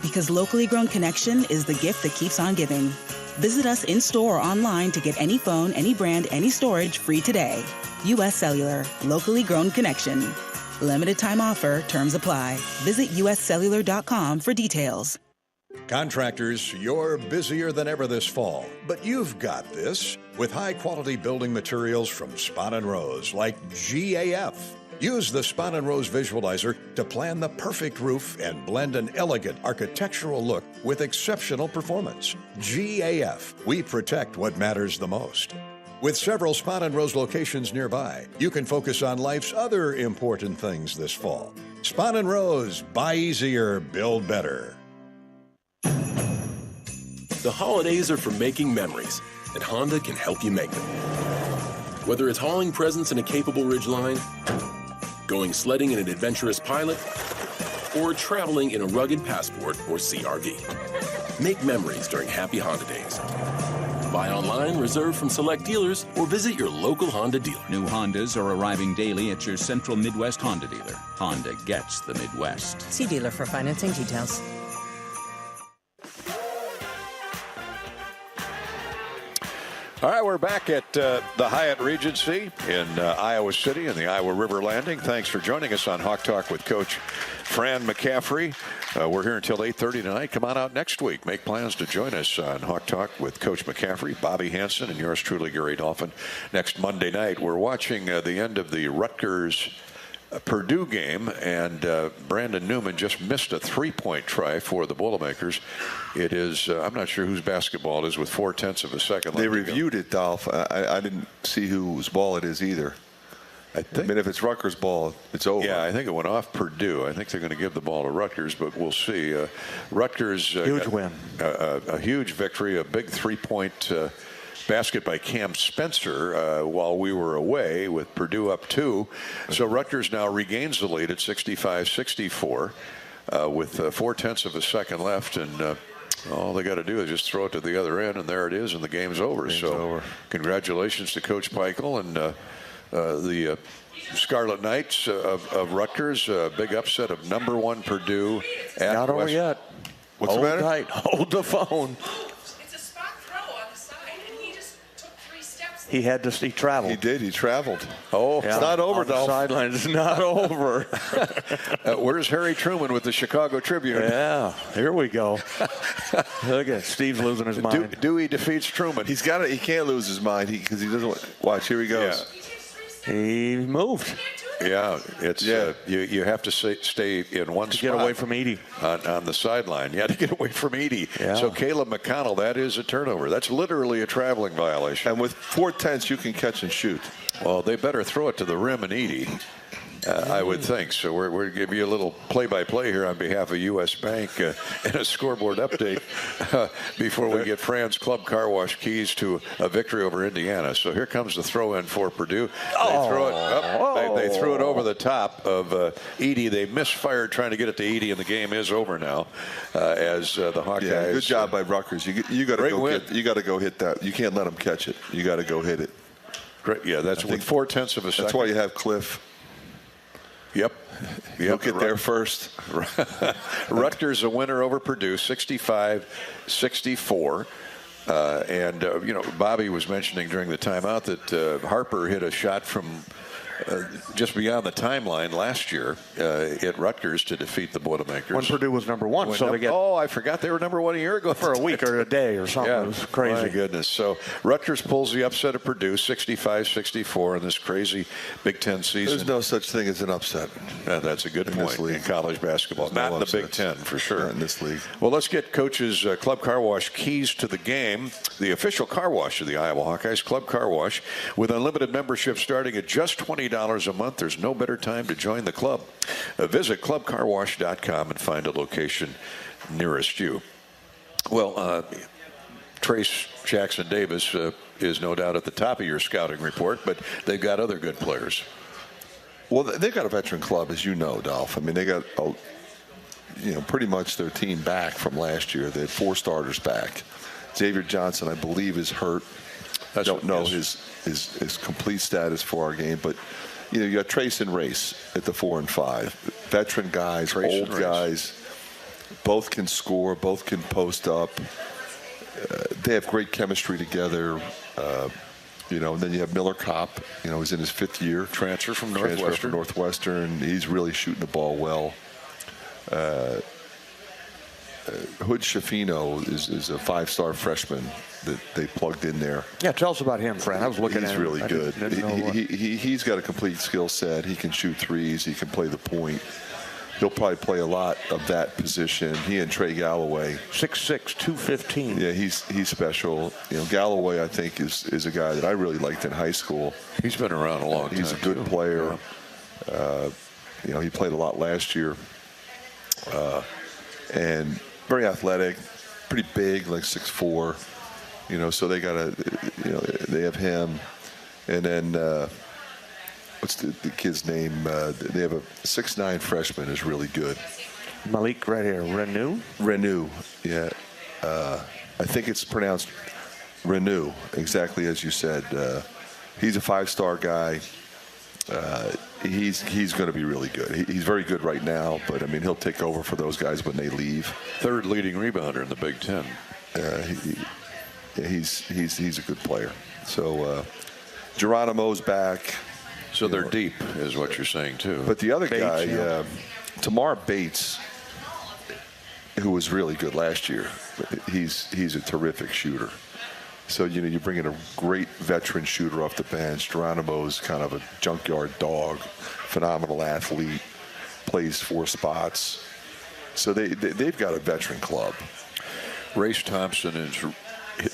Because locally grown connection is the gift that keeps on giving. Visit us in-store or online to get any phone, any brand, any storage free today. U.S. Cellular. Locally grown connection. Limited time offer. Terms apply. Visit uscellular.com for details. Contractors, you're busier than ever this fall, but you've got this with high-quality building materials from Spahn & Rose, like GAF. Use the Spahn & Rose Visualizer to plan the perfect roof and blend an elegant architectural look with exceptional performance. GAF, we protect what matters the most. With several Spahn & Rose locations nearby, you can focus on life's other important things this fall. Spahn & Rose, buy easier, build better. The holidays are for making memories, and Honda can help you make them. Whether it's hauling presents in a capable Ridgeline, going sledding in an adventurous Pilot, or traveling in a rugged Passport or CR-V. Make memories during Happy Honda Days. Buy online, reserve from select dealers, or visit your local Honda dealer. New Hondas are arriving daily at your Central Midwest Honda dealer. Honda gets the Midwest. See dealer for financing details. All right, we're back at the Hyatt Regency in Iowa City in the Iowa River Landing. Thanks for joining us on Hawk Talk with Coach Fran McCaffery. We're here until 8:30 tonight. Come on out next week. Make plans to join us on Hawk Talk with Coach McCaffery, Bobby Hansen, and yours truly, Gary Dolphin, next Monday night. We're watching the end of the Rutgers Purdue game, and Brandon Newman just missed a three-point try for the Boilermakers. It is, I'm not sure whose basketball it is with 4/10 of a second. They reviewed it, Dolph. I didn't see whose ball it is either. I mean, if it's Rutgers' ball, it's over. Yeah, I think it went off Purdue. I think they're going to give the ball to Rutgers, but we'll see. Rutgers. Huge win. A huge victory, a big three-point basket by Cam Spencer while we were away with Purdue up 2. So Rutgers now regains the lead at 65-64 with 0.4 of a second left, and all they got to do is just throw it to the other end, and there it is, and the game's over. Congratulations to Coach Peichel and the Scarlet Knights of Rutgers. Big upset of number 1 Purdue at Not over West. yet. What's the matter? Tight. Hold the phone. It's a spot throw on the side, and he just took 3 steps. He had to. He traveled. He did. He traveled. Oh, it's not over, Dolph. Sideline. It's not over. Where's Harry Truman with the Chicago Tribune? Yeah, here we go. Look at Steve's losing his mind. Dewey defeats Truman. He's got it. He can't lose his mind because he doesn't watch. Here he goes. Yeah. He moved. Yeah, it's you have to stay in one to spot. Get away from Edey. On the sideline. You had to get away from Edey. Yeah. So Caleb McConnell, that is a turnover. That's literally a traveling violation. And with 4.10, you can catch and shoot. Well, they better throw it to the rim and Edey. I would think. So we're going to give you a little play-by-play here on behalf of U.S. Bank and a scoreboard update before we get Fran's Club Car Wash keys to a victory over Indiana. So here comes the throw-in for Purdue. They throw it up. They threw it over the top of Edey. They misfired trying to get it to Edey, and the game is over now as the Hawkeyes. Yeah, good job by Rutgers. You got to go. You got to go hit that. You can't let them catch it. You got to go hit it. Great. Yeah, that's with 0.4 of a second. That's why you have Cliff. Yep. You'll get there first. Rutgers a winner over Purdue, 65-64. Bobby was mentioning during the timeout that Harper hit a shot from just beyond the timeline last year at Rutgers to defeat the Boilermakers. When Purdue was number 1. I forgot they were number 1 a year ago. For a week or a day or something. Yeah, it was crazy. My goodness. So Rutgers pulls the upset of Purdue, 65-64 in this crazy Big Ten season. There's no such thing as an upset. That's a good point in college basketball. Not in the Big Ten, for sure. Not in this league. Well, let's get Coach's Club Car Wash keys to the game. The official car wash of the Iowa Hawkeyes, Club Car Wash, with unlimited membership starting at just $20 a month. There's no better time to join the club. Visit clubcarwash.com and find a location nearest you. Well, Trace Jackson-Davis is no doubt at the top of your scouting report, but they've got other good players. Well, they've got a veteran club, as you know, Dolph. I mean, they got pretty much their team back from last year. They had 4 starters back. Xavier Johnson, I believe, is hurt. I don't know his complete status for our game, but you got Trace and Race at the 4 and 5. Veteran guys, old guys, both can score, both can post up. They have great chemistry together. And then you have Miller Kopp. He's in his 5th year. Transfer from Northwestern. He's really shooting the ball well. Hood Schifino is a 5-star freshman that they plugged in there. Yeah, tell us about him, Fran. I was looking at him. He's really good. He's got a complete skill set. He can shoot threes. He can play the point. He'll probably play a lot of that position. He and Trey Galloway. 6'6", 215. Yeah, he's special. Galloway, I think, is a guy that I really liked in high school. He's been around a long time. He's a good player. Yeah. He played a lot last year. And very athletic, pretty big, like 6'4". So they got they have him, and then what's the kid's name? They have a 6'9" freshman who's really good. Malik right here, Renew, yeah. I think it's pronounced Renew, exactly as you said. He's a 5-star guy. He's going to be really good. He's very good right now, but I mean he'll take over for those guys when they leave. 3rd leading rebounder in the Big Ten. He's a good player. So Geronimo's back. So they're deep, is what you're saying too. But the other guy, Tamar Bates, who was really good last year, he's a terrific shooter. So, you bring in a great veteran shooter off the bench. Geronimo's kind of a junkyard dog, phenomenal athlete, plays 4 spots. So they've got a veteran club. Race Thompson is,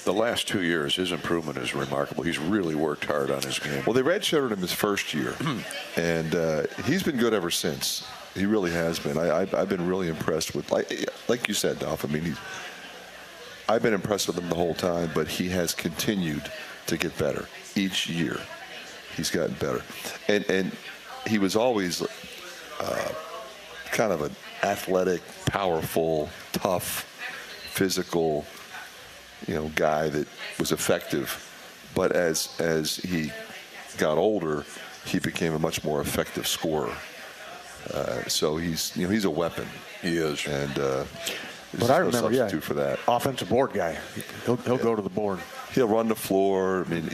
the last 2 years, his improvement is remarkable. He's really worked hard on his game. Well, they redshirted him his first year, and he's been good ever since. He really has been. I've been really impressed with, like you said, Dolph. I mean, I've been impressed with him the whole time, but he has continued to get better each year. He's gotten better, and he was always kind of an athletic, powerful, tough, physical, guy that was effective. But as he got older, he became a much more effective scorer. So he's a weapon. He is. And but I remember, substitute for that. Offensive board guy. He'll go to the board. He'll run the floor. I mean,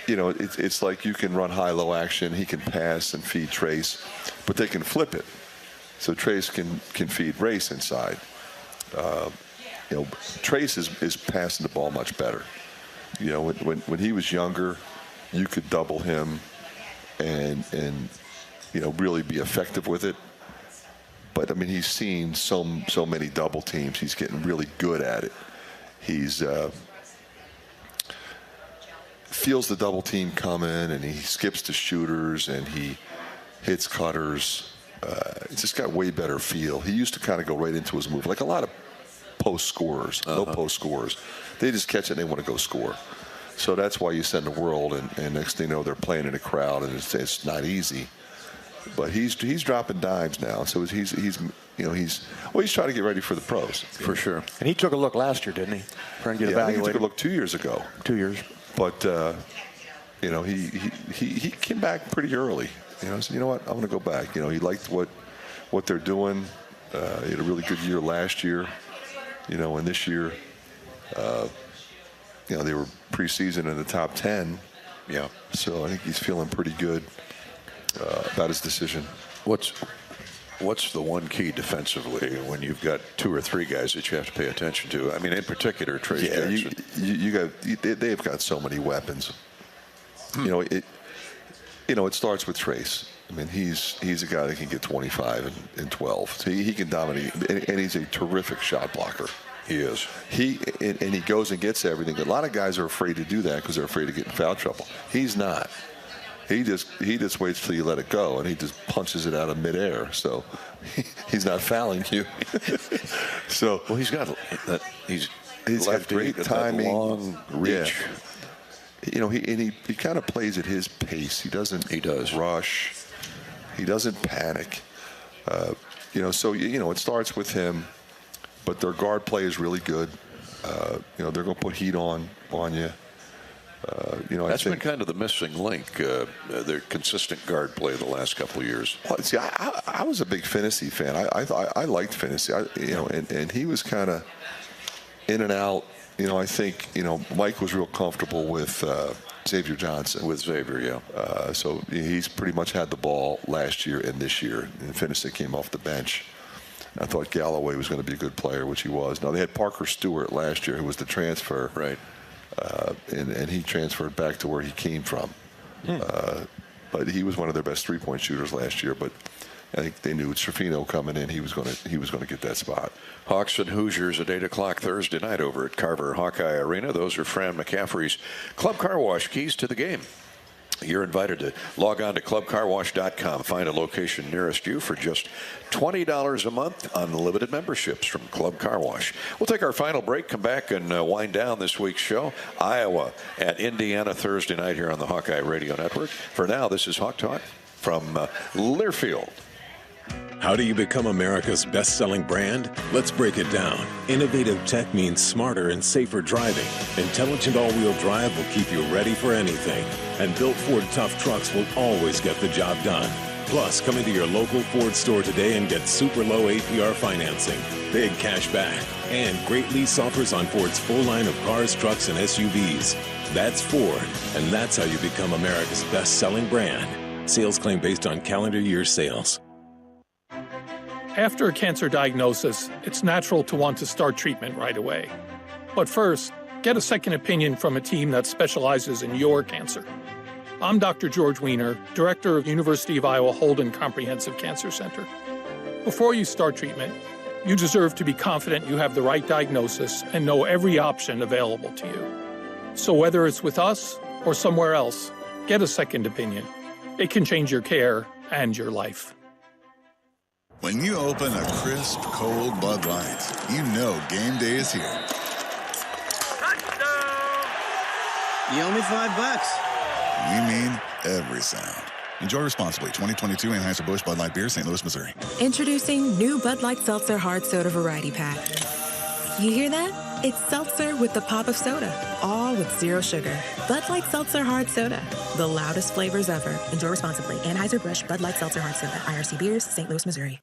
it's like you can run high-low action. He can pass and feed Trace, but they can flip it. So Trace can feed Race inside. Trace is passing the ball much better. When he was younger, you could double him and really be effective with it. But I mean, he's seen so many double teams. He's getting really good at it. He's feels the double team coming, and he skips to shooters, and he hits cutters. He's just got way better feel. He used to kind of go right into his move, like a lot of post scorers, no post scorers. They just catch it and they want to go score. So that's why you send the world, and next thing you know, they're playing in a crowd, and it's not easy. But he's dropping dimes now, so he's trying to get ready for the pros for sure. And he took a look last year, didn't he? Trying to get evaluated. He took a look 2 years ago. 2 years. But he came back pretty early. Said, you know what, I'm going to go back. He liked what they're doing. He had a really good year last year. And this year, they were preseason in the top 10. Yeah. So I think he's feeling pretty good about his decision. What's the one key defensively when you've got two or three guys that you have to pay attention to? I mean, in particular, Trace Jackson. They've got so many weapons. It starts with Trace. I mean, he's a guy that can get 25 and 12. So he can dominate, and he's a terrific shot blocker. He is. He goes and gets everything. A lot of guys are afraid to do that because they're afraid to get in foul trouble. He's not. He just waits till you let it go, and he just punches it out of midair. So he's not fouling you. So he's got that. He's got great timing, long reach. Yeah. He kind of plays at his pace. He does rush. He doesn't panic. So it starts with him, but their guard play is really good. They're going to put heat on you. That's been kind of the missing link, their consistent guard play the last couple of years. Well, see, I was a big Finney fan. I liked Finney, and he was kind of in and out. I think Mike was real comfortable with Xavier Johnson. With Xavier, yeah. So he's pretty much had the ball last year and this year. And Finney came off the bench. I thought Galloway was going to be a good player, which he was. Now they had Parker Stewart last year, who was the transfer. Right. And he transferred back to where he came from. But he was one of their best three-point shooters last year. But I think they knew Trefino coming in, he was going to get that spot. Hawks and Hoosiers at 8 o'clock Thursday night over at Carver Hawkeye Arena. Those are Fran McCaffery's Club Car Wash keys to the game. You're invited to log on to clubcarwash.com. Find a location nearest you for just $20 a month. Unlimited memberships from Club Car Wash. We'll take our final break, come back and wind down this week's show. Iowa at Indiana Thursday night here on the Hawkeye Radio Network. For now, this is Hawk Talk from Learfield. How do you become America's best-selling brand? Let's break it down. Innovative tech means smarter and safer driving. Intelligent all-wheel drive will keep you ready for anything. And built Ford tough trucks will always get the job done. Plus, come into your local Ford store today and get super low APR financing, big cash back, and great lease offers on Ford's full line of cars, trucks, and SUVs. That's Ford, and that's how you become America's best-selling brand. Sales claim based on calendar year sales. After a cancer diagnosis, it's natural to want to start treatment right away. But first, get a second opinion from a team that specializes in your cancer. I'm Dr. George Weiner, Director of University of Iowa Holden Comprehensive Cancer Center. Before you start treatment, you deserve to be confident you have the right diagnosis and know every option available to you. So whether it's with us or somewhere else, get a second opinion. It can change your care and your life. When you open a crisp, cold Bud Light, you know game day is here. You owe me $5. We mean every sound. Enjoy responsibly. 2022 Anheuser-Busch Bud Light Beer, St. Louis, Missouri. Introducing new Bud Light Seltzer Hard Soda Variety Pack. You hear that? It's seltzer with the pop of soda, all with zero sugar. Bud Light Seltzer Hard Soda, the loudest flavors ever. Enjoy responsibly. Anheuser-Busch Bud Light Seltzer Hard Soda, IRC Beers, St. Louis, Missouri.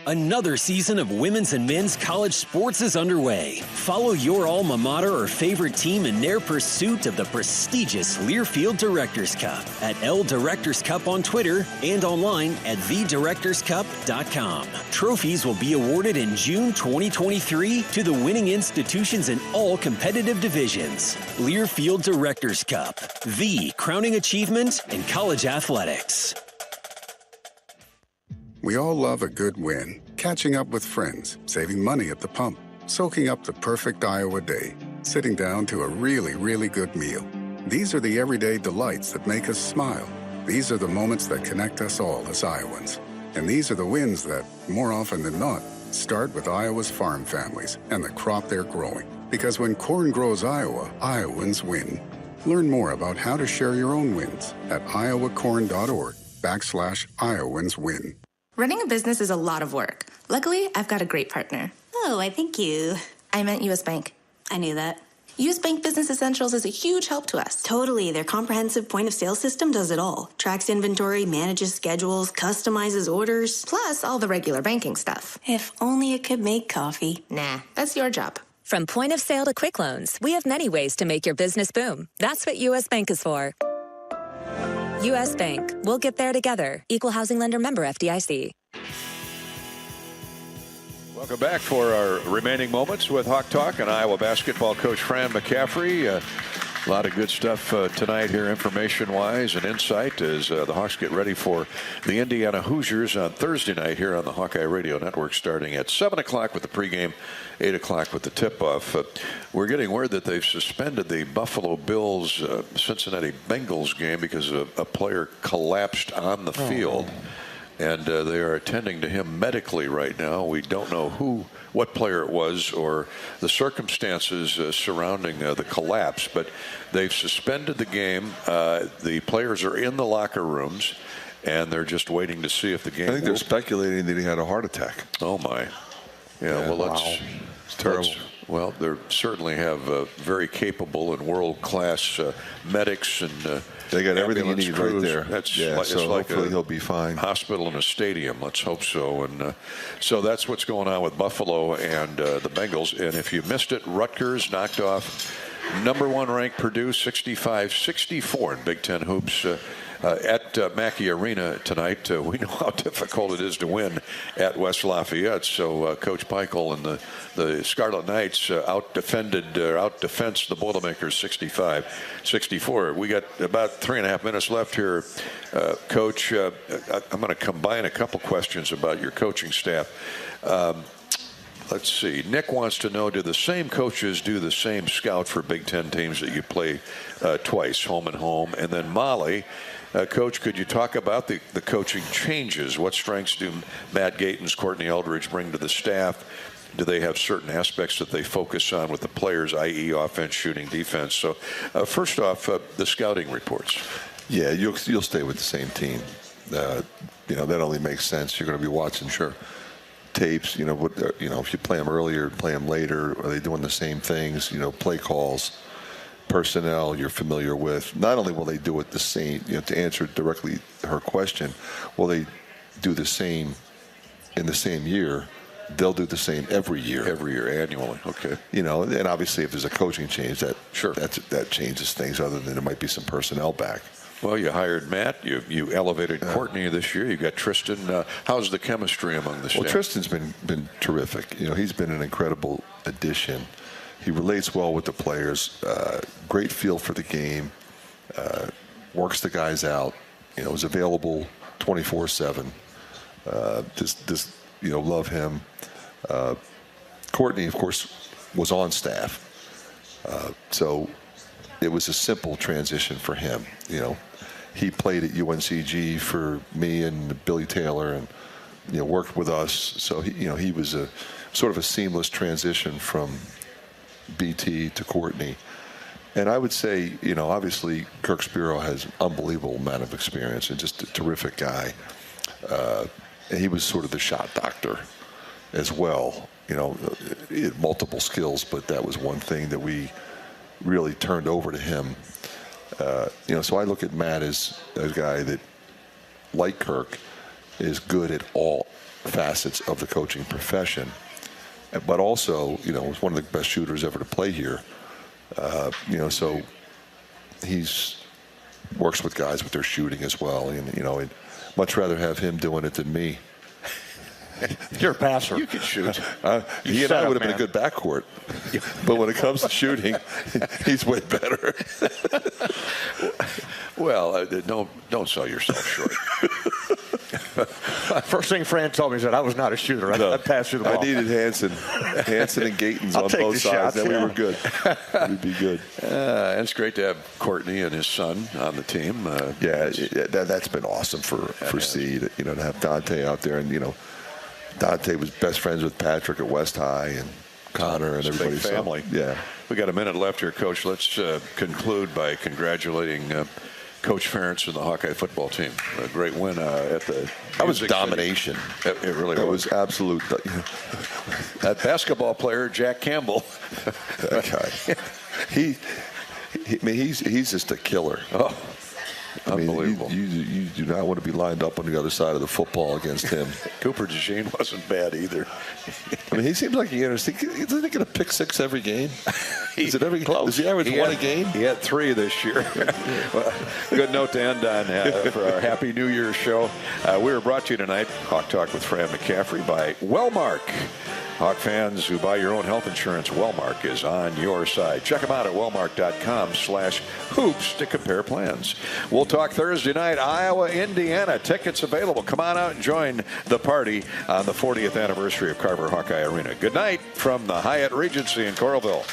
Another season of women's and men's college sports is underway. Follow your alma mater or favorite team in their pursuit of the prestigious Learfield Directors Cup at L Directors Cup on Twitter and online at thedirectorscup.com. Trophies will be awarded in June 2023 to the winning institutions in all competitive divisions. Learfield Directors Cup, the crowning achievement in college athletics. We all love a good win. Catching up with friends, saving money at the pump, soaking up the perfect Iowa day, sitting down to a really, really good meal. These are the everyday delights that make us smile. These are the moments that connect us all as Iowans. And these are the wins that, more often than not, start with Iowa's farm families and the crop they're growing. Because when corn grows Iowa, Iowans win. Learn more about how to share your own wins at iowacorn.org/Iowans win. Running a business is a lot of work. Luckily, I've got a great partner. Oh, I think you... I meant U.S. Bank. I knew that. U.S. Bank Business Essentials is a huge help to us. Totally. Their comprehensive point-of-sale system does it all. Tracks inventory, manages schedules, customizes orders. Plus, all the regular banking stuff. If only it could make coffee. Nah, that's your job. From point of sale to quick loans, we have many ways to make your business boom. That's what U.S. Bank is for. U.S. Bank. We'll get there together. Equal housing lender member FDIC. Welcome back for our remaining moments with Hawk Talk and Iowa basketball coach Fran McCaffery. A lot of good stuff tonight here, information-wise and insight, as the Hawks get ready for the Indiana Hoosiers on Thursday night here on the Hawkeye Radio Network, starting at 7 o'clock with the pregame, 8 o'clock with the tip-off. We're getting word that they've suspended the Buffalo Bills Cincinnati Bengals game because a player collapsed on the field. And they are attending to him medically right now. We don't know what player it was or the circumstances surrounding the collapse, but they've suspended the game. The players are in the locker rooms, and they're just waiting to see if the game. I think they're speculating that he had a heart attack. Oh my! Yeah, well, it's terrible. Well, they certainly have very capable and world-class medics and. They got everything you need crews. right there. That's so it's like hopefully he'll be fine. Hospital and a stadium. Let's hope so. And so that's what's going on with Buffalo and the Bengals. And if you missed it, Rutgers knocked off number 1 ranked Purdue 65-64 in Big Ten hoops. At Mackey Arena tonight. We know how difficult it is to win at West Lafayette. So Coach Peichel and the Scarlet Knights out-defensed the Boilermakers 65-64. We got about 3.5 minutes left here. Coach, I'm going to combine a couple questions about your coaching staff. Let's see. Nick wants to know, do the same coaches do the same scout for Big Ten teams that you play twice, home and home? And then Molly, Coach, could you talk about the coaching changes? What strengths do Matt Gatens, Courtney Eldridge bring to the staff? Do they have certain aspects that they focus on with the players, i.e. offense, shooting, defense? So first off, the scouting reports. Yeah, you'll stay with the same team. That only makes sense. You're going to be watching tapes. If you play them earlier, play them later. Are they doing the same things? Play calls, personnel you're familiar with. Not only will they do it the same, to answer directly her question, will they do the same in the same year? They'll do the same every year. Every year, annually. Okay. And obviously if there's a coaching change, that changes things, other than there might be some personnel back. Well, you hired Matt. You elevated Courtney this year. You got Tristan. How's the chemistry among the staff? Well, Tristan's been terrific. He's been an incredible addition. He relates well with the players. Great feel for the game. Works the guys out. Is available 24/7. Just love him. Courtney, of course, was on staff, so it was a simple transition for him. he played at UNCG for me and Billy Taylor, and worked with us. So he was a sort of a seamless transition from BT to Courtney. And I would say, obviously Kirk Spiro has an unbelievable amount of experience and just a terrific guy. And he was sort of the shot doctor as well. He had multiple skills, but that was one thing that we really turned over to him. So I look at Matt as a guy that, like Kirk, is good at all facets of the coaching profession, but also, was one of the best shooters ever to play here. So he's works with guys with their shooting as well, and I'd much rather have him doing it than me. You're a passer. You can shoot. He and I would have been a good backcourt. But when it comes to shooting, he's way better. Well, don't sell yourself short. First thing Fran told me is that I was not a shooter. I passed you the ball. I needed Hansen and Gatons on both sides. Then we were good. We'd be good. And it's great to have Courtney and his son on the team. That's been awesome for Seed. To have Dante out there, and Dante was best friends with Patrick at West High, and Connor and everybody. Big family. Yeah. We got a minute left here, Coach. Let's conclude by congratulating Coach Ferentz and the Hawkeye football team. A great win at the. That was domination. It really was. That was absolute. That basketball player, Jack Campbell. That guy. He's just a killer. Oh. Unbelievable. You do not want to be lined up on the other side of the football against him. Cooper DeJean wasn't bad either. He seems like doesn't he get a pick six every game? Is it every close? Does he average one a game? He had 3 this year. Well, good note to end on for our Happy New Year show. We were brought to you tonight, Hawk Talk with Fran McCaffery, by Wellmark. Hawk fans who buy your own health insurance, Wellmark is on your side. Check them out at wellmark.com/hoops to compare plans. We'll talk Thursday night, Iowa, Indiana. Tickets available. Come on out and join the party on the 40th anniversary of Carver Hawkeye Arena. Good night from the Hyatt Regency in Coralville.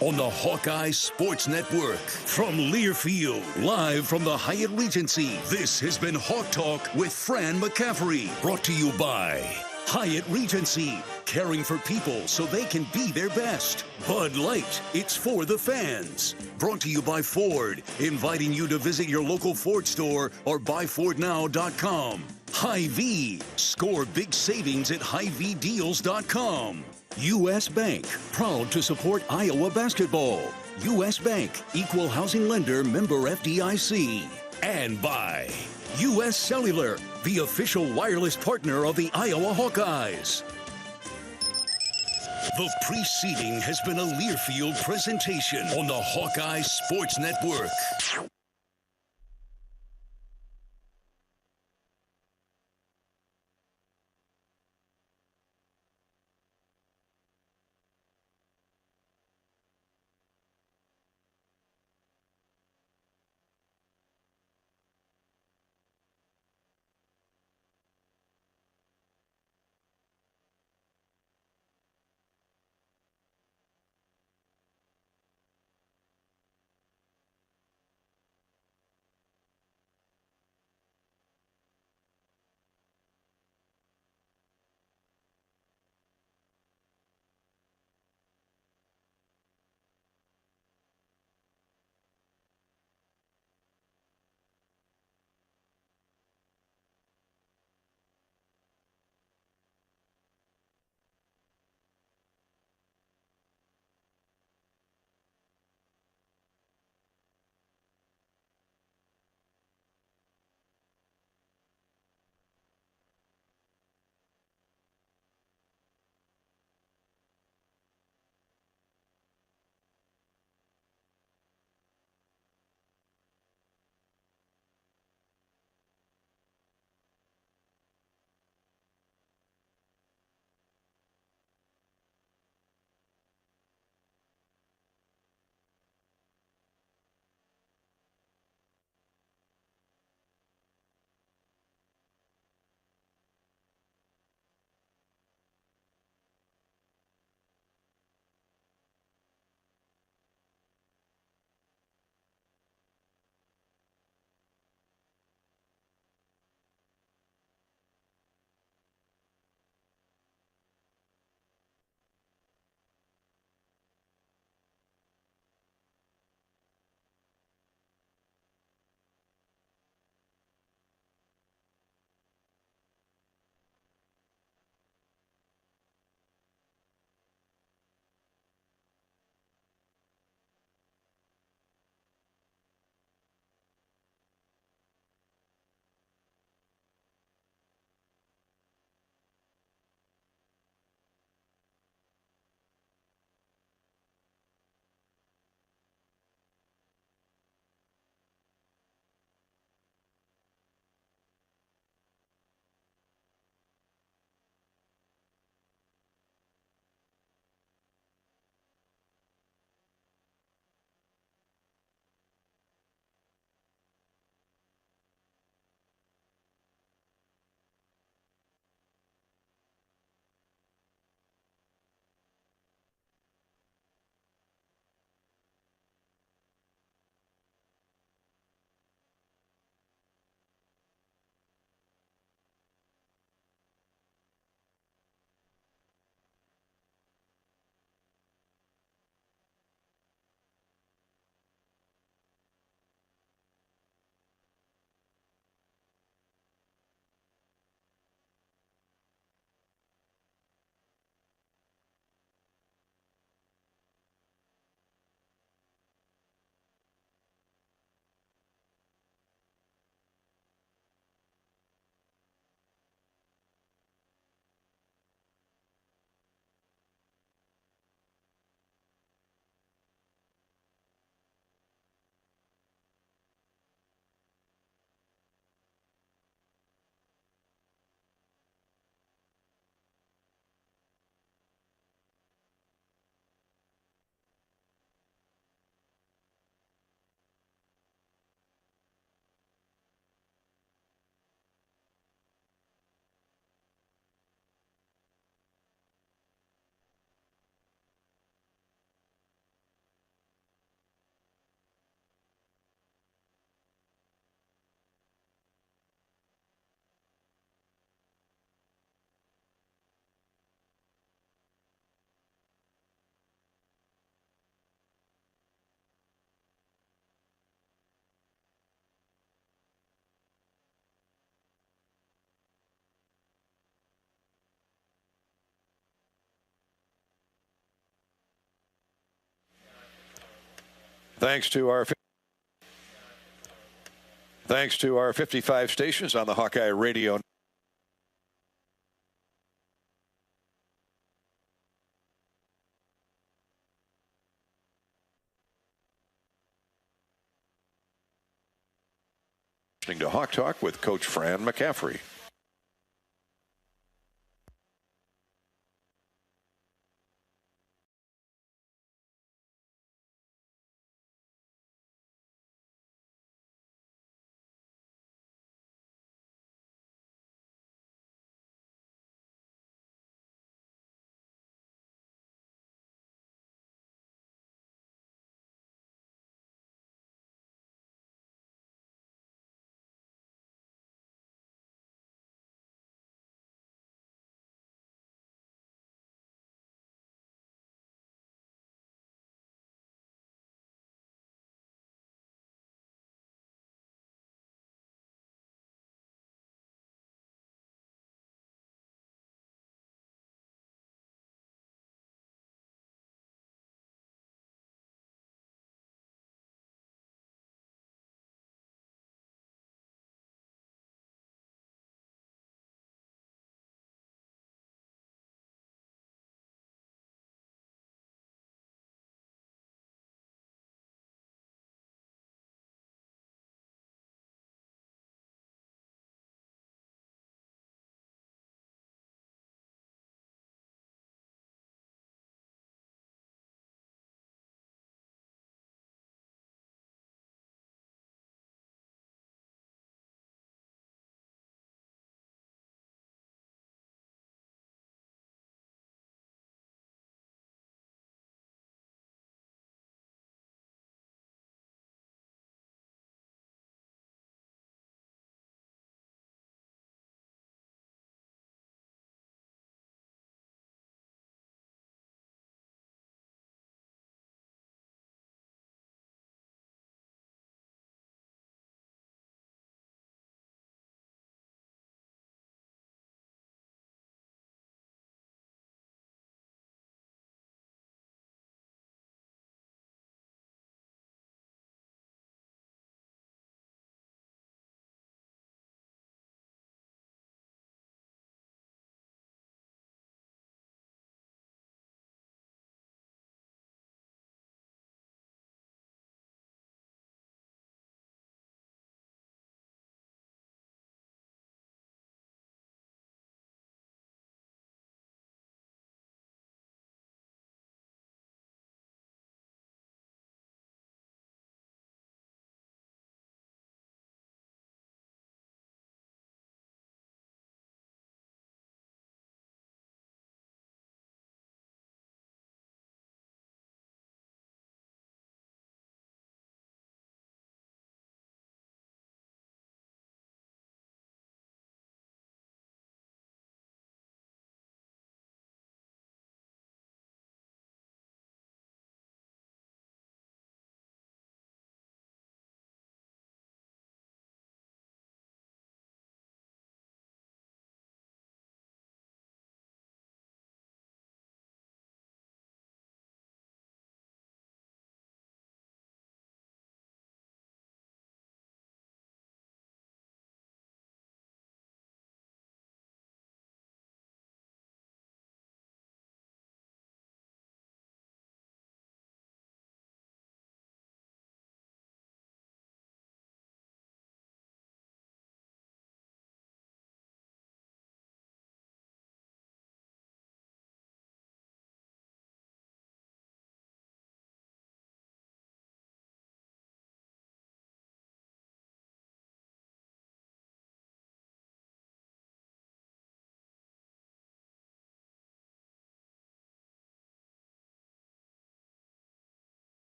On the Hawkeye Sports Network from Learfield, live from the Hyatt Regency, this has been Hawk Talk with Fran McCaffery, brought to you by Hyatt Regency, caring for people so they can be their best. Bud Light, it's for the fans. Brought to you by Ford, inviting you to visit your local Ford store or buyfordnow.com. Hy-Vee, score big savings at HyVdeals.com. U.S. Bank, proud to support Iowa basketball. U.S. Bank, equal housing lender, member FDIC. And by U.S. Cellular, the official wireless partner of the Iowa Hawkeyes. The preceding has been a Learfield presentation on the Hawkeye Sports Network. Thanks to our 55 stations on the Hawkeye Radio. Listening to Hawk Talk with Coach Fran McCaffery.